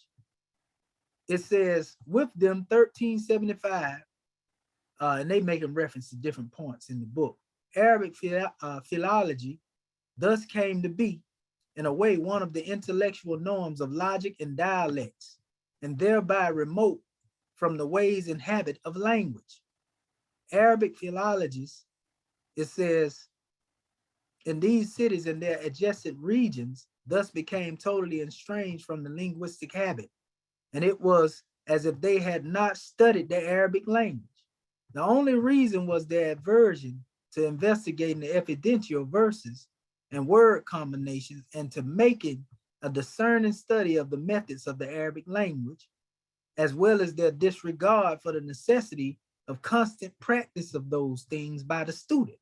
It says, with them 1375, and they make a reference to different points in the book. Arabic philology thus came to be, in a way, one of the intellectual norms of logic and dialects, and thereby remote from the ways and habit of language. Arabic philologists, it says, in these cities and their adjacent regions, thus became totally estranged from the linguistic habit, and it was as if they had not studied the Arabic language. The only reason was their aversion to investigating the evidential verses and word combinations and to making a discerning study of the methods of the Arabic language, as well as their disregard for the necessity of constant practice of those things by the student.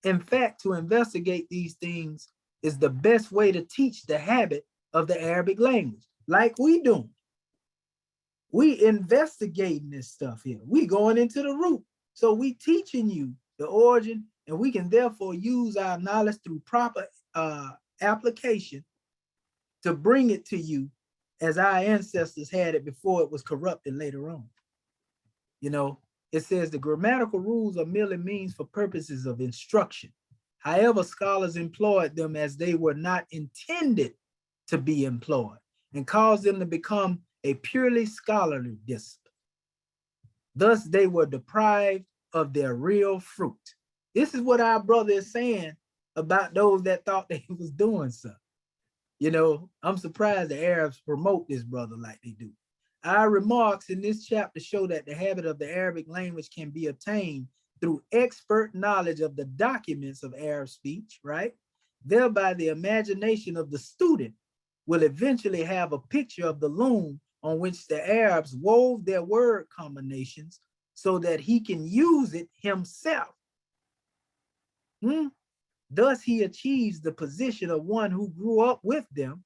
In fact, to investigate these things is the best way to teach the habit of the Arabic language, like we do. We investigating this stuff here. We going into the root. So we teaching you the origin, and we can therefore use our knowledge through proper application to bring it to you as our ancestors had it before it was corrupted later on. It says the grammatical rules are merely means for purposes of instruction. However, scholars employed them as they were not intended to be employed and caused them to become a purely scholarly discipline. Thus, they were deprived of their real fruit. This is what our brother is saying about those that thought they was doing something. I'm surprised the Arabs promote this brother like they do. Our remarks in this chapter show that the habit of the Arabic language can be obtained through expert knowledge of the documents of Arab speech, right? Thereby, the imagination of the student will eventually have a picture of the loom on which the Arabs wove their word combinations so that he can use it himself. Thus, he achieves the position of one who grew up with them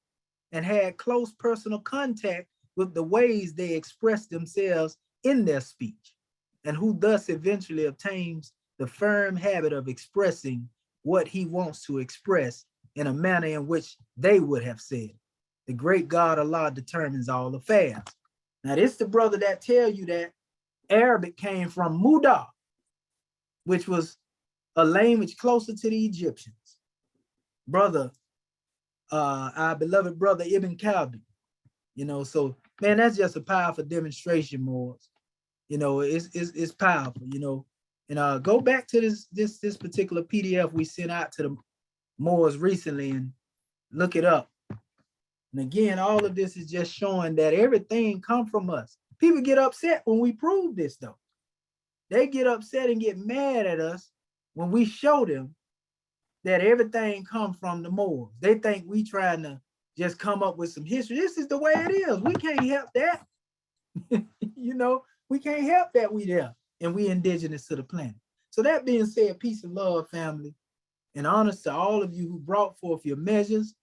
and had close personal contact with the ways they express themselves in their speech, and who thus eventually obtains the firm habit of expressing what he wants to express in a manner in which they would have said. The great God Allah determines all affairs. Now, this is the brother that tell you that Arabic came from Muda, which was a language closer to the Egyptians. Brother, our beloved brother Ibn Khaldun. So man, that's just a powerful demonstration, Moors. It's powerful, And go back to this particular PDF we sent out to the Moors recently and look it up. And again, all of this is just showing that everything comes from us. People get upset when we prove this, though. They get upset and get mad at us when we show them that everything comes from the Moors. They think we trying to just come up with some history. This is the way it is. We can't help that. We can't help that we there and we indigenous to the planet. So that being said, peace and love, family, and honors to all of you who brought forth your measures.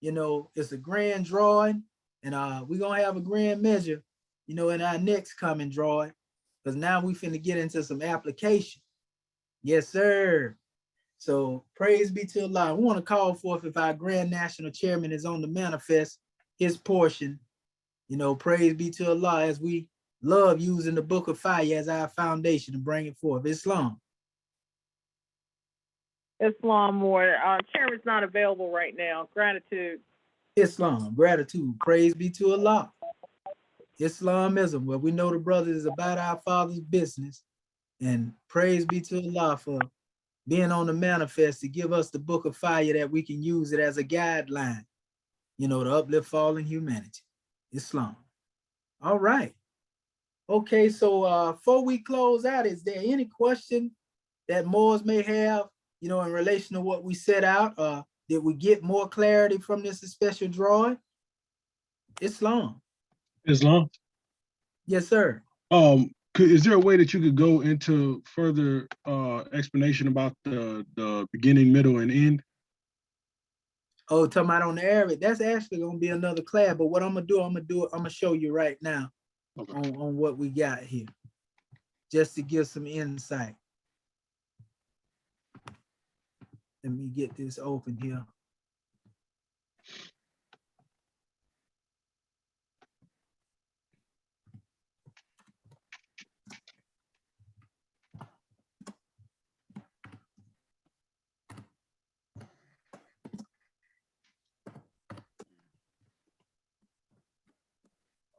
It's a grand drawing, and we're gonna have a grand measure, in our next coming drawing, because now we finna get into some application. Yes, sir. So praise be to Allah. We want to call forth, if our Grand National Chairman is on the manifest, his portion. Praise be to Allah, as we love using the Book of Fire as our foundation to bring it forth. Islam. Islam more. Chairman's not available right now. Gratitude. Islam, gratitude, praise be to Allah. Islamism, where we know the brother is about our Father's business, and praise be to Allah for being on the manifest to give us the book of fire that we can use it as a guideline, you know, to uplift fallen humanity. Islam. All right. Okay, so before we close out, is there any question that Moors may have, you know, in relation to what we set out? Did we get more clarity from this special drawing? Islam. Islam. Yes, sir. Is there a way that you could go into further explanation about the beginning, middle, and end? Oh, talking about on the Arabic, that's actually gonna be another class, but what I'm gonna show you right now. Okay. on what we got here, just to give some insight. Let me get this open here.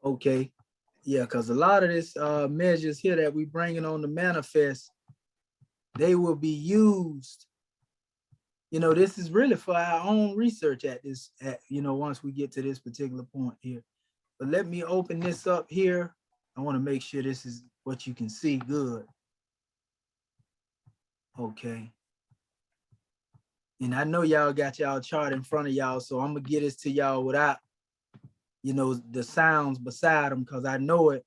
Okay, yeah, because a lot of this measures here that we bringing on the manifest, they will be used. You know, this is really for our own research you know, once we get to this particular point here. But let me open this up here. I want to make sure this is what you can see good. Okay. And I know y'all got y'all chart in front of y'all, so I'm gonna get this to y'all without, you know, the sounds beside them, because I know it.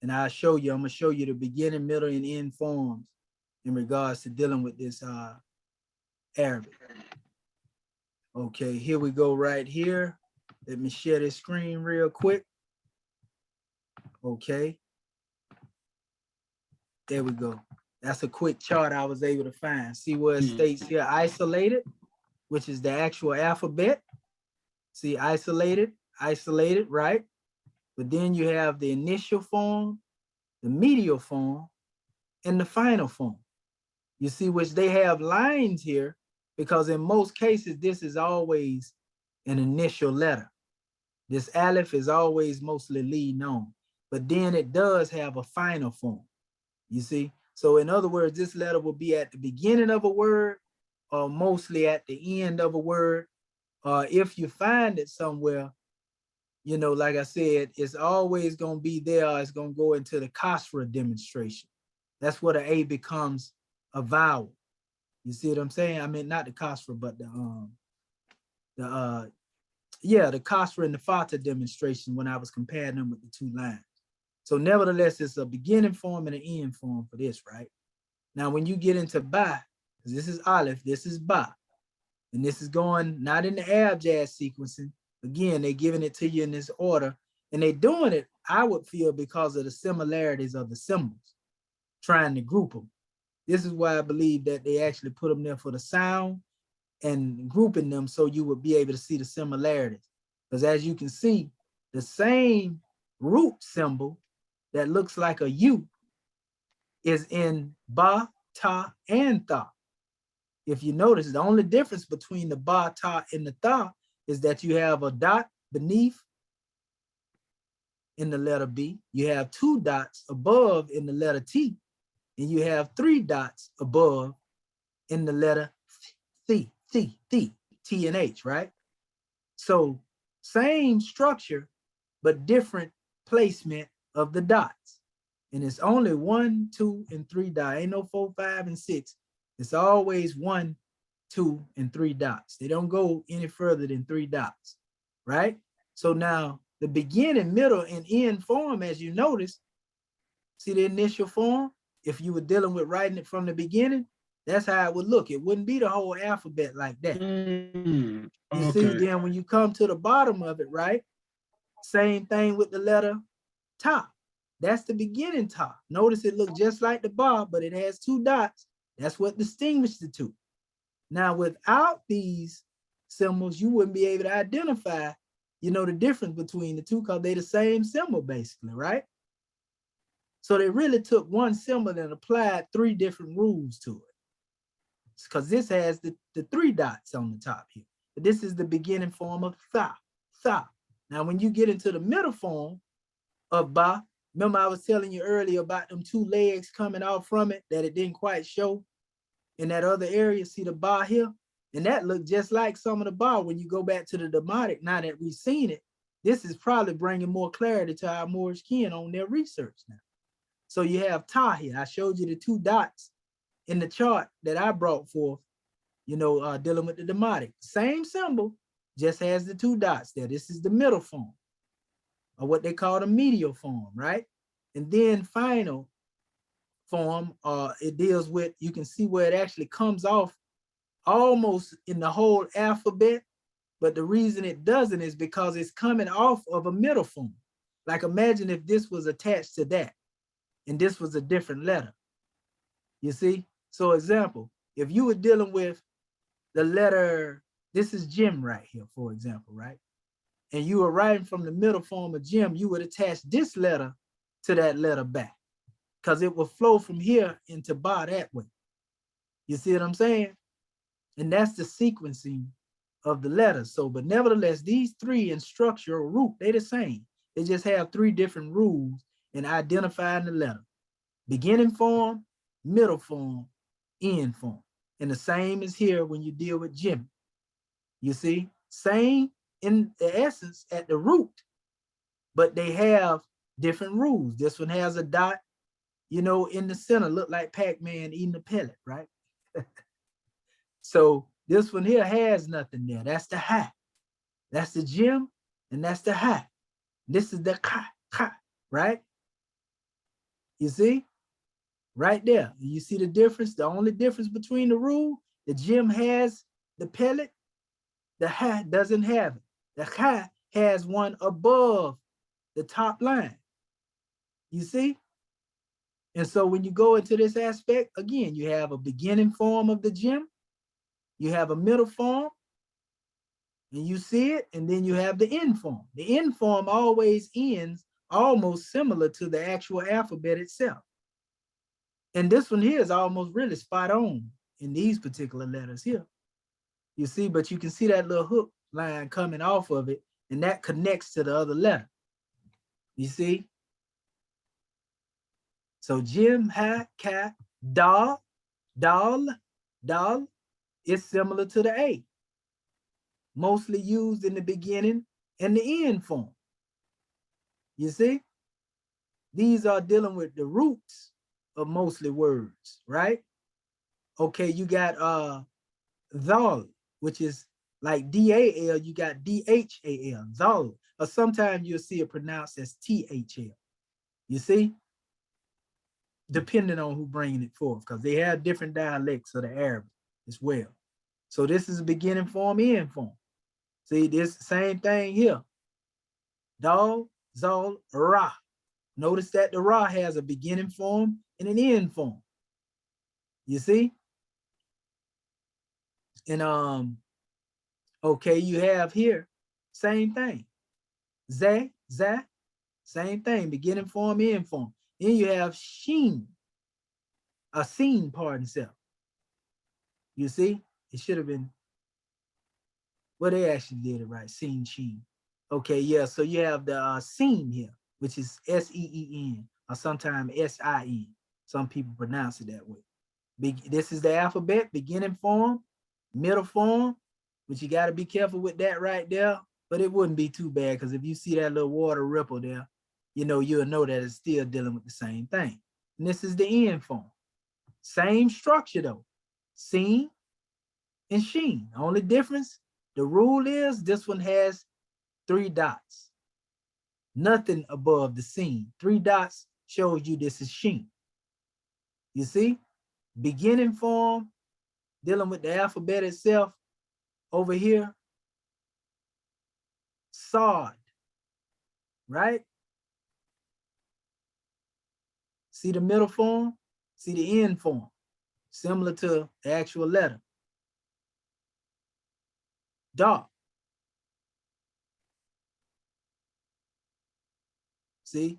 And I'll show you, I'm gonna show you the beginning, middle, and end forms in regards to dealing with this Arabic. Okay, here we go right here. Let me share this screen real quick. Okay. There we go. That's a quick chart I was able to find. See where it states here, isolated, which is the actual alphabet. See, isolated, right? But then you have the initial form, the medial form, and the final form. You see, which they have lines here, because in most cases, this is always an initial letter. This aleph is always mostly leading on, but then it does have a final form, you see? So in other words, this letter will be at the beginning of a word or mostly at the end of a word. If you find it somewhere, you know, like I said, it's always gonna be there. It's gonna go into the Khosra demonstration. That's where the A becomes a vowel. You see what I'm saying? I mean, not the Khosra, but the Khosra and the Fatah demonstration when I was comparing them with the two lines. So nevertheless, it's a beginning form and an end form for this, right? Now, when you get into Ba, this is Aleph, this is Ba, and this is going not in the Abjad sequencing. Again, they're giving it to you in this order, and they're doing it, I would feel, because of the similarities of the symbols, trying to group them. This is why I believe that they actually put them there for the sound and grouping them so you would be able to see the similarities. Because as you can see, the same root symbol that looks like a U is in Ba, Ta, and Tha. If you notice, the only difference between the Ba, Ta, and the Tha is that you have a dot beneath in the letter B, you have 2 dots above in the letter T, and you have 3 dots above in the letter T and H, right? So same structure, but different placement of the dots. And it's only 1, 2, and 3 dots. Ain't no 4, 5, and 6. It's always 1, 2, and 3 dots. They don't go any further than 3 dots, right? So now the beginning, middle, and end form, as you notice, see the initial form? If you were dealing with writing it from the beginning, that's how it would look. It wouldn't be the whole alphabet like that. Okay. You see, then when you come to the bottom of it, right? Same thing with the letter Ta. That's the beginning Ta. Notice it looks just like the Ba, but it has 2 dots. That's what distinguishes the two. Now, without these symbols, you wouldn't be able to identify, you know, the difference between the two, because they're the same symbol, basically, right? So they really took one symbol and applied 3 different rules to it. Because this has the 3 dots on the top here. But this is the beginning form of Tha. tha. Now, when you get into the middle form of ba, remember I was telling you earlier about them two legs coming out from it that it didn't quite show in that other area. See the ba here? And that looked just like some of the ba when you go back to the Demotic. Now that we've seen it, this is probably bringing more clarity to our Moorish kin on their research now. So you have ta here. I showed you the two dots in the chart that I brought forth, you know, dealing with the Demotic. Same symbol, just has the two dots there. This is the middle form, or what they call the medial form, right? And then final form, it deals with, you can see where it actually comes off almost in the whole alphabet, but the reason it doesn't is because it's coming off of a middle form. Like imagine if this was attached to that, and this was a different letter, you see? So example, if you were dealing with the letter, this is Jim right here, for example, right? And you were writing from the middle form of Jim, you would attach this letter to that letter back, because it will flow from here into ba that way. You see what I'm saying? And that's the sequencing of the letters. So, but nevertheless, these three in structure or root, they're the same. They just have three different rules in identifying the letter: beginning form, middle form, end form. And the same is here when you deal with Jim. You see, same in the essence at the root, but they have different rules. This one has a dot, you know, in the center, look like Pac-Man eating a pellet, right? So this one here has nothing there. That's the ha. That's the Jim, and that's the ha. This is the ka, right? You see? Right there. You see the difference? The only difference between the rule, the Jim has the pellet, the ha doesn't have it. The ha has one above the top line. You see? And so when you go into this aspect, again, you have a beginning form of the Jim, you have a middle form, and you see it, and then you have the end form. The end form always ends almost similar to the actual alphabet itself. And this one here is almost really spot on in these particular letters here. You see, but you can see that little hook line coming off of it, and that connects to the other letter. You see? So Jim, ha, ka, dal, dal, dal is similar to the A, mostly used in the beginning and the end form. You see? These are dealing with the roots of mostly words, right? Okay, you got dhal, which is like D-A-L, you got D-H-A-L, dhal. Or sometimes you'll see it pronounced as T-H-L. You see? Depending on who bringing it forth, because they have different dialects of the Arabic as well. So this is a beginning form, end form. See, this same thing here. Dal, zal, ra. Notice that the ra has a beginning form and an end form. You see? And okay, you have here, same thing. Za, za, same thing, beginning form, end form. Then you have sheen, a seen, pardon self. You see? It should have been, well, they actually did it right, seen, sheen. Okay, yeah, so you have the seen here, which is S-E-E-N, or sometimes S-I-N. Some people pronounce it that way. This is the alphabet, beginning form, middle form, but you got to be careful with that right there. But it wouldn't be too bad, because if you see that little water ripple there, you know, you'll know that it's still dealing with the same thing. And this is the end form. Same structure though, seen and sheen. The only difference, the rule is this one has 3 dots. Nothing above the seen. 3 dots shows you this is sheen. You see? Beginning form, dealing with the alphabet itself. Over here, sod, right? See the middle form? See the end form, similar to the actual letter. Dot. See?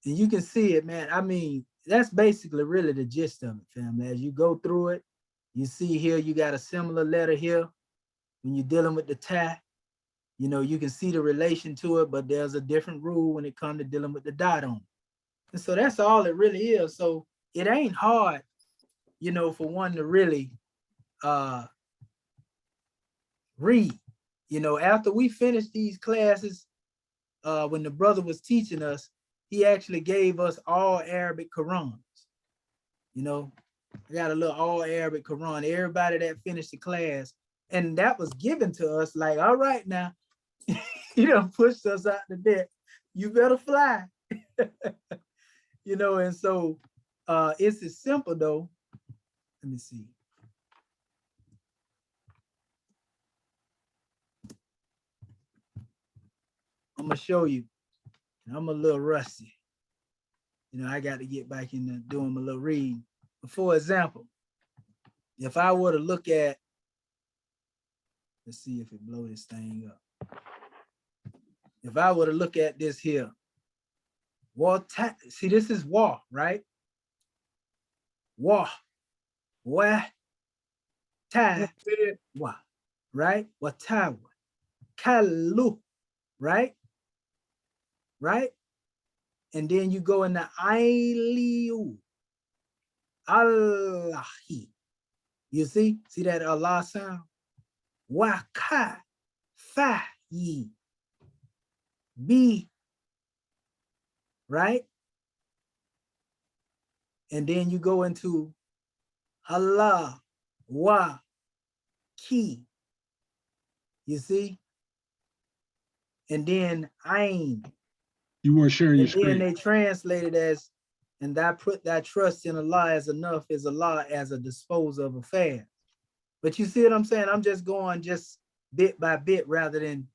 And you can see it, man. I mean, that's basically really the gist of it, family. As you go through it, You see here, you got a similar letter here. When you're dealing with the ta, you know, you can see the relation to it, but there's a different rule when it comes to dealing with the dot on. And so that's all it really is. So it ain't hard, you know, for one to really read. You know, after we finished these classes, when the brother was teaching us, he actually gave us all Arabic Qurans. You know, I got a little all Arabic Quran, everybody that finished the class, and that was given to us like, all right, now, you know, pushed us out the deck. You better fly. You know, and so it's as simple though. Let me see. I'm gonna show you. I'm a little rusty. You know, I got to get back into doing my little reading. But for example, if I were to look at, let's see if it blow this thing up. If I were to look at this here, see, this is wa, right? Wa, ta, wa, right? Watawa, kalu, right? Right? And then you go into ailiu, Allahi. You see that Allah sound? Waka, fa, yi, be, right? And then you go into Allah, wa, ki. You see? And then ain. You weren't sharing your And then screen. they translate it as, and that put that trust in Allah as enough is Allah as a disposer of affairs. But you see what I'm saying? I'm just going just bit by bit rather than,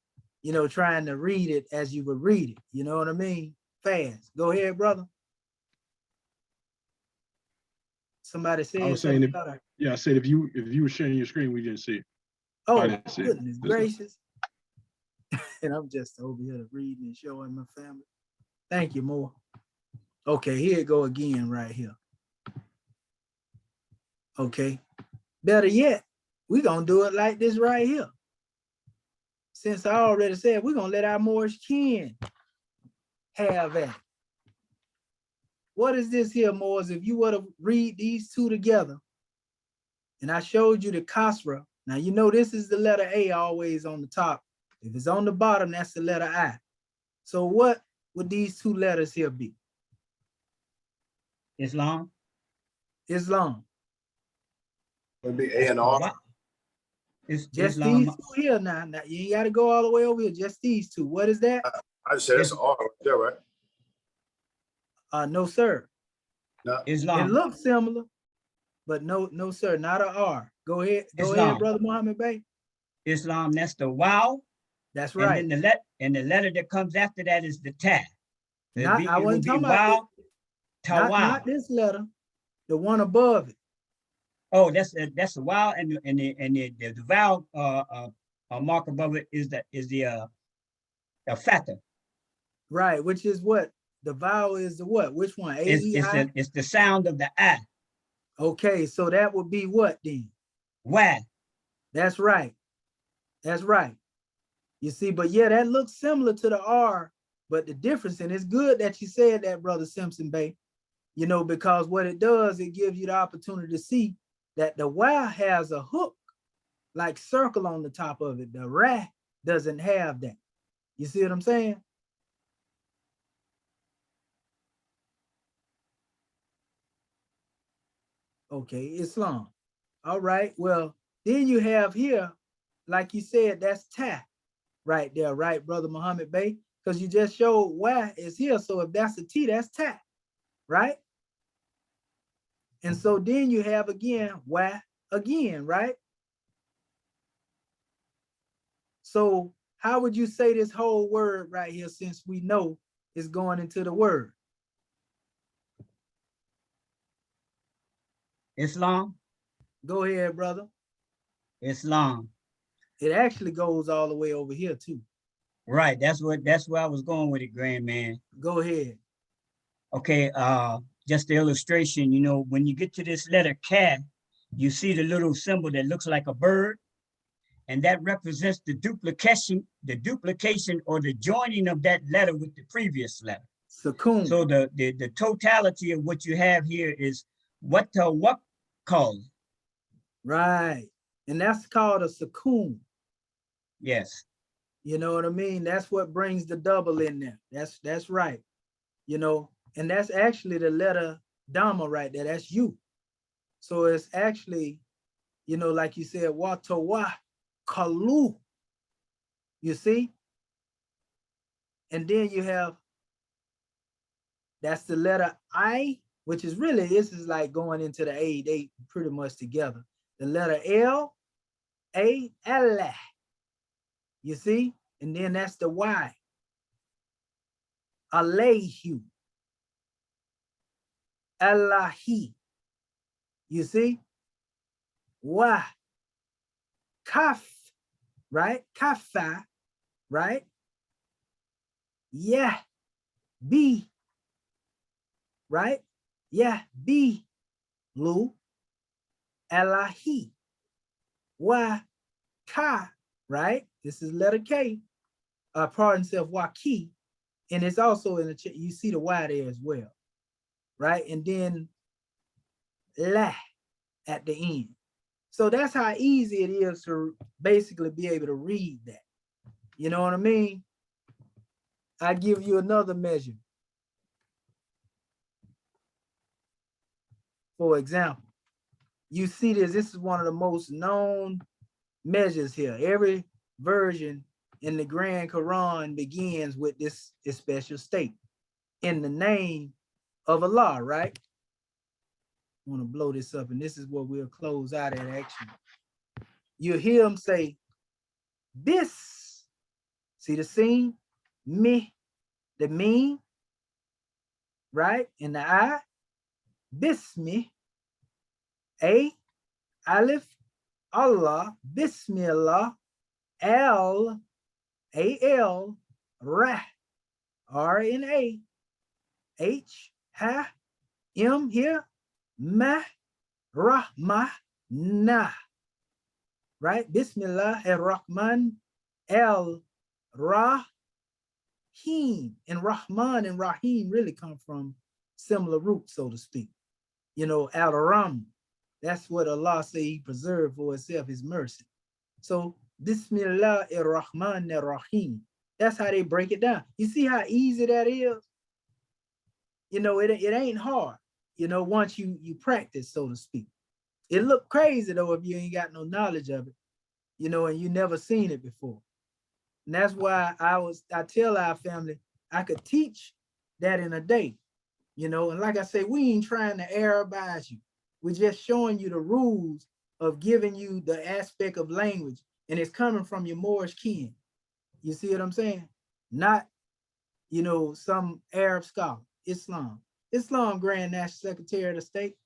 you know, trying to read it as you would read it. You know what I mean? Fast. Go ahead, brother. Somebody said, I was saying, I said if you were sharing your screen, we didn't see it. oh, didn't see goodness it. gracious. And I'm just over here reading and showing my family. Thank you, Moore. Okay, here it go again right here. Okay, better yet, we're gonna do it like this right here. Since I already said we're gonna let our Moorish kin have that. What is this here, Moors? If you were to read these two together, and I showed you the Khosra. Now you know this is the letter A always on the top. If it's on the bottom, that's the letter I. So what would these two letters here be? Islam. Islam. It'd be A and R. It's Just Islam. these two here now. Now you ain't got to go all the way over here. Just these two. What is that? I just said it's R right there, right? No, sir. No. Islam. It looks similar, but no, sir, not an R. Go ahead, Islam. Brother Muhammad Bey. Islam. That's the wow. That's right. And then the letter that comes after that is the ta. I wasn't talking about not this letter, the one above it. Oh, that's a wow, and the vowel mark above it is the Fatah. Right, which is what? The vowel is the what? Which one? A-E-I? It's the sound of the I. Okay, so that would be what then? Wah. That's right. That's right. You see, but yeah, that looks similar to the R, but the difference, and it's good that you said that, Brother Simpson Bey, you know, because what it does, it gives you the opportunity to see that the Y has a hook, like circle on the top of it. The Ra doesn't have that. You see what I'm saying? Okay, Islam. All right, well, then you have here, like you said, that's ta right there, right, Brother Muhammad Bey? Because you just showed Y is here, so if that's a T, that's ta, right? And so then you have again, Y again, right? So how would you say this whole word right here, since we know it's going into the word? Islam. Go ahead, brother. Islam. It actually goes all the way over here too. Right. That's where I was going with it, grand man. Go ahead. Okay. Just the illustration, you know, when you get to this letter Ka, you see the little symbol that looks like a bird, and that represents the duplication or the joining of that letter with the previous letter. Sukoon. So the totality of what you have here is what call. Right. And that's called a sukoon. Yes. You know what I mean? That's what brings the double in there. That's right. You know, and that's actually the letter Dhamma right there. That's you. So it's actually, you know, like you said, Watawa Kalu. You see? And then you have, that's the letter I, which is really, this is like going into the A, they pretty much together. The letter L, A, Allah. You see? And then that's the Y. Alayhu. Allahi. You see? Wa. Kaf. Right? Kafa. Right? Yeah. B. Right? Yeah. B. Lu. Allahi. Wa. Ka. Right? This is letter K. Pardon self, Waki. And it's also in the, you see the Y there as well. Right? And then La at the end. So that's how easy it is to basically be able to read that. You know what I mean? I give you another measure. For example, you see this is one of the most known measures here. Every version in the Grand Quran begins with this special state. In the name of Allah, right? I want to blow this up, and this is what we'll close out at actually. You hear him say, this, see the scene? Me, the mean, right? In the I, Bismi, A, Aleph, Allah, Bismillah, L, A-L, Ra, R-N-A, H, Ha, M here, Ma, Rahmah, Na, right? Bismillah ar-Rahman, El, Rahim, and Rahman and Rahim really come from similar roots, so to speak. You know, Al-Ram, that's what Allah say he preserved for himself, his mercy. So, Bismillah ar-Rahman ar-Rahim. That's how they break it down. You see how easy that is? You know, it ain't hard, you know, once you practice, so to speak. It look crazy though if you ain't got no knowledge of it, you know, and you never seen it before. And that's why I tell our family, I could teach that in a day, you know, and like I say, we ain't trying to Arabize you. We're just showing you the rules of giving you the aspect of language, and it's coming from your Moorish kin. You see what I'm saying? Not, you know, some Arab scholar, Islam. Islam Grand National Secretary of the State.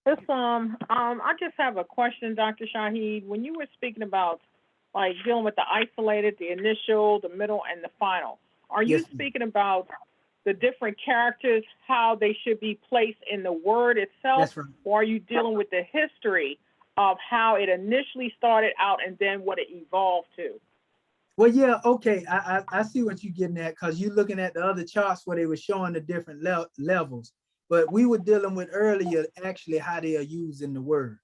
Islam, I just have a question, Dr. Shahid. When you were speaking about like dealing with the isolated, the initial, the middle, and the final, are you speaking about the different characters, how they should be placed in the word itself? That's right. Or are you dealing with the history of how it initially started out and then what it evolved to? Well, yeah, okay, I see what you're getting at, because you're looking at the other charts where they were showing the different levels. But we were dealing with earlier actually how they are used in the word.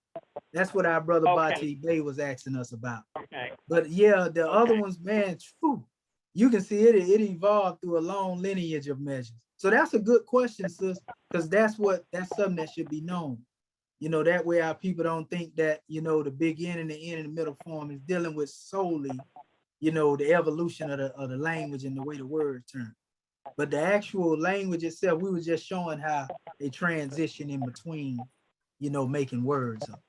That's what our brother Bati Bey was asking us about. Okay. But yeah, the other ones, man, true. You can see it evolved through a long lineage of measures. So that's a good question, sis, because that's something that should be known. You know, that way our people don't think that, you know, the beginning, the end, and the middle form is dealing with solely, you know, the evolution of the language and the way the words turn. But the actual language itself, we were just showing how they transition in between, you know, making words up.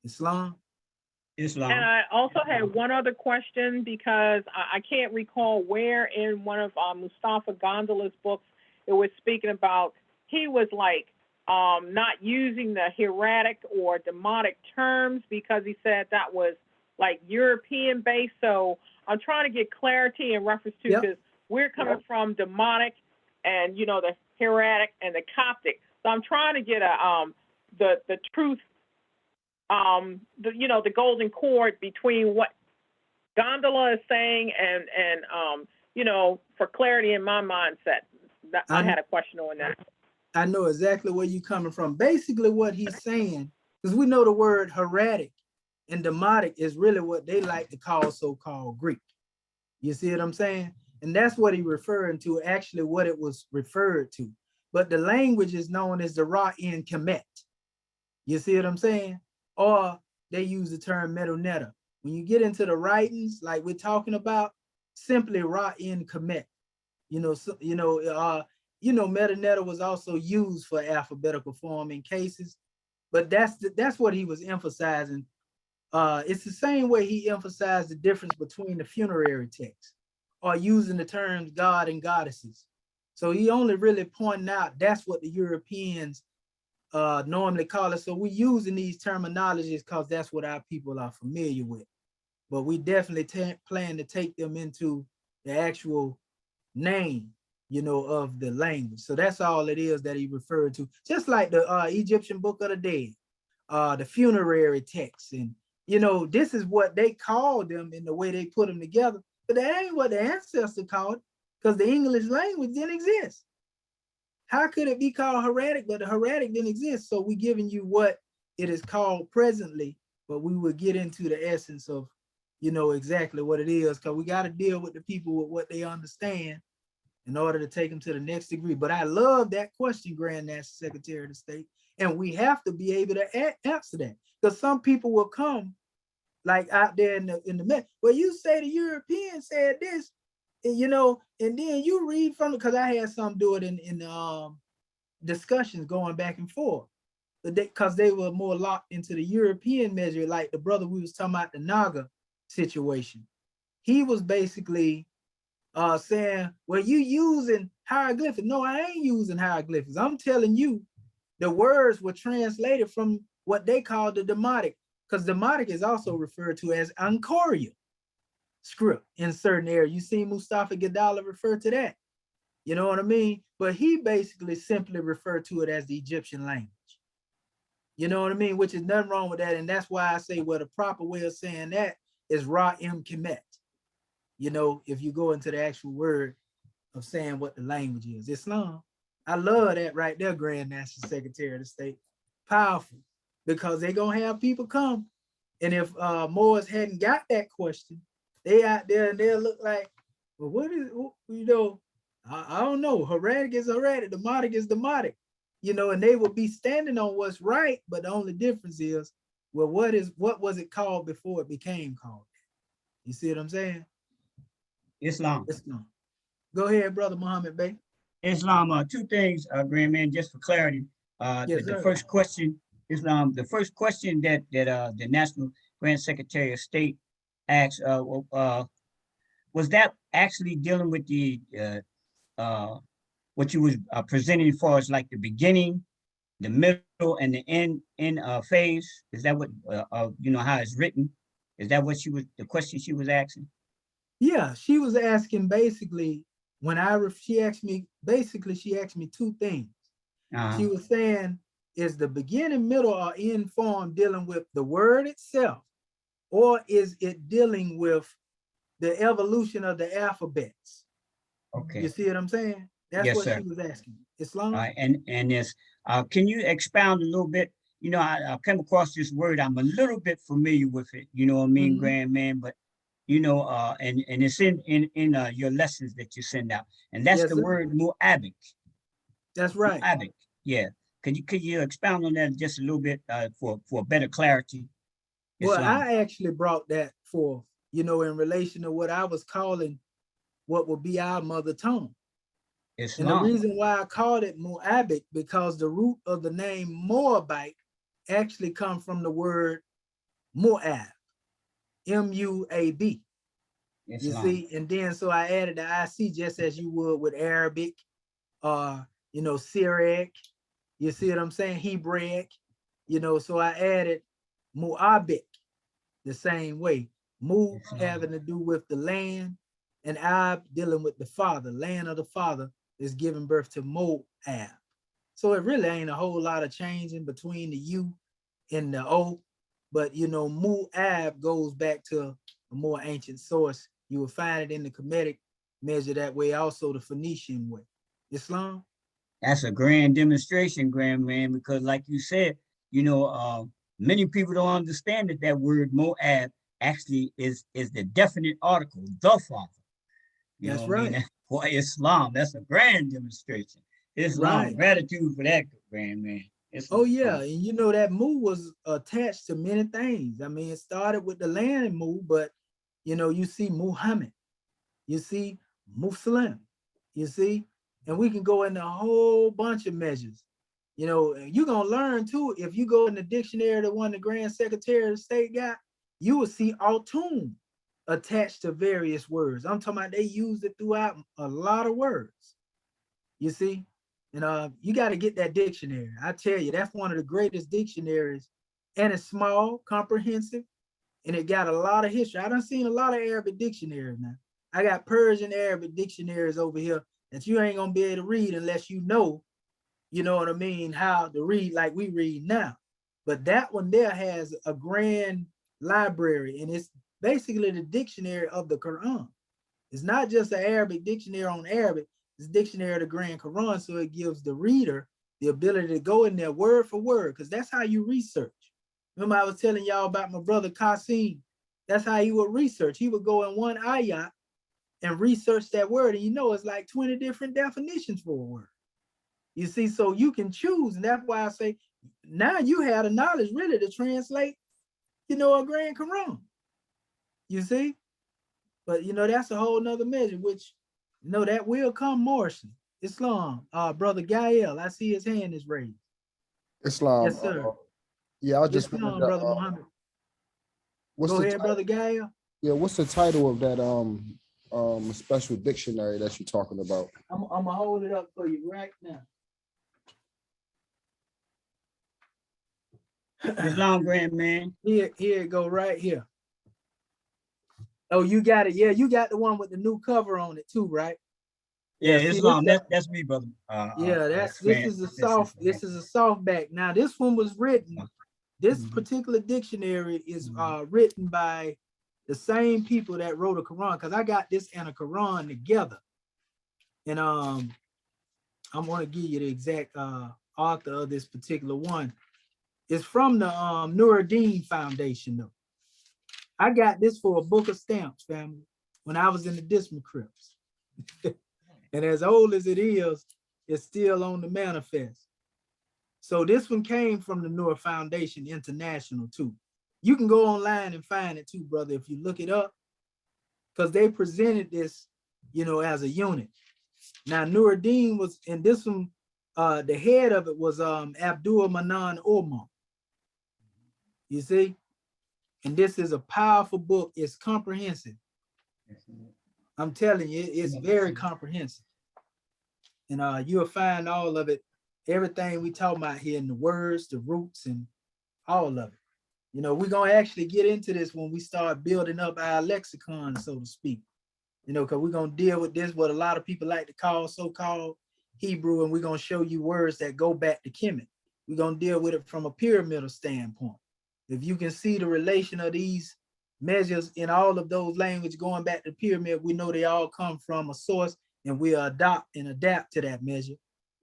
Islam? Islam. And I also had one other question, because I can't recall where in one of Mustafa Gondola's books it was speaking about, he was like not using the hieratic or demotic terms because he said that was like European based. So I'm trying to get clarity in reference to, because we're coming from demotic and, you know, the hieratic and the Coptic. So I'm trying to get a the truth, the golden cord between what Gondola is saying and for clarity in my mindset. I had a question on that. I know exactly where you're coming from. Basically, what he's saying, because we know the word heretic and demotic is really what they like to call so-called Greek. You see what I'm saying? And that's what he's referring to, actually what it was referred to. But the language is known as the Ra-in Kemet. You see what I'm saying? Or they use the term Metanetta. When you get into the writings, like we're talking about, simply Ra-in Kemet. Metanetta was also used for alphabetical form in cases, but that's what he was emphasizing. It's the same way he emphasized the difference between the funerary text or using the terms God and goddesses. So he only really pointing out that's what the Europeans normally call it. So we're using these terminologies because that's what our people are familiar with. But we definitely plan to take them into the actual name, of the language. So that's all it is that he referred to. Just like the Egyptian Book of the Dead, the funerary texts. And, this is what they called them in the way they put them together. But that ain't what the ancestor called it, because the English language didn't exist. How could it be called heretic, but the heretic didn't exist? So we're giving you what it is called presently, but we will get into the essence of, exactly what it is, because we got to deal with the people with what they understand in order to take them to the next degree. But I love that question, Grand National Secretary of the State, and we have to be able to answer that, because some people will come like out there in the well, you say the European said this, and, and then you read from it, because I had some do it in discussions going back and forth, but because they were more locked into the European measure, like the brother we was talking about, the Naga situation. He was basically saying, well, you using hieroglyphics. No, I ain't using hieroglyphics. I'm telling you, the words were translated from what they call the Demotic, because Demotic is also referred to as Ankoria script in certain areas. You see Mustafa Gadala refer to that. You know what I mean? But he basically simply referred to it as the Egyptian language. You know what I mean? Which is nothing wrong with that. And that's why I say, well, the proper way of saying that is Ra-im Kemet. If you go into the actual word of saying what the language is, Islam. I love that right there, Grand National Secretary of the State. Powerful, because they're going to have people come. And if Moors hadn't got that question, they out there and they'll look like, well, what is, I don't know. Heretic is heretic, demotic is demotic, and they will be standing on what's right. But the only difference is, well, what was it called before it became called? You see what I'm saying? Islam. Go ahead, Brother Muhammad Bey. Islam, two things, Grand Man, just for clarity. Yes, the first question, Islam, the first question that the National Grand Secretary of State asked, was that actually dealing with the what you was presenting as far as like the beginning, the middle, and the end phase? Is that what how it's written? Is that what the question she was asking? Yeah, she was asking basically, she asked me two things. She was saying, is the beginning, middle, or end form dealing with the word itself, or is it dealing with the evolution of the alphabets? Okay. You see what I'm saying? That's yes, what sir. she was asking. Islam? And yes, can you expound a little bit? I came across this word. I'm a little bit familiar with it. You know what I mean, Grand Man, but and it's in your lessons that you send out, and that's the word mu'abic. That's right. Mu'abic. Yeah. Could you expound on that just a little bit for better clarity? Well, I actually brought that forth, in relation to what I was calling what would be our mother tongue. Islam. And the reason why I called it Moabic, because the root of the name Moabite actually comes from the word Moab, M-U-A-B. You see, and then so I added the IC just as you would with Arabic, Syriac, you see what I'm saying? Hebraic, so I added Moabic the same way. Mu having to do with the land, and Ab dealing with the father. Land of the father is giving birth to Moab. So it really ain't a whole lot of changing between the U and the O. But you know, Mu'ab goes back to a more ancient source. You will find it in the Kemetic measure that way, also the Phoenician way. Islam? That's a grand demonstration, grand man, because like you said, many people don't understand that that word Moab actually is the definite article, the father. You That's know what I right. mean? For Islam, that's a grand demonstration. Islam, Right. gratitude for that, grand man. Oh yeah, and you know that Mu was attached to many things. I mean, it started with the land Mu, but you know, you see Muhammad, you see Muslim, you see, and we can go into a whole bunch of measures. You know, you're gonna learn too. If you go in the dictionary, the one the Grand Secretary of State got, you will see Altun attached to various words. I'm talking about they used it throughout a lot of words. You see, and you got to get that dictionary. I tell you, that's one of the greatest dictionaries, and it's small, comprehensive, and it got a lot of history. I done seen a lot of Arabic dictionaries now. I got Persian Arabic dictionaries over here that you ain't gonna be able to read unless you know what I mean, how to read like we read now. But that one there has a grand library, and it's basically the dictionary of the Quran. It's not just an Arabic dictionary on Arabic, it's dictionary of the Grand Quran, so it gives the reader the ability to go in there word for word, because that's how you research. Remember I was telling y'all about my brother Qasim. That's how he would research. He would go in one ayat and research that word, and you know it's like 20 different definitions for a word. You see, so you can choose, and that's why I say now you have the knowledge really to translate, you know, a Grand Quran. You see? But you know, that's a whole nother measure, which you know that will come Morrison. Islam. Brother Gael, I see his hand is raised. Islam. Yes, sir. Yeah, I just wanted Islam, to. Brother Muhammad. What's Go the ahead, Brother Gael. yeah? What's the title of that special dictionary that you're talking about? I'm gonna hold it up for you right now. Islam, grand man. Here it go right here. Oh, you got it. Yeah, you got the one with the new cover on it too, right? Yeah, see, Islam. That's me, brother. Yeah, this is a soft back. Now this one was written, this particular dictionary is written by the same people that wrote a Quran, because I got this and a Quran together. And I'm gonna give you the exact author of this particular one. It's from the Nuruddin Foundation though. I got this for a book of stamps, family, when I was in the Dismal Crips. And as old as it is, it's still on the manifest. So this one came from the Noor Foundation International too. You can go online and find it too, brother, if you look it up, because they presented this, you know, as a unit. Now Nuruddin was, and this one, the head of it was Abdul Manan Omar. You see? And this is a powerful book. It's comprehensive. I'm telling you, it's very comprehensive. And you'll find all of it, everything we talk about here in the words, the roots, and all of it. You know, we're gonna actually get into this when we start building up our lexicon, so to speak. You know, because we're gonna deal with this, what a lot of people like to call so-called Hebrew, and we're gonna show you words that go back to Kemetic. We're gonna deal with it from a pyramidal standpoint. If you can see the relation of these measures in all of those languages going back to the pyramid, we know they all come from a source, and we adopt and adapt to that measure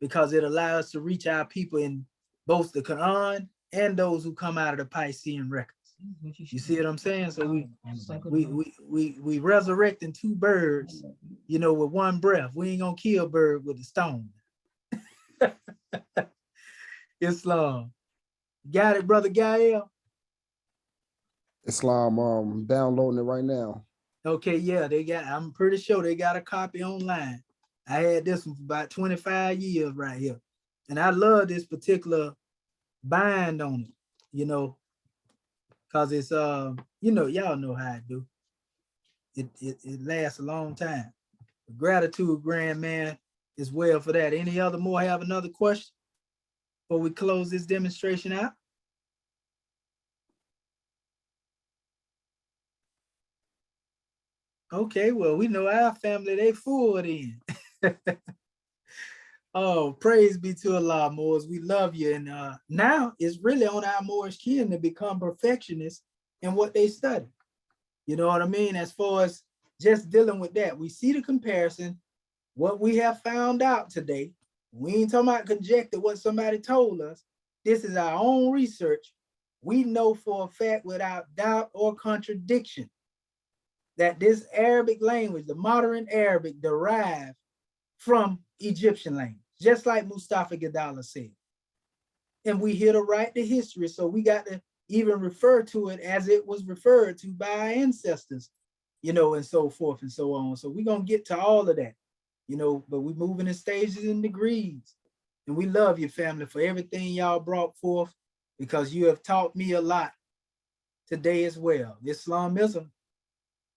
because it allows us to reach our people in both the Quran and those who come out of the Piscean records. You see what I'm saying? So we resurrecting two birds, you know, with one breath. We ain't gonna kill a bird with a stone. Islam. Got it, Brother Gael? Islam, downloading it right now. Okay, yeah, I'm pretty sure they got a copy online. I had this one for about 25 years right here. And I love this particular bind on it, you know, because it's, you know, y'all know how I do. It lasts a long time. Gratitude, grand man, as well for that. Any other more have another question before we close this demonstration out? Okay, well, we know our family, they full then. Oh, praise be to Allah, Moors. We love you. And now it's really on our Moorish kin to become perfectionists in what they study. You know what I mean? As far as just dealing with that, we see the comparison, what we have found out today. We ain't talking about conjecture, what somebody told us. This is our own research. We know for a fact without doubt or contradiction that this Arabic language, the modern Arabic, derived from Egyptian language, just like Mustafa Gadala said. And we here to write the history, so we got to even refer to it as it was referred to by our ancestors, you know, and so forth and so on. So we're gonna get to all of that, you know, but we're moving in stages and degrees. And we love your family for everything y'all brought forth, because you have taught me a lot today as well. Islamism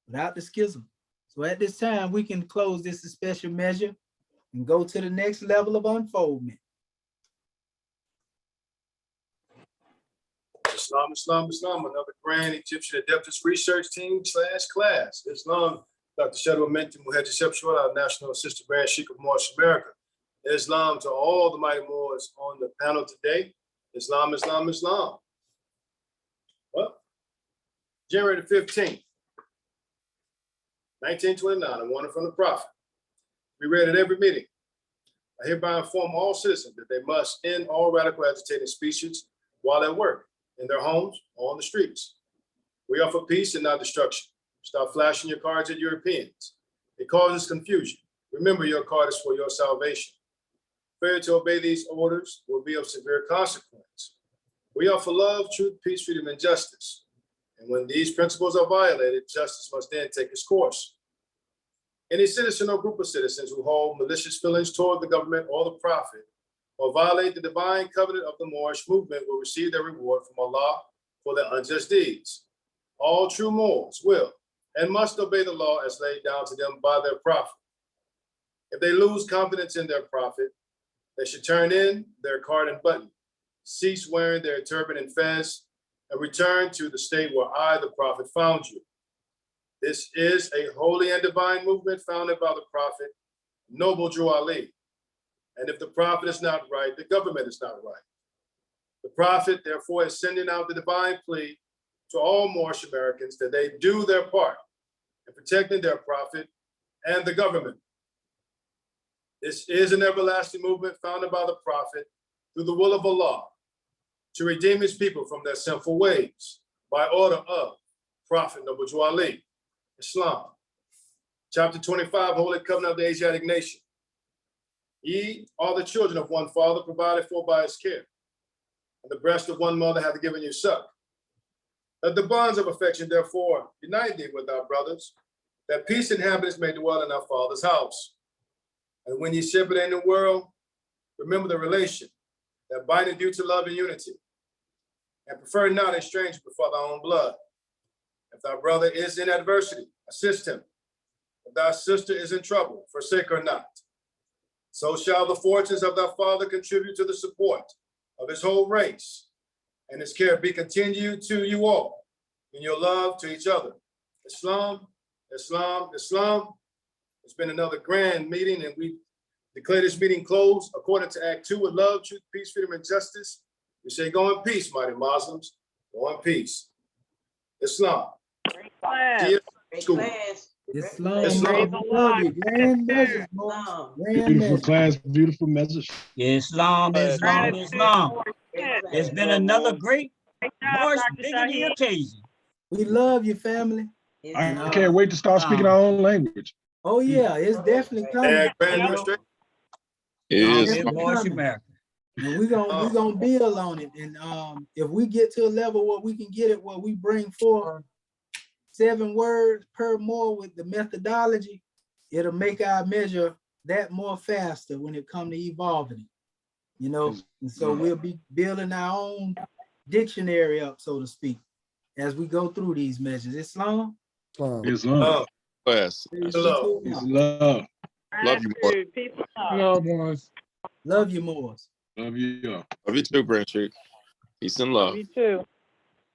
without the schism. So at this time, we can close this special measure and go to the next level of unfoldment. Islam, Islam, Islam, another grand Egyptian Adeptus research team / class. Islam, Dr. Shadow Menti Muhammad, our National Assistant Grand Sheikh of Moorish America. Islam to all the mighty Moors on the panel today. Islam, Islam, Islam. Well, January the 15th, 1929, a warning from the Prophet. We read at every meeting. I hereby inform all citizens that they must end all radical agitating speeches while at work, in their homes, or on the streets. We offer peace and not destruction. Stop flashing your cards at Europeans. It causes confusion. Remember, your card is for your salvation. Failure to obey these orders will be of severe consequence. We offer love, truth, peace, freedom, and justice. And when these principles are violated, justice must then take its course. Any citizen or group of citizens who hold malicious feelings toward the government or the Prophet or violate the divine covenant of the Moorish movement will receive their reward from Allah for their unjust deeds. All true Moors will and must obey the law as laid down to them by their Prophet. If they lose confidence in their Prophet, they should turn in their card and button, cease wearing their turban and fez, and return to the state where I, the Prophet, found you. This is a holy and divine movement founded by the Prophet, Noble Drew Ali. And if the Prophet is not right, the government is not right. The Prophet, therefore, is sending out the divine plea to all Moorish Americans that they do their part in protecting their Prophet and the government. This is an everlasting movement founded by the Prophet through the will of Allah to redeem his people from their sinful ways by order of Prophet Noble Drew Ali. Islam, chapter 25, Holy Covenant of the Asiatic Nation. Ye are the children of one father provided for by his care, and the breast of one mother hath given you suck. Let the bonds of affection, therefore, unite thee with our brothers, that peace and happiness may dwell in our Father's house. And when ye shepherd in the world, remember the relation that bindeth you to love and unity, and prefer not a stranger before thy own blood. If thy brother is in adversity, assist him. If thy sister is in trouble, forsake her not. So shall the fortunes of thy father contribute to the support of his whole race, and his care be continued to you all in your love to each other. Islam, Islam, Islam. It's been another grand meeting, and we declare this meeting closed according to Act 2 with love, truth, peace, freedom, and justice. We say, go in peace, mighty Muslims. Go in peace. Islam. Great class. Dear Great school. class. Islam, Islam. we love you. Grand measures, Moors. Islam. Grand Beautiful measures. class, beautiful message. Islam, Islam, Gratitude Islam. for Great it. class. It's been another great Great job, March Dr. digging the Shaheed. occasion. We love you, family. I Islam. can't wait to start speaking our own language. Oh yeah, it's definitely coming. And grand You know, demonstration. It Islam is. is definitely Moorish coming. America. And we're gonna build on it. And if we get to a level where we can get it where we bring forth 7 words per more with the methodology, it'll make our measure that more faster when it comes to evolving it. You know, and so we'll be building our own dictionary up, so to speak, as we go through these measures. Islam. Islam. Class. Hello. It's love. Love you more. Gratitude, peace and love. Love you, Moors. Love you all. Love you too, Grand Chief. Peace and love. You too.